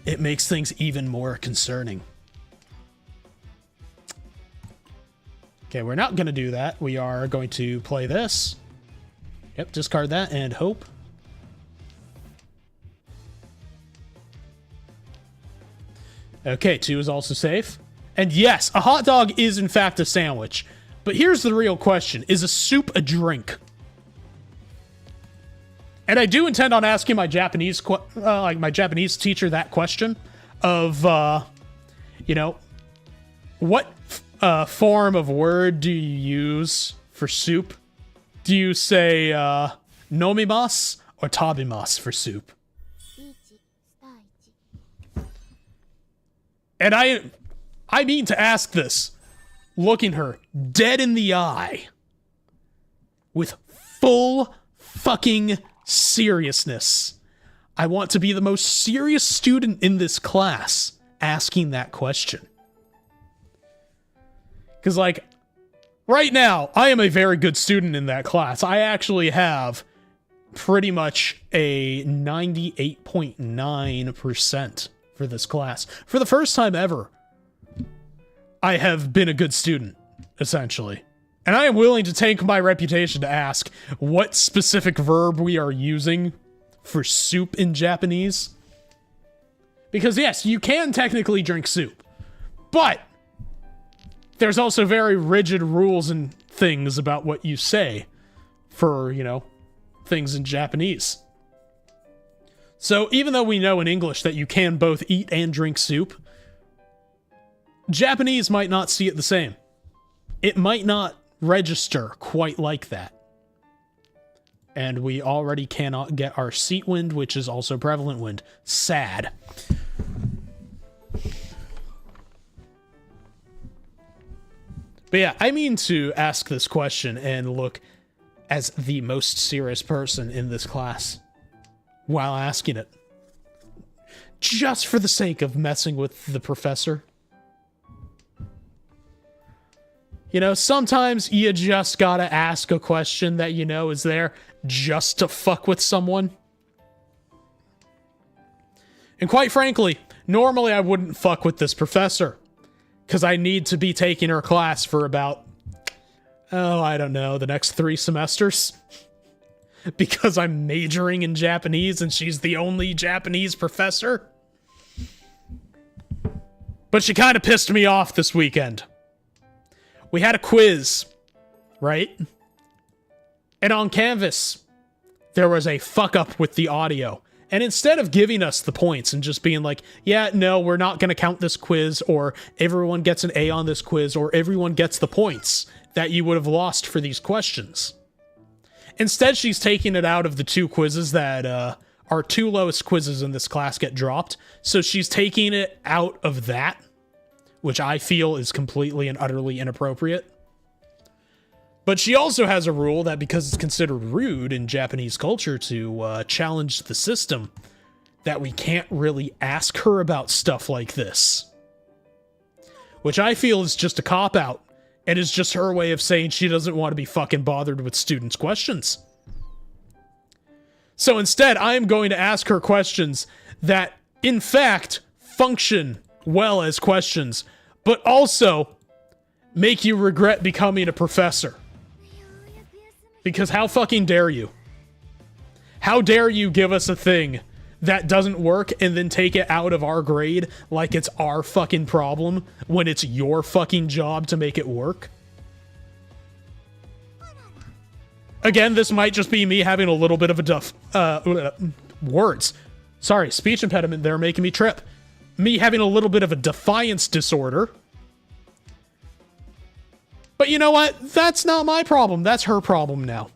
[SPEAKER 1] it makes things even more concerning. Okay, we're not going to do that. We are going to play this. Yep, discard that and hope. Okay, 2 is also safe. And yes, a hot dog is in fact a sandwich. But here's the real question. Is a soup a drink? And I do intend on asking my Japanese, my Japanese teacher that question of, you know, what form of word do you use for soup? Do you say nomimasu or tabimasu for soup? And I mean to ask this, looking her dead in the eye, with full fucking seriousness. I want to be the most serious student in this class asking that question. Because, like, right now, I am a very good student in that class. I actually have pretty much a 98.9% for this class. For the first time ever, I have been a good student, essentially. And I am willing to take my reputation to ask what specific verb we are using for soup in Japanese. Because yes, you can technically drink soup, but there's also very rigid rules and things about what you say for, you know, things in Japanese. So even though we know in English that you can both eat and drink soup, Japanese might not see it the same. It might not register quite like that. And we already cannot get our seat wind, which is also prevalent wind. Sad. But yeah, I mean to ask this question and look as the most serious person in this class while asking it. Just for the sake of messing with the professor. You know, sometimes you just gotta ask a question that you know is there just to fuck with someone. And quite frankly, normally I wouldn't fuck with this professor, because I need to be taking her class for about oh, I don't know, the next 3 semesters. Because I'm majoring in Japanese and she's the only Japanese professor. But she kind of pissed me off this weekend. We had a quiz, right? And on Canvas, there was a fuck up with the audio. And instead of giving us the points and just being like, yeah, no, we're not going to count this quiz, or everyone gets an A on this quiz, or everyone gets the points that you would have lost for these questions. Instead, she's taking it out of the 2 quizzes that our 2 lowest quizzes in this class get dropped. So she's taking it out of that, which I feel is completely and utterly inappropriate. But she also has a rule that because it's considered rude in Japanese culture to challenge the system, that we can't really ask her about stuff like this. Which I feel is just a cop-out, and is just her way of saying she doesn't want to be fucking bothered with students' questions. So instead, I am going to ask her questions that, in fact, function well as questions, but also make you regret becoming a professor. Because how fucking dare you? How dare you give us a thing that doesn't work and then take it out of our grade like it's our fucking problem when it's your fucking job to make it work? Again, this might just be me having a little bit of a speech impediment there making me trip. Me having a little bit of a defiance disorder. But you know what? That's not my problem. That's her problem now.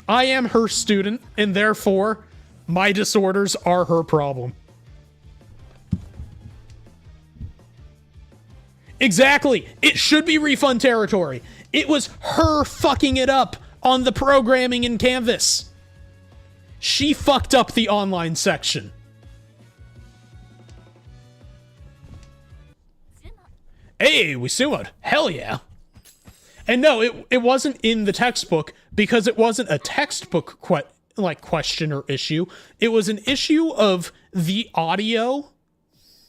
[SPEAKER 1] I am her student, and therefore, my disorders are her problem. Exactly. It should be refund territory. It was her fucking it up on the programming in Canvas. She fucked up the online section. Hey, we sumoed. Hell yeah. And no, it wasn't in the textbook because it wasn't a textbook question or issue. It was an issue of the audio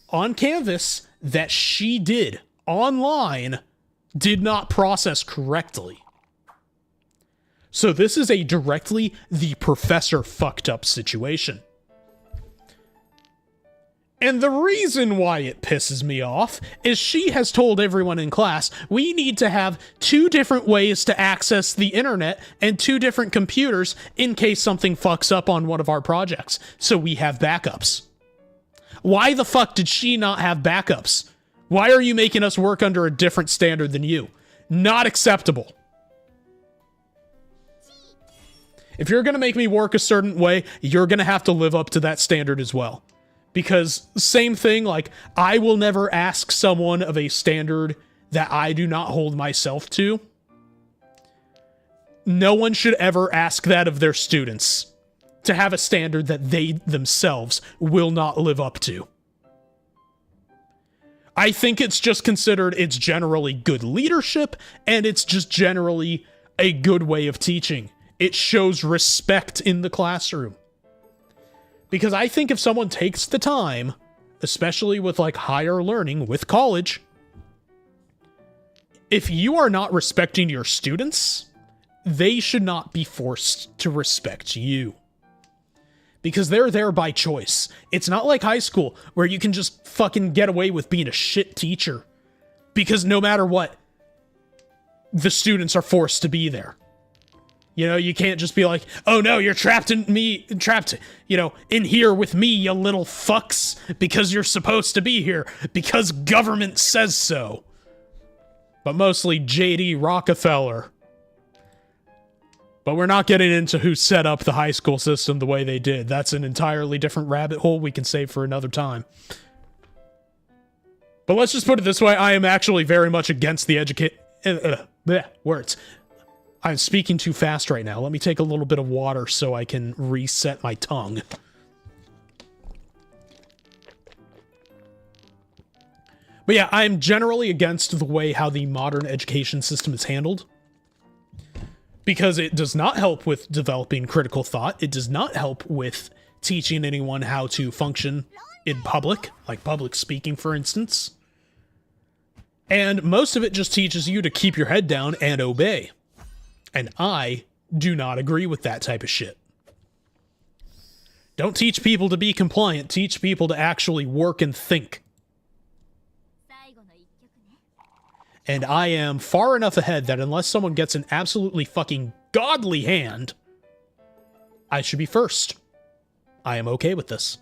[SPEAKER 1] on Canvas that she did online did not process correctly. So this is a directly the professor fucked up situation. And the reason why it pisses me off is she has told everyone in class we need to have 2 different ways to access the internet and 2 different computers in case something fucks up on one of our projects, so we have backups. Why the fuck did she not have backups? Why are you making us work under a different standard than you? Not acceptable. If you're gonna make me work a certain way, you're gonna have to live up to that standard as well. Because same thing, like, I will never ask someone of a standard that I do not hold myself to. No one should ever ask that of their students, to have a standard that they themselves will not live up to. I think it's just considered it's generally good leadership, and it's just generally a good way of teaching. It shows respect in the classroom. Because I think if someone takes the time, especially with like higher learning, with college, if you are not respecting your students, they should not be forced to respect you. Because they're there by choice. It's not like high school, where you can just fucking get away with being a shit teacher. Because no matter what, the students are forced to be there. You know, you can't just be like, oh no, you're trapped in here with me, you little fucks, because you're supposed to be here, because government says so. But mostly J.D. Rockefeller. But we're not getting into who set up the high school system the way they did. That's an entirely different rabbit hole we can save for another time. But let's just put it this way, I am actually very much against the words. I'm speaking too fast right now. Let me take a little bit of water so I can reset my tongue. But yeah, I'm generally against the way how the modern education system is handled. Because it does not help with developing critical thought. It does not help with teaching anyone how to function in public, like public speaking, for instance. And most of it just teaches you to keep your head down and obey. And I do not agree with that type of shit. Don't teach people to be compliant. Teach people to actually work and think. And I am far enough ahead that unless someone gets an absolutely fucking godly hand, I should be first. I am okay with this.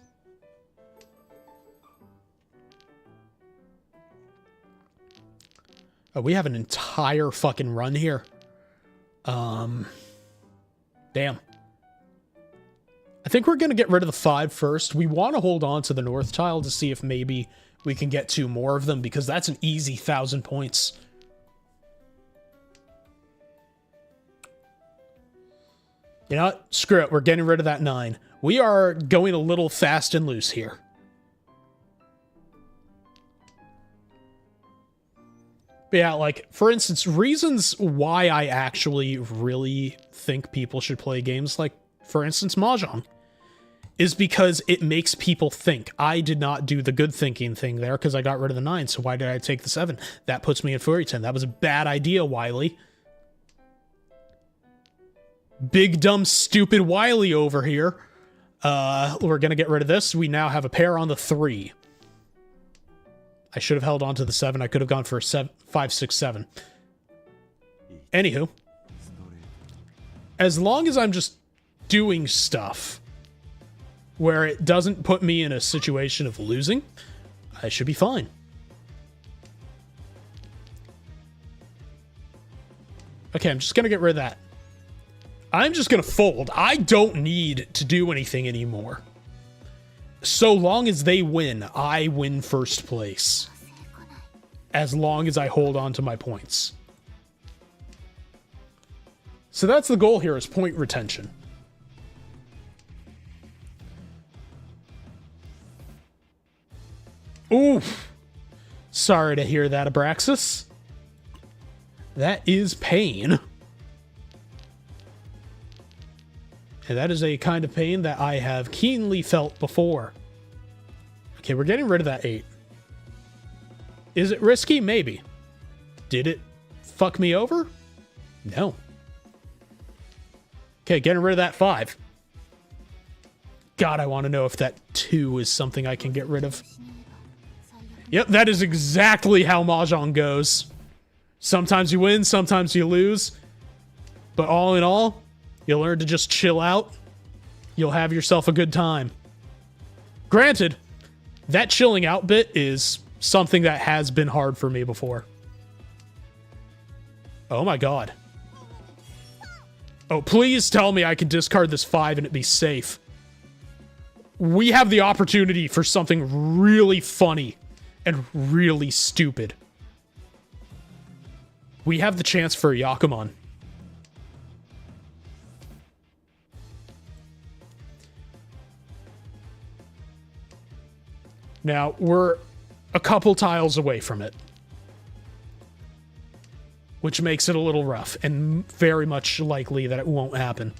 [SPEAKER 1] Oh, we have an entire fucking run here. Damn. I think we're going to get rid of the 5 first. We want to hold on to the north tile to see if maybe we can get 2 more of them, because that's an easy 1,000 points. You know what? Screw it. We're getting rid of that 9. We are going a little fast and loose here. But yeah, like, for instance, reasons why I actually really think people should play games like, for instance, Mahjong, is because it makes people think. I did not do the good thinking thing there because I got rid of the 9, so why did I take the 7? That puts me at 4010. That was a bad idea, Wily. Big, dumb, stupid Wily over here. We're going to get rid of this. We now have a pair on the 3. I should have held on to the 7. I could have gone for a 5, 6, 7. Anywho. As long as I'm just doing stuff where it doesn't put me in a situation of losing, I should be fine. Okay, I'm just going to get rid of that. I'm just going to fold. I don't need to do anything anymore. So long as they win, I win first place. As long as I hold on to my points. So that's the goal here, is point retention. Oof. Sorry to hear that, Abraxas. That is pain. And that is a kind of pain that I have keenly felt before. Okay, we're getting rid of that 8. Is it risky? Maybe. Did it fuck me over? No. Okay, getting rid of that 5. God, I want to know if that 2 is something I can get rid of. Yep, that is exactly how Mahjong goes. Sometimes you win, sometimes you lose. But all in all, you'll learn to just chill out. You'll have yourself a good time. Granted, that chilling out bit is something that has been hard for me before. Oh my god. Oh, please tell me I can discard this 5 and it be safe. We have the opportunity for something really funny and really stupid. We have the chance for a Yakuman. Now, we're a couple tiles away from it, which makes it a little rough and very much likely that it won't happen.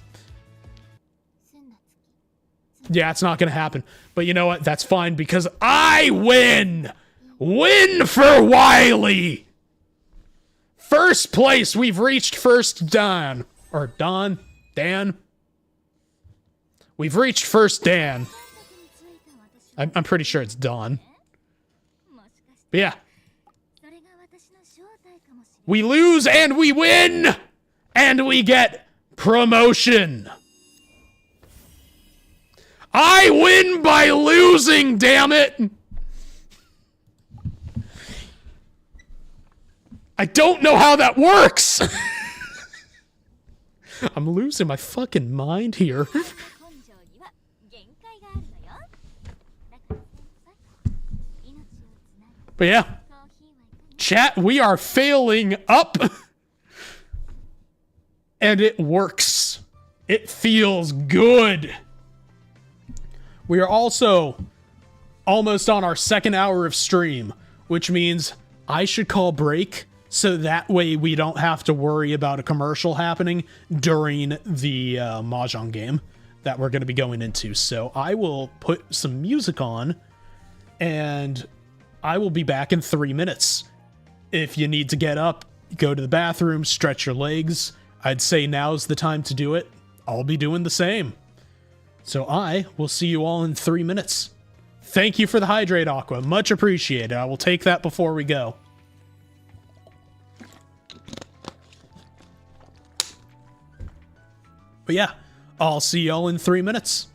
[SPEAKER 1] Yeah, it's not going to happen. But you know what? That's fine because I win! Win for Wily! First place! We've reached first Dan. Or Dan? Dan? We've reached first Dan. I'm pretty sure it's Dawn. But yeah. We lose and we win! And we get promotion! I win by losing, damn it! I don't know how that works! I'm losing my fucking mind here. But yeah, chat, we are failing up, and it works. It feels good. We are also almost on our 2nd hour of stream, which means I should call break so that way we don't have to worry about a commercial happening during the Mahjong game that we're going to be going into. So I will put some music on, and I will be back in 3 minutes. If you need to get up, go to the bathroom, stretch your legs, I'd say now's the time to do it. I'll be doing the same. So I will see you all in 3 minutes. Thank you for the hydrate, Aqua. Much appreciated. I will take that before we go. But yeah, I'll see y'all in 3 minutes.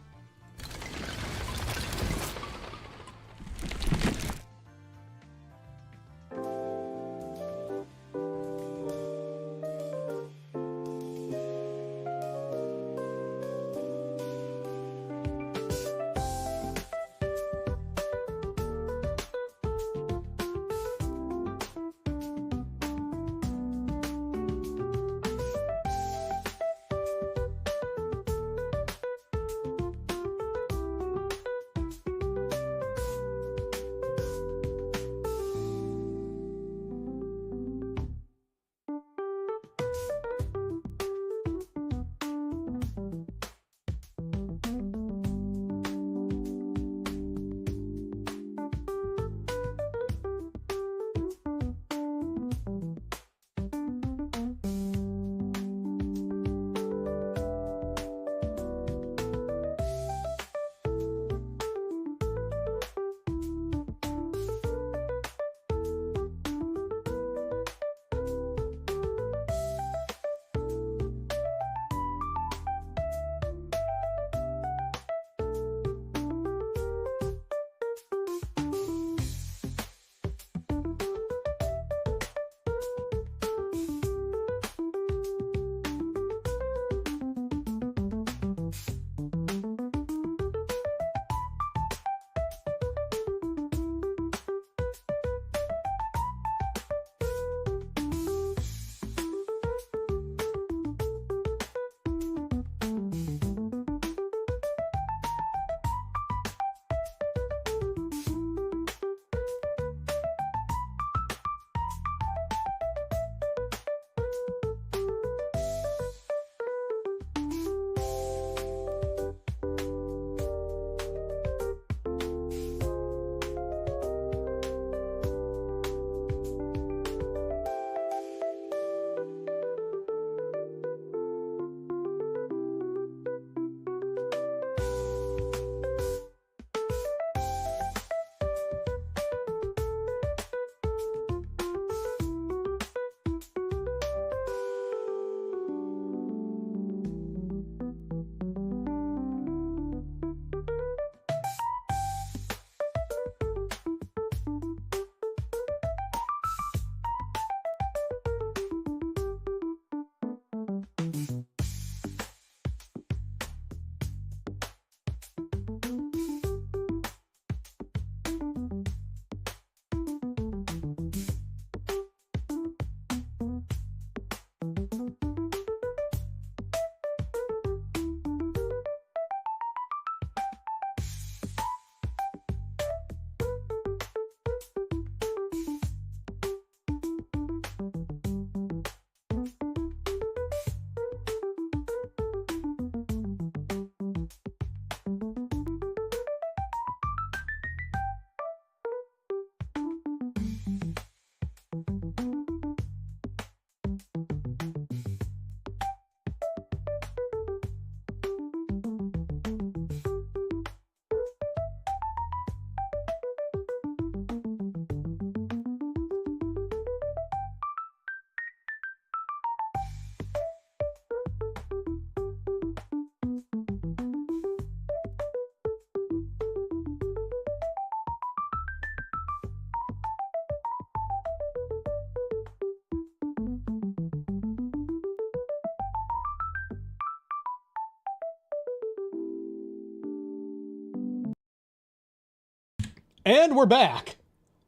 [SPEAKER 1] And we're back.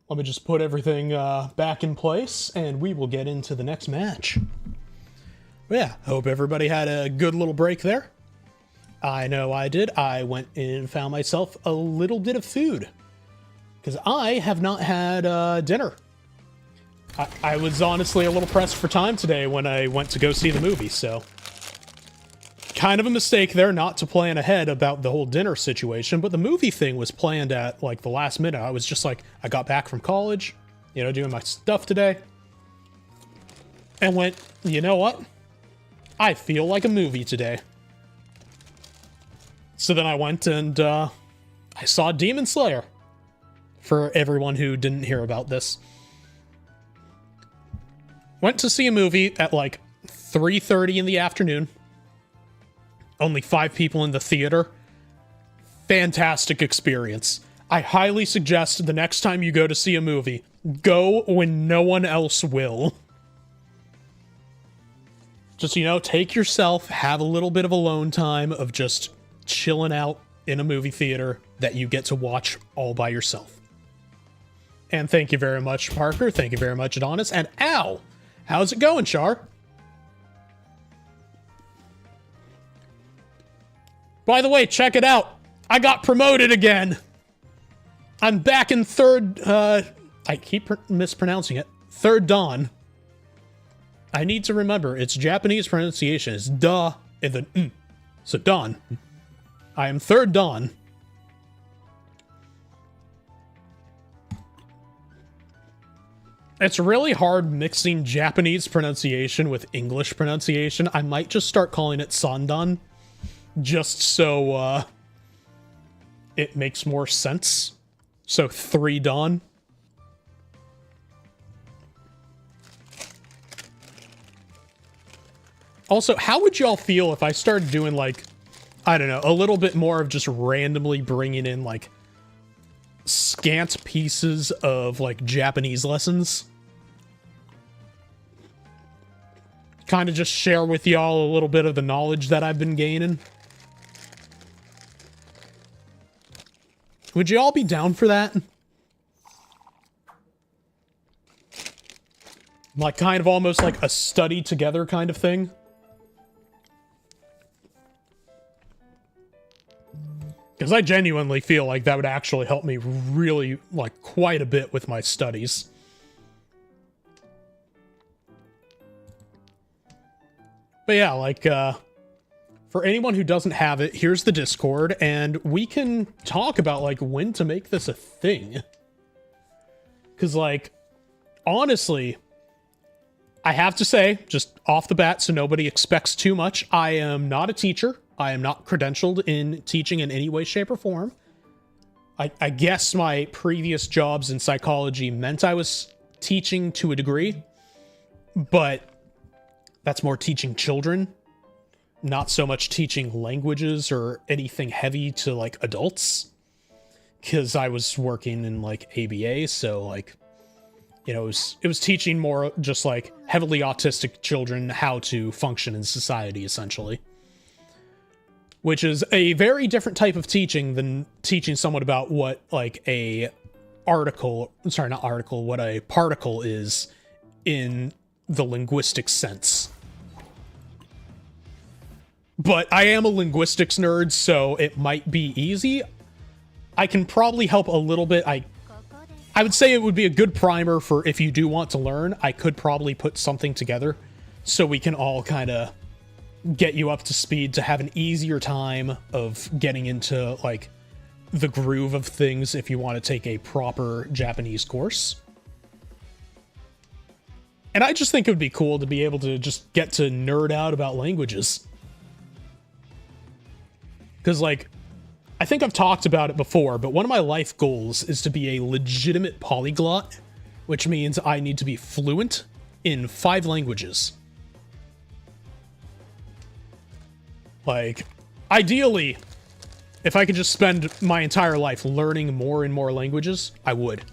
[SPEAKER 1] Let me just put everything back in place, and we will get into the next match. But yeah, hope everybody had a good little break there. I know I did. I went in and found myself a little bit of food, because I have not had dinner. I was honestly a little pressed for time today when I went to go see the movie, so... Kind of a mistake there not to plan ahead about the whole dinner situation, but the movie thing was planned at, like, the last minute. I was just like, I got back from college, you know, doing my stuff today. and went, you know what? I feel like a movie today. So then I went and I saw Demon Slayer. For everyone who didn't hear about this. Went to see a movie at like 3:30 in the afternoon. Only 5 people in the theater. Fantastic experience. I highly suggest the next time you go to see a movie, go when no one else will. Just, you know, take yourself, have a little bit of alone time of just chilling out in a movie theater that you get to watch all by yourself. And thank you very much, Parker. Thank you very much, Adonis. And ow! How's it going, Char? By the way, check it out. I got promoted again. I'm back in third, I keep mispronouncing it. Third Dan. I need to remember, it's Japanese pronunciation. It's da and then n. So Dan. I am third Dan. It's really hard mixing Japanese pronunciation with English pronunciation. I might just start calling it Sandan. Just so, it makes more sense. So, 3 Dan. Also, how would y'all feel if I started doing, like, I don't know, a little bit more of just randomly bringing in, like, scant pieces of, like, Japanese lessons? Kind of just share with y'all a little bit of the knowledge that I've been gaining. Would you all be down for that? Like, kind of almost like a study together kind of thing? Because I genuinely feel like that would actually help me really, like, quite a bit with my studies. But yeah, like, for anyone who doesn't have it, here's the Discord, and we can talk about, like, when to make this a thing. Because, like, honestly, I have to say, just off the bat so nobody expects too much, I am not a teacher. I am not credentialed in teaching in any way, shape, or form. I guess my previous jobs in psychology meant I was teaching to a degree, but that's more teaching children, not so much teaching languages or anything heavy to, like, adults. Because I was working in, like, ABA, so, like, you know, it was teaching more just, like, heavily autistic children how to function in society, essentially. Which is a very different type of teaching than teaching someone about what, like, what a particle is in the linguistic sense. But I am a linguistics nerd, so it might be easy. I can probably help a little bit. I would say it would be a good primer for if you do want to learn. I could probably put something together so we can all kind of get you up to speed to have an easier time of getting into, like, the groove of things if you want to take a proper Japanese course. And I just think it would be cool to be able to just get to nerd out about languages. Because, like, I think I've talked about it before, but one of my life goals is to be a legitimate polyglot, which means I need to be fluent in 5 languages. Like, ideally, if I could just spend my entire life learning more and more languages, I would.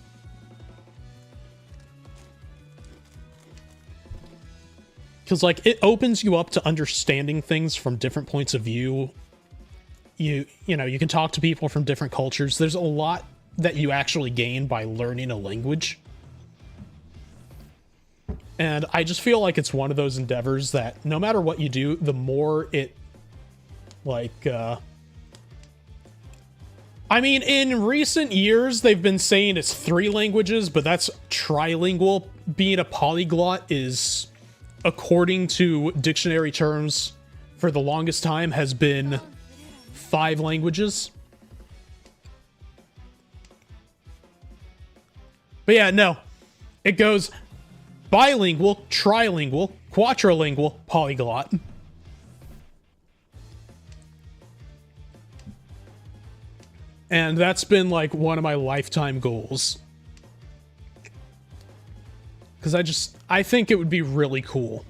[SPEAKER 1] Because, like, it opens you up to understanding things from different points of view. You know, you can talk to people from different cultures. There's a lot that you actually gain by learning a language. And I just feel like it's one of those endeavors that no matter what you do, the more it, like, I mean, in recent years, they've been saying it's 3 languages, but that's trilingual. Being a polyglot is, according to dictionary terms, for the longest time, has been 5 languages. But yeah, no. It goes bilingual, trilingual, quadrilingual, polyglot. And that's been like one of my lifetime goals. Because I think it would be really cool.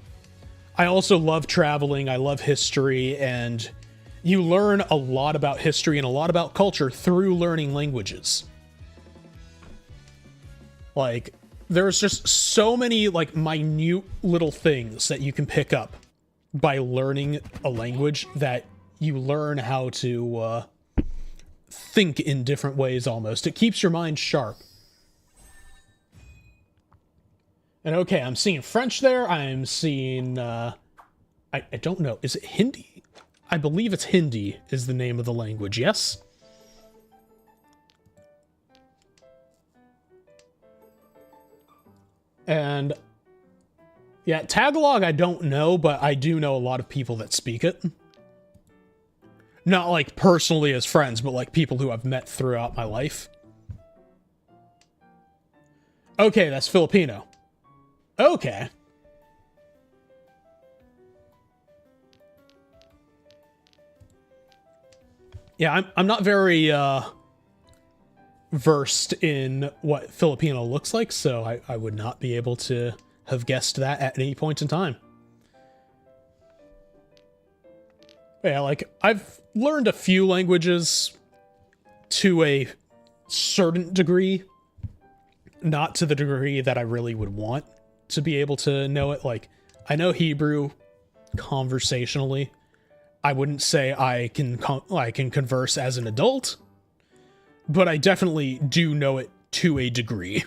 [SPEAKER 1] I also love traveling, I love history, and you learn a lot about history and a lot about culture through learning languages. Like, there's just so many, like, minute little things that you can pick up by learning a language that you learn how to, think in different ways almost. It keeps your mind sharp. And okay, I'm seeing French there. I'm seeing, I don't know. Is it Hindi? I believe it's Hindi is the name of the language, yes? And yeah, Tagalog I don't know, but I do know a lot of people that speak it. Not like personally as friends, but like people who I've met throughout my life. Okay, that's Filipino. Okay. Yeah, I'm not very versed in what Filipino looks like, so I would not be able to have guessed that at any point in time. Yeah, like, I've learned a few languages to a certain degree, not to the degree that I really would want to be able to know it. Like, I know Hebrew conversationally. I wouldn't say I can converse as an adult, but I definitely do know it to a degree.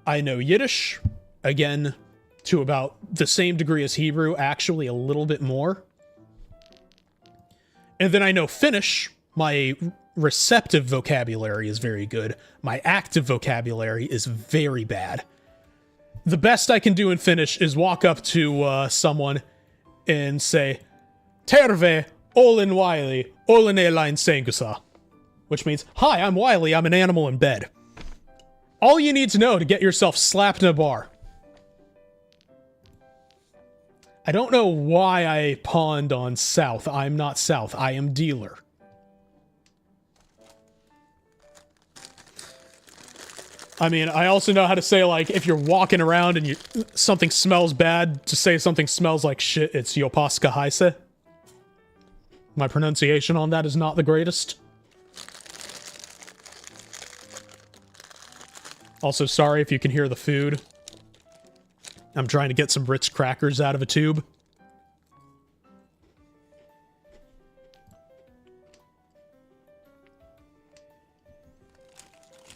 [SPEAKER 1] I know Yiddish, again, to about the same degree as Hebrew, actually a little bit more. And then I know Finnish. My receptive vocabulary is very good. My active vocabulary is very bad. The best I can do in Finnish is walk up to someone and say, Terve, olen Wiley, olen eläin sängyssä. Which means, hi, I'm Wiley, I'm an animal in bed. All you need to know to get yourself slapped in a bar. I don't know why I pawned on South. I'm not South. I am dealer. I mean, I also know how to say, like, if you're walking around and something smells bad, to say something smells like shit, it's Jopaska Heise. My pronunciation on that is not the greatest. Also, sorry if you can hear the food. I'm trying to get some Ritz crackers out of a tube.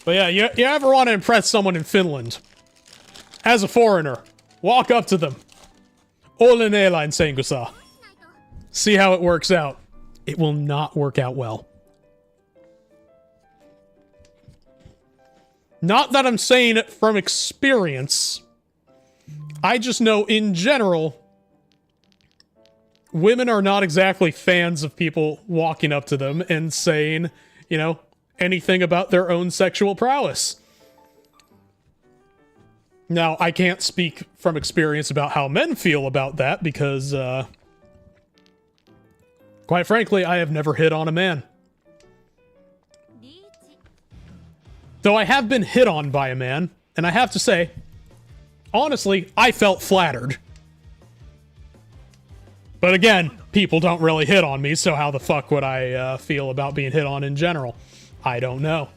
[SPEAKER 1] But yeah, you ever want to impress someone in Finland? As a foreigner, walk up to them. Olen eläin sängyssä. See how it works out. It will not work out well. Not that I'm saying it from experience. I just know in general, women are not exactly fans of people walking up to them and saying, you know, anything about their own sexual prowess. Now, I can't speak from experience about how men feel about that because, quite frankly, I have never hit on a man. Though I have been hit on by a man, and I have to say, honestly, I felt flattered. But again, people don't really hit on me, so how the fuck would I feel about being hit on in general? I don't know.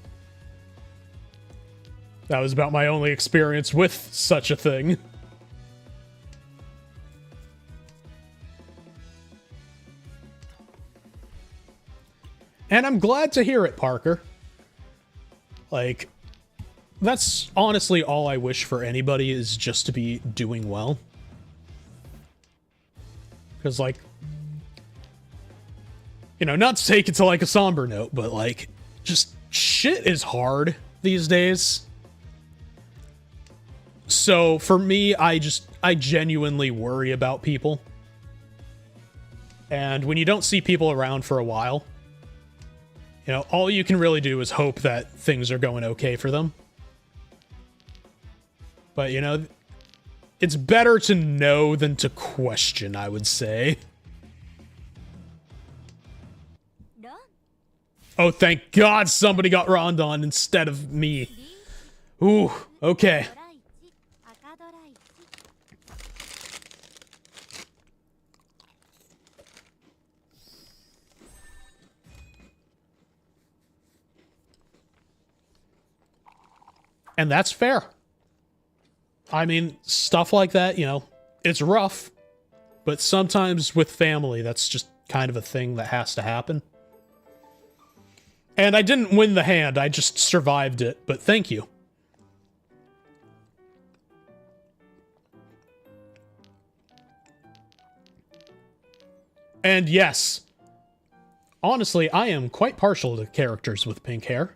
[SPEAKER 1] That was about my only experience with such a thing. And I'm glad to hear it, Parker. Like, that's honestly all I wish for anybody, is just to be doing well. Because, like, you know, not to take it to, like, a somber note, but, like, just shit is hard these days. So, for me, I genuinely worry about people. And when you don't see people around for a while, you know, all you can really do is hope that things are going okay for them. But, you know, It's better to know than to question, I would say. Oh, thank God somebody got Rondon instead of me. Ooh, okay. And that's fair. I mean, stuff like that, you know, it's rough. But sometimes with family, that's just kind of a thing that has to happen. And I didn't win the hand, I just survived it, but thank you. And yes, honestly, I am quite partial to characters with pink hair.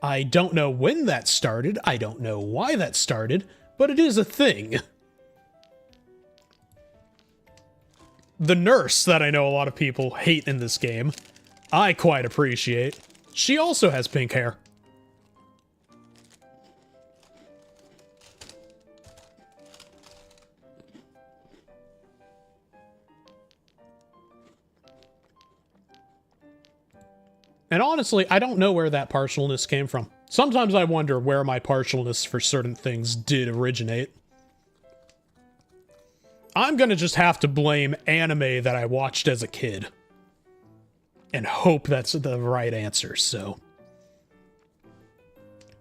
[SPEAKER 1] I don't know when that started, I don't know why that started, but it is a thing. The nurse that I know a lot of people hate in this game, I quite appreciate. She also has pink hair. And honestly, I don't know where that partialness came from. Sometimes I wonder where my partialness for certain things did originate. I'm gonna just have to blame anime that I watched as a kid. And hope that's the right answer, so...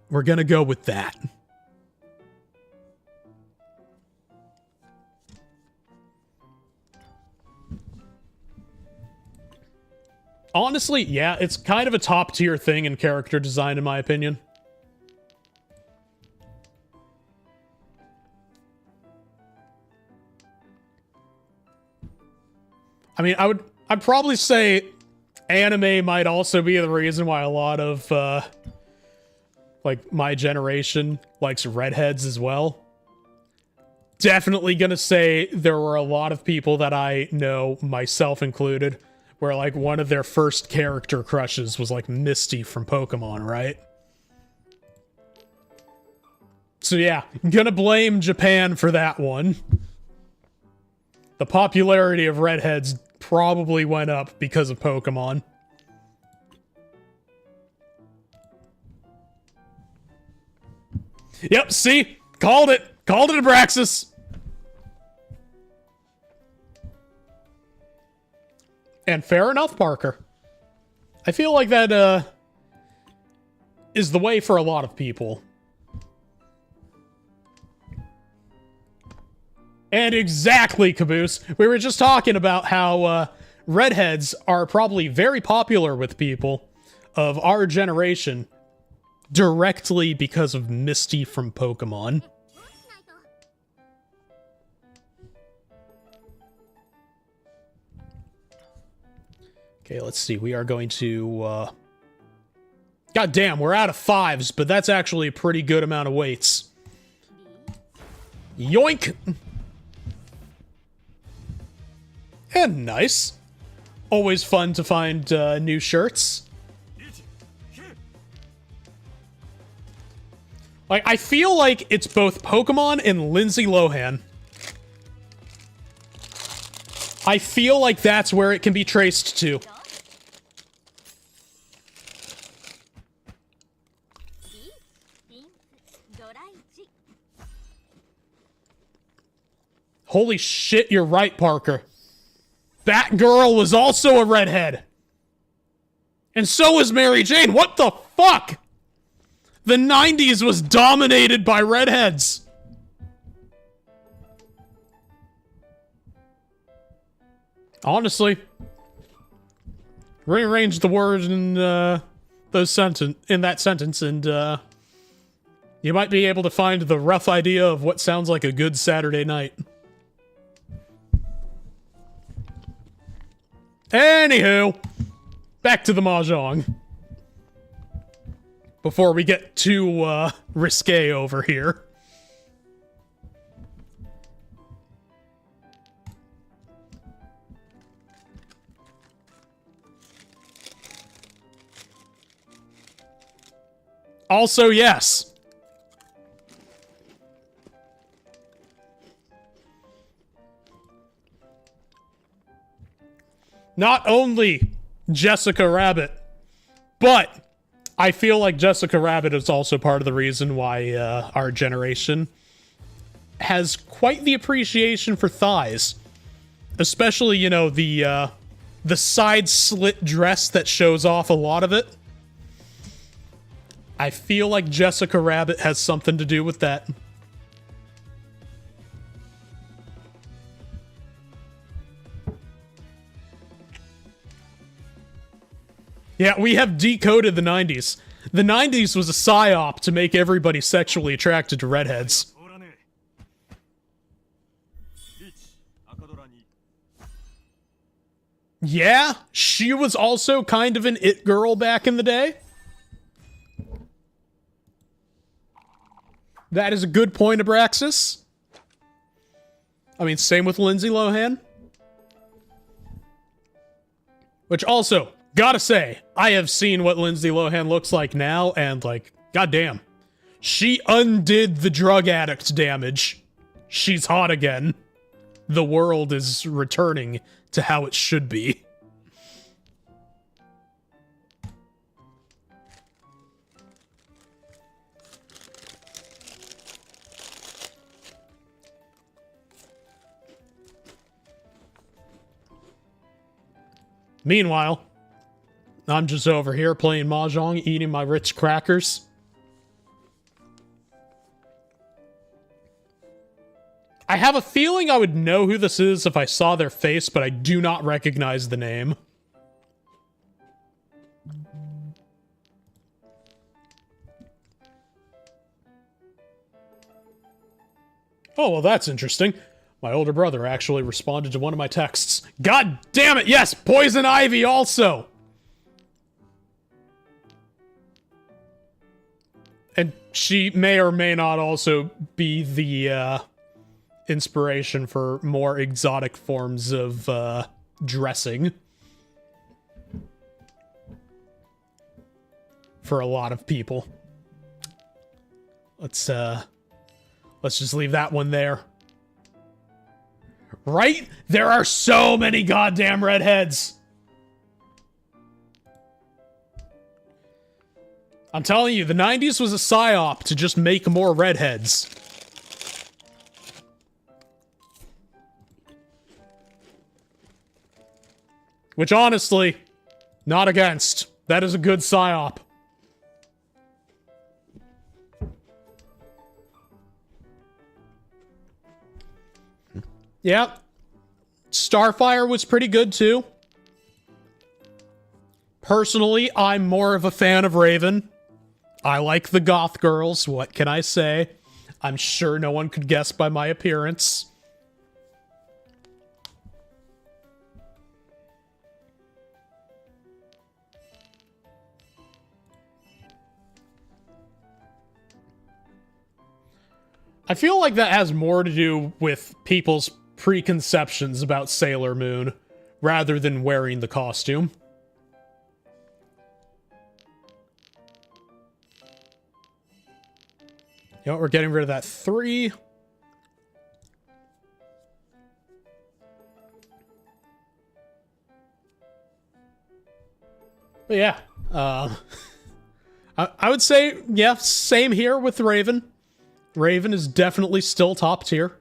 [SPEAKER 1] we're gonna go with that. Honestly, yeah, it's kind of a top-tier thing in character design, in my opinion. I mean, I'd probably say anime might also be the reason why a lot of, like, my generation likes redheads as well. Definitely gonna say there were a lot of people that I know, myself included, where, like, one of their first character crushes was, like, Misty from Pokemon, right? So yeah, gonna blame Japan for that one. The popularity of redheads probably went up because of Pokemon. Yep, see? Called it! Called it, Abraxas! And fair enough, Parker. I feel like that, is the way for a lot of people. And exactly, Caboose. We were just talking about how, redheads are probably very popular with people of our generation directly because of Misty from Pokemon. Okay, let's see. We are going to, God damn, we're out of 5s, but that's actually a pretty good amount of weights. Yoink! And nice. Always fun to find new shirts. Like, I feel like it's both Pokemon and Lindsay Lohan. I feel like that's where it can be traced to. Holy shit, you're right, Parker. Batgirl was also a redhead. And so was Mary Jane. What the fuck? The 90s was dominated by redheads. Honestly, rearrange the words in that sentence, and you might be able to find the rough idea of what sounds like a good Saturday night. Anywho, back to the Mahjong. Before we get too risque over here. Also, yes. not only Jessica Rabbit, but I feel like Jessica Rabbit is also part of the reason why our generation has quite the appreciation for thighs. Especially, you know, the side slit dress that shows off a lot of it. I feel like Jessica Rabbit has something to do with that. Yeah, we have decoded the 90s. The 90s was a psyop to make everybody sexually attracted to redheads. Yeah, she was also kind of an it girl back in the day. That is a good point, Abraxas. I mean, same with Lindsay Lohan. Which also, gotta say, I have seen what Lindsay Lohan looks like now, and like, goddamn. She undid the drug addict damage. She's hot again. The world is returning to how it should be. Meanwhile, I'm just over here playing Mahjong, eating my Ritz crackers. I have a feeling I would know who this is if I saw their face, but I do not recognize the name. Oh, well, that's interesting. My older brother actually responded to one of my texts. God damn it, yes! Poison Ivy also! And she may or may not also be the, inspiration for more exotic forms of, dressing. For a lot of people. Let's just leave that one there. Right? There are so many goddamn redheads! I'm telling you, the 90s was a psyop to just make more redheads. Which, honestly, not against. That is a good psyop. Yeah. Starfire was pretty good, too. Personally, I'm more of a fan of Raven. I like the goth girls, what can I say? I'm sure no one could guess by my appearance. I feel like that has more to do with people's preconceptions about Sailor Moon, rather than wearing the costume. You know, we're getting rid of that 3. But yeah, I would say, yeah, same here with Raven. Raven is definitely still top tier.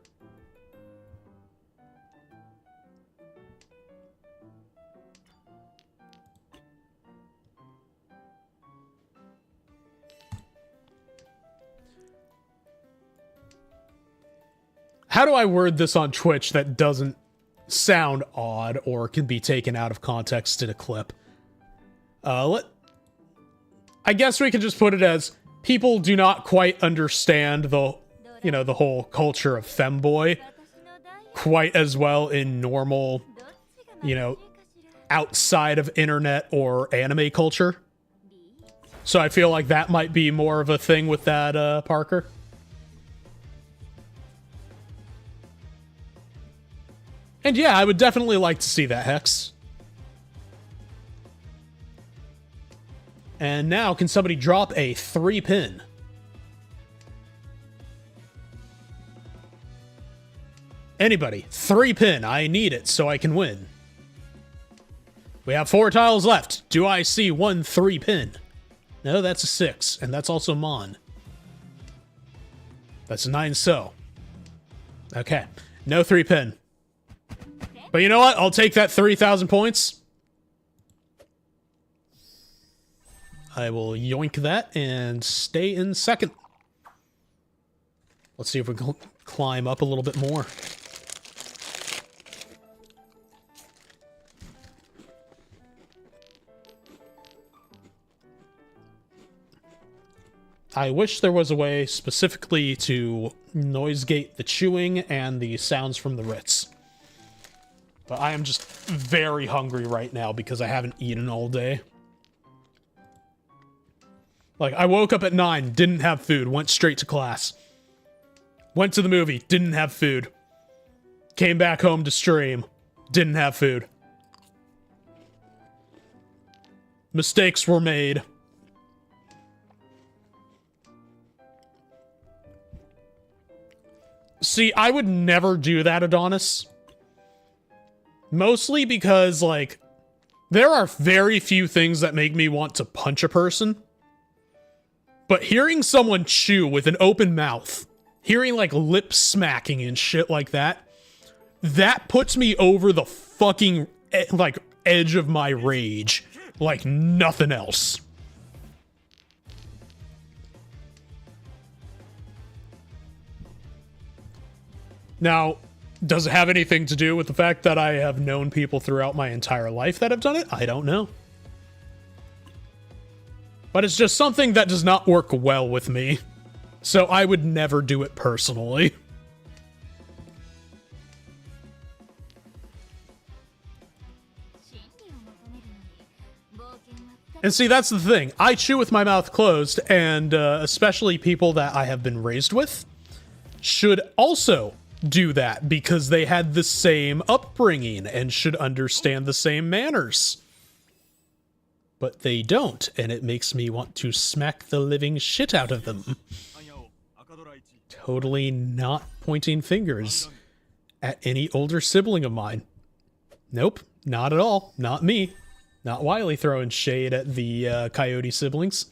[SPEAKER 1] How do I word this on Twitch that doesn't sound odd or can be taken out of context in a clip? I guess we can just put it as people do not quite understand the, you know, the whole culture of femboy quite as well in normal, you know, outside of internet or anime culture. So I feel like that might be more of a thing with that, Parker. And yeah, I would definitely like to see that, Hex. And now, can somebody drop a 3-pin? Anybody, 3-pin. I need it so I can win. We have 4 tiles left. Do I see 1 3-pin? No, that's a 6, and that's also Mon. That's a 9 so. Okay, no 3-pin. But you know what? I'll take that 3,000 points. I will yoink that and stay in second. Let's see if we can climb up a little bit more. I wish there was a way specifically to noise gate the chewing and the sounds from the Ritz. But I am just very hungry right now because I haven't eaten all day. Like, I woke up at 9, didn't have food, went straight to class. Went to the movie, didn't have food. Came back home to stream, didn't have food. Mistakes were made. See, I would never do that, Adonis. Mostly because, like, there are very few things that make me want to punch a person. But hearing someone chew with an open mouth, hearing, like, lip smacking and shit like that, that puts me over the fucking, like, edge of my rage. Like nothing else. Now, does it have anything to do with the fact that I have known people throughout my entire life that have done it? I don't know. But it's just something that does not work well with me. So I would never do it personally. And see, that's the thing. I chew with my mouth closed, and especially people that I have been raised with should also do that because they had the same upbringing and should understand the same manners. But they don't, and it makes me want to smack the living shit out of them. Totally not pointing fingers at any older sibling of mine. Nope, not at all. Not me. Not Wiley throwing shade at the Coyote siblings.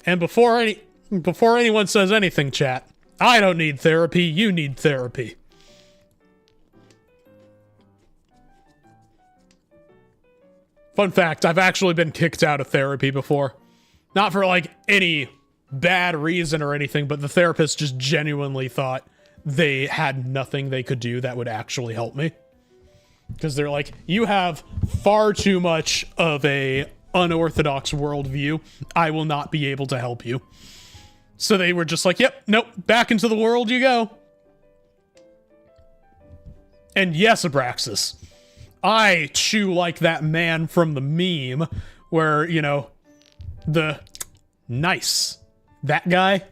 [SPEAKER 1] And before anyone says anything, chat, I don't need therapy, you need therapy. Fun fact, I've actually been kicked out of therapy before. Not for, like, any bad reason or anything, but the therapist just genuinely thought they had nothing they could do that would actually help me. Because they're like, you have far too much of a unorthodox worldview. I will not be able to help you. So they were just like, yep, nope, back into the world you go. And yes, Abraxas, I chew like that man from the meme where, you know, the nice, that guy,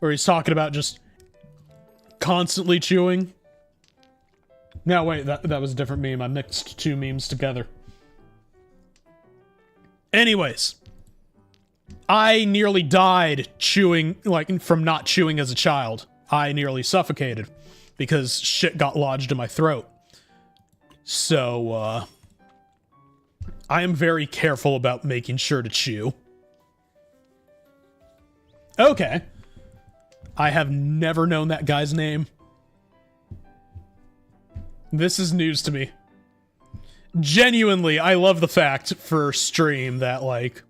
[SPEAKER 1] where he's talking about just constantly chewing. No, wait, that was a different meme. I mixed 2 memes together. Anyways, I nearly died chewing, like, from not chewing as a child. I nearly suffocated because shit got lodged in my throat. So, I am very careful about making sure to chew. Okay. I have never known that guy's name. This is news to me. Genuinely, I love the fact for stream that, like,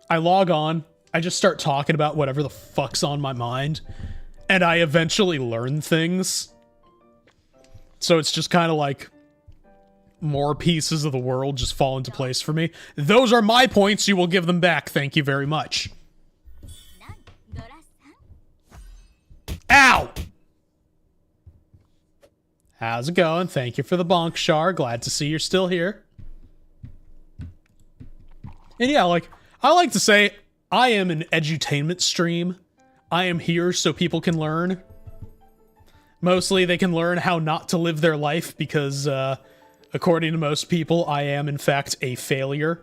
[SPEAKER 1] I log on, I just start talking about whatever the fuck's on my mind, and I eventually learn things. So it's just kind of like more pieces of the world just fall into place for me. Those are my points, you will give them back. Thank you very much. Ow! How's it going? Thank you for the bonk, Shar. Glad to see you're still here. And yeah, like, I like to say, I am an edutainment stream. I am here so people can learn. Mostly they can learn how not to live their life because, according to most people, I am, in fact, a failure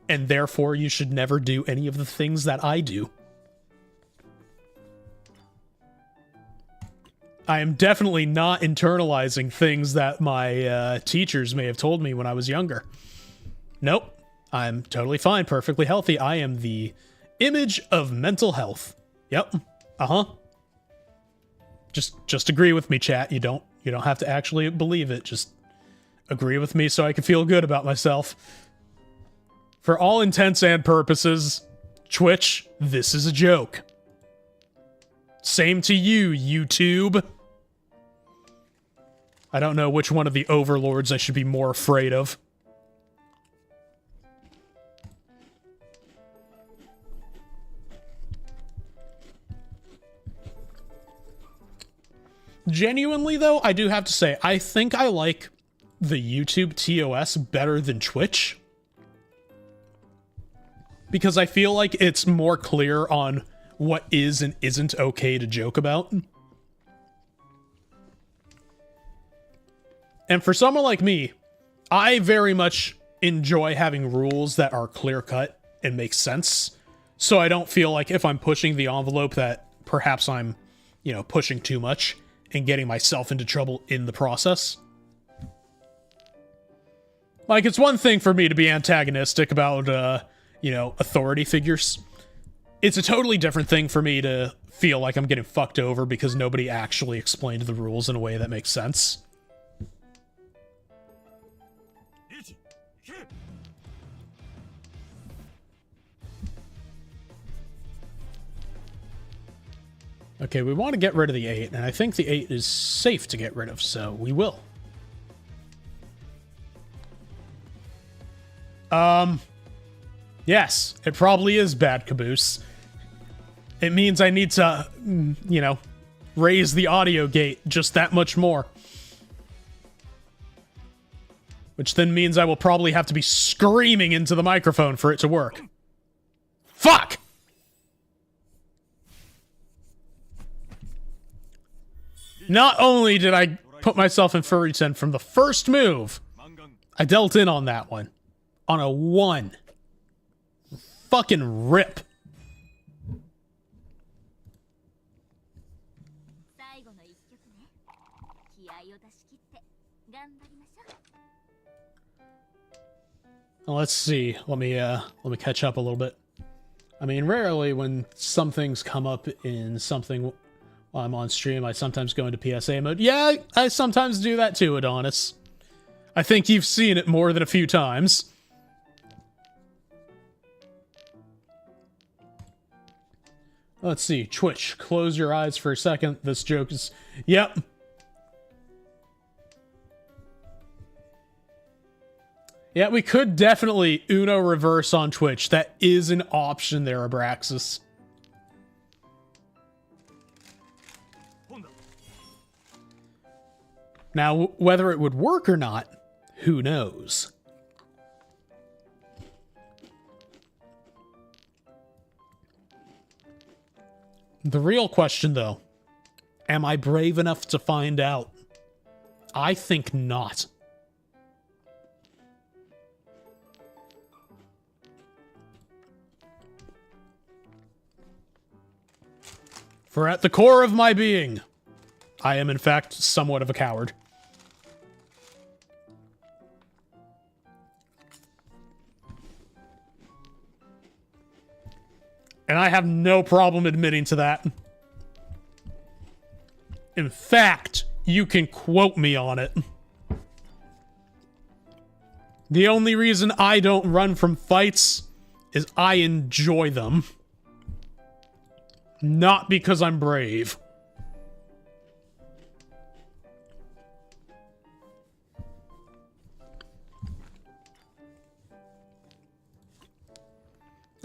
[SPEAKER 1] and therefore you should never do any of the things that I do. I am definitely not internalizing things that my teachers may have told me when I was younger. Nope. I'm totally fine, perfectly healthy. I am the image of mental health. Yep. Uh-huh. Just agree with me, chat. You don't have to actually believe it. Just agree with me so I can feel good about myself. For all intents and purposes, Twitch, this is a joke. Same to you, YouTube. I don't know which one of the overlords I should be more afraid of. Genuinely, though, I do have to say, I think I like the YouTube TOS better than Twitch. Because I feel like it's more clear on what is and isn't okay to joke about. And for someone like me, I very much enjoy having rules that are clear-cut and make sense. So I don't feel like if I'm pushing the envelope that perhaps I'm, you know, pushing too much and getting myself into trouble in the process. Like, it's one thing for me to be antagonistic about, you know, authority figures. It's a totally different thing for me to feel like I'm getting fucked over because nobody actually explained the rules in a way that makes sense. Okay, we want to get rid of the 8, and I think the 8 is safe to get rid of, so we will. Yes, it probably is bad caboose. It means I need to, you know, raise the audio gate just that much more. Which then means I will probably have to be screaming into the microphone for it to work. Fuck! Not only did I put myself in Furry 10 from the first move, I dealt in on that one. On a 1. Fucking rip. Well, let's see. Let me catch up a little bit. I mean, rarely when some things come up in something while I'm on stream, I sometimes go into PSA mode. Yeah, I sometimes do that too, Adonis. I think you've seen it more than a few times. Let's see. Twitch, close your eyes for a second. This joke is... Yep. Yeah, we could definitely Uno reverse on Twitch. That is an option there, Abraxas. Now, whether it would work or not, who knows? The real question, though, am I brave enough to find out? I think not. For at the core of my being, I am in fact somewhat of a coward. And I have no problem admitting to that. In fact, you can quote me on it. The only reason I don't run from fights is I enjoy them. Not because I'm brave.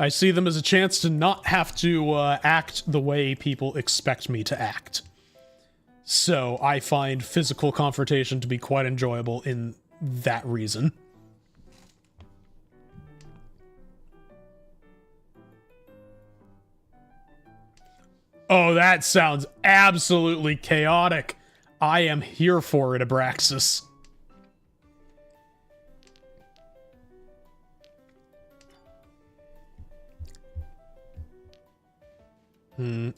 [SPEAKER 1] I see them as a chance to not have to act the way people expect me to act. So I find physical confrontation to be quite enjoyable in that reason. Oh, that sounds absolutely chaotic. I am here for it, Abraxas.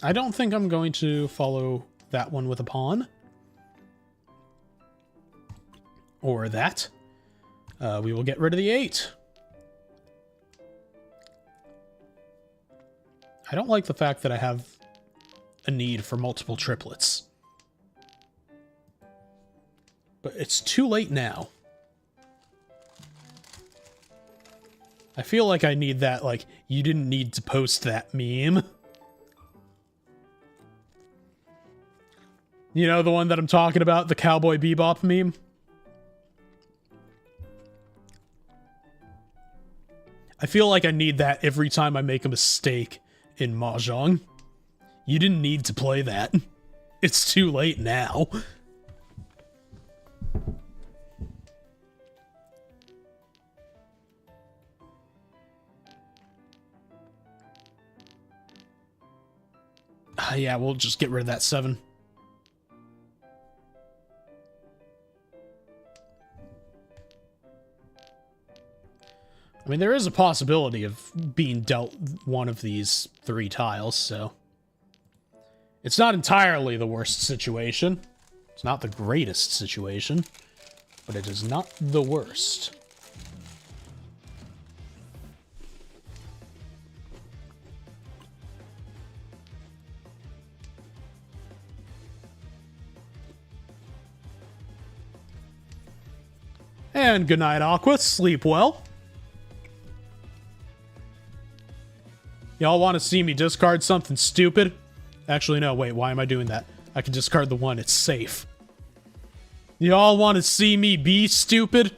[SPEAKER 1] I don't think I'm going to follow that one with a pawn. Or that. We will get rid of the 8. I don't like the fact that I have a need for multiple triplets. But it's too late now. I feel like I need that, like, you didn't need to post that meme. You know, the one that I'm talking about, the Cowboy Bebop meme? I feel like I need that every time I make a mistake in Mahjong. You didn't need to play that. It's too late now. Yeah, we'll just get rid of that 7. I mean, there is a possibility of being dealt one of these 3 tiles, so... It's not entirely the worst situation. It's not the greatest situation, but it is not the worst. And good night, Aqua. Sleep well. Y'all want to see me discard something stupid? Actually, no, wait, why am I doing that? I can discard the 1, it's safe. Y'all want to see me be stupid?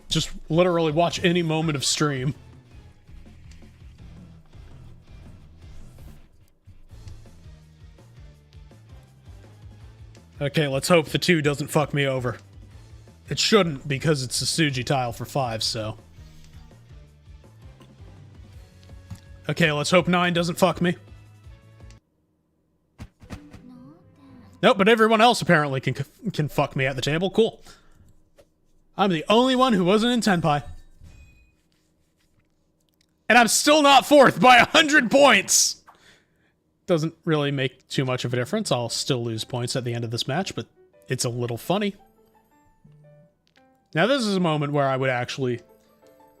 [SPEAKER 1] Just literally watch any moment of stream. Okay, let's hope the 2 doesn't fuck me over. It shouldn't, because it's a Suji tile for 5, so... Okay, let's hope 9 doesn't fuck me. Nope, but everyone else apparently can fuck me at the table. Cool. I'm the only one who wasn't in Tenpai. And I'm still not 4th by 100 points! Doesn't really make too much of a difference. I'll still lose points at the end of this match, but it's a little funny. Now, this is a moment where I would actually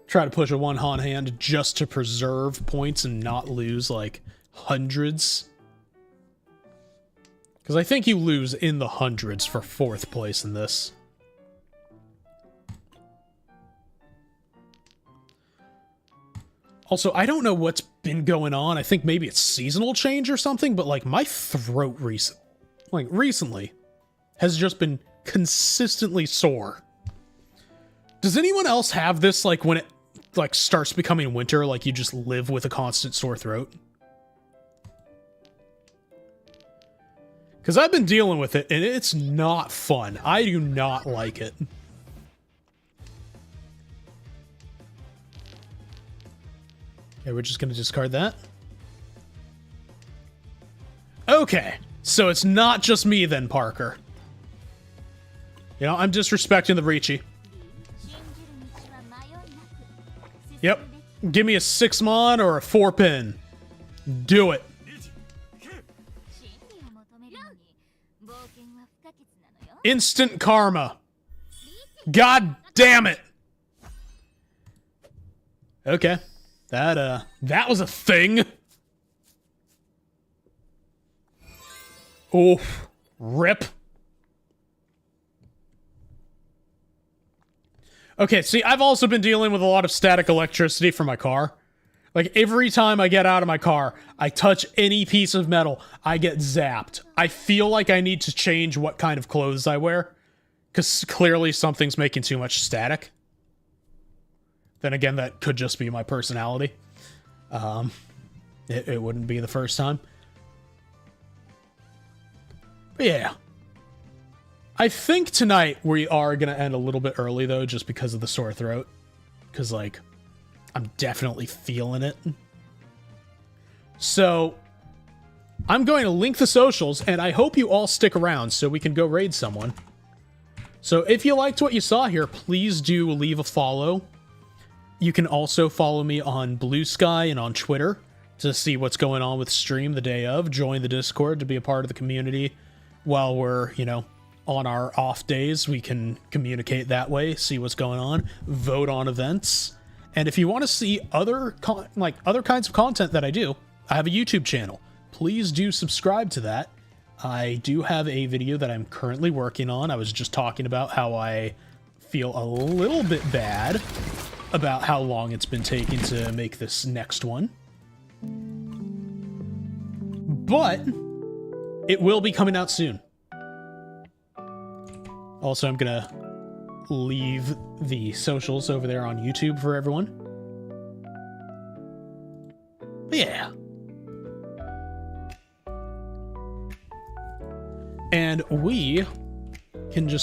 [SPEAKER 1] try to push a 1-Han hand just to preserve points and not lose, like, hundreds. Because I think you lose in the hundreds for 4th place in this. Also, I don't know what's been going on. I think maybe it's seasonal change or something, but, like, my throat recently has just been consistently sore. Does anyone else have this, like, when it, like, starts becoming winter, like, you just live with a constant sore throat? Because I've been dealing with it, and it's not fun. I do not like it. Okay, we're just gonna discard that. Okay, so it's not just me then, Parker. You know, I'm disrespecting the Riichi. Yep. Give me a 6-mon or a 4-pin. Do it. Instant karma. God damn it. Okay. That was a thing. Oof. Rip. Okay, see, I've also been dealing with a lot of static electricity from my car. Like, every time I get out of my car, I touch any piece of metal, I get zapped. I feel like I need to change what kind of clothes I wear, because clearly something's making too much static. Then again, that could just be my personality. It wouldn't be the first time. But yeah. I think tonight we are going to end a little bit early, though, just because of the sore throat. Because, like, I'm definitely feeling it. So, I'm going to link the socials, and I hope you all stick around so we can go raid someone. So, if you liked what you saw here, please do leave a follow. You can also follow me on Blue Sky and on Twitter to see what's going on with stream the day of. Join the Discord to be a part of the community while we're, you know, on our off days. We can communicate that way, see what's going on, vote on events. And if you want to see other kinds of content that I do, I have a YouTube channel. Please do subscribe to that. I do have a video that I'm currently working on. I was just talking about how I feel a little bit bad about how long it's been taking to make this next one. But it will be coming out soon. Also, I'm gonna leave the socials over there on YouTube for everyone. But yeah. And we can just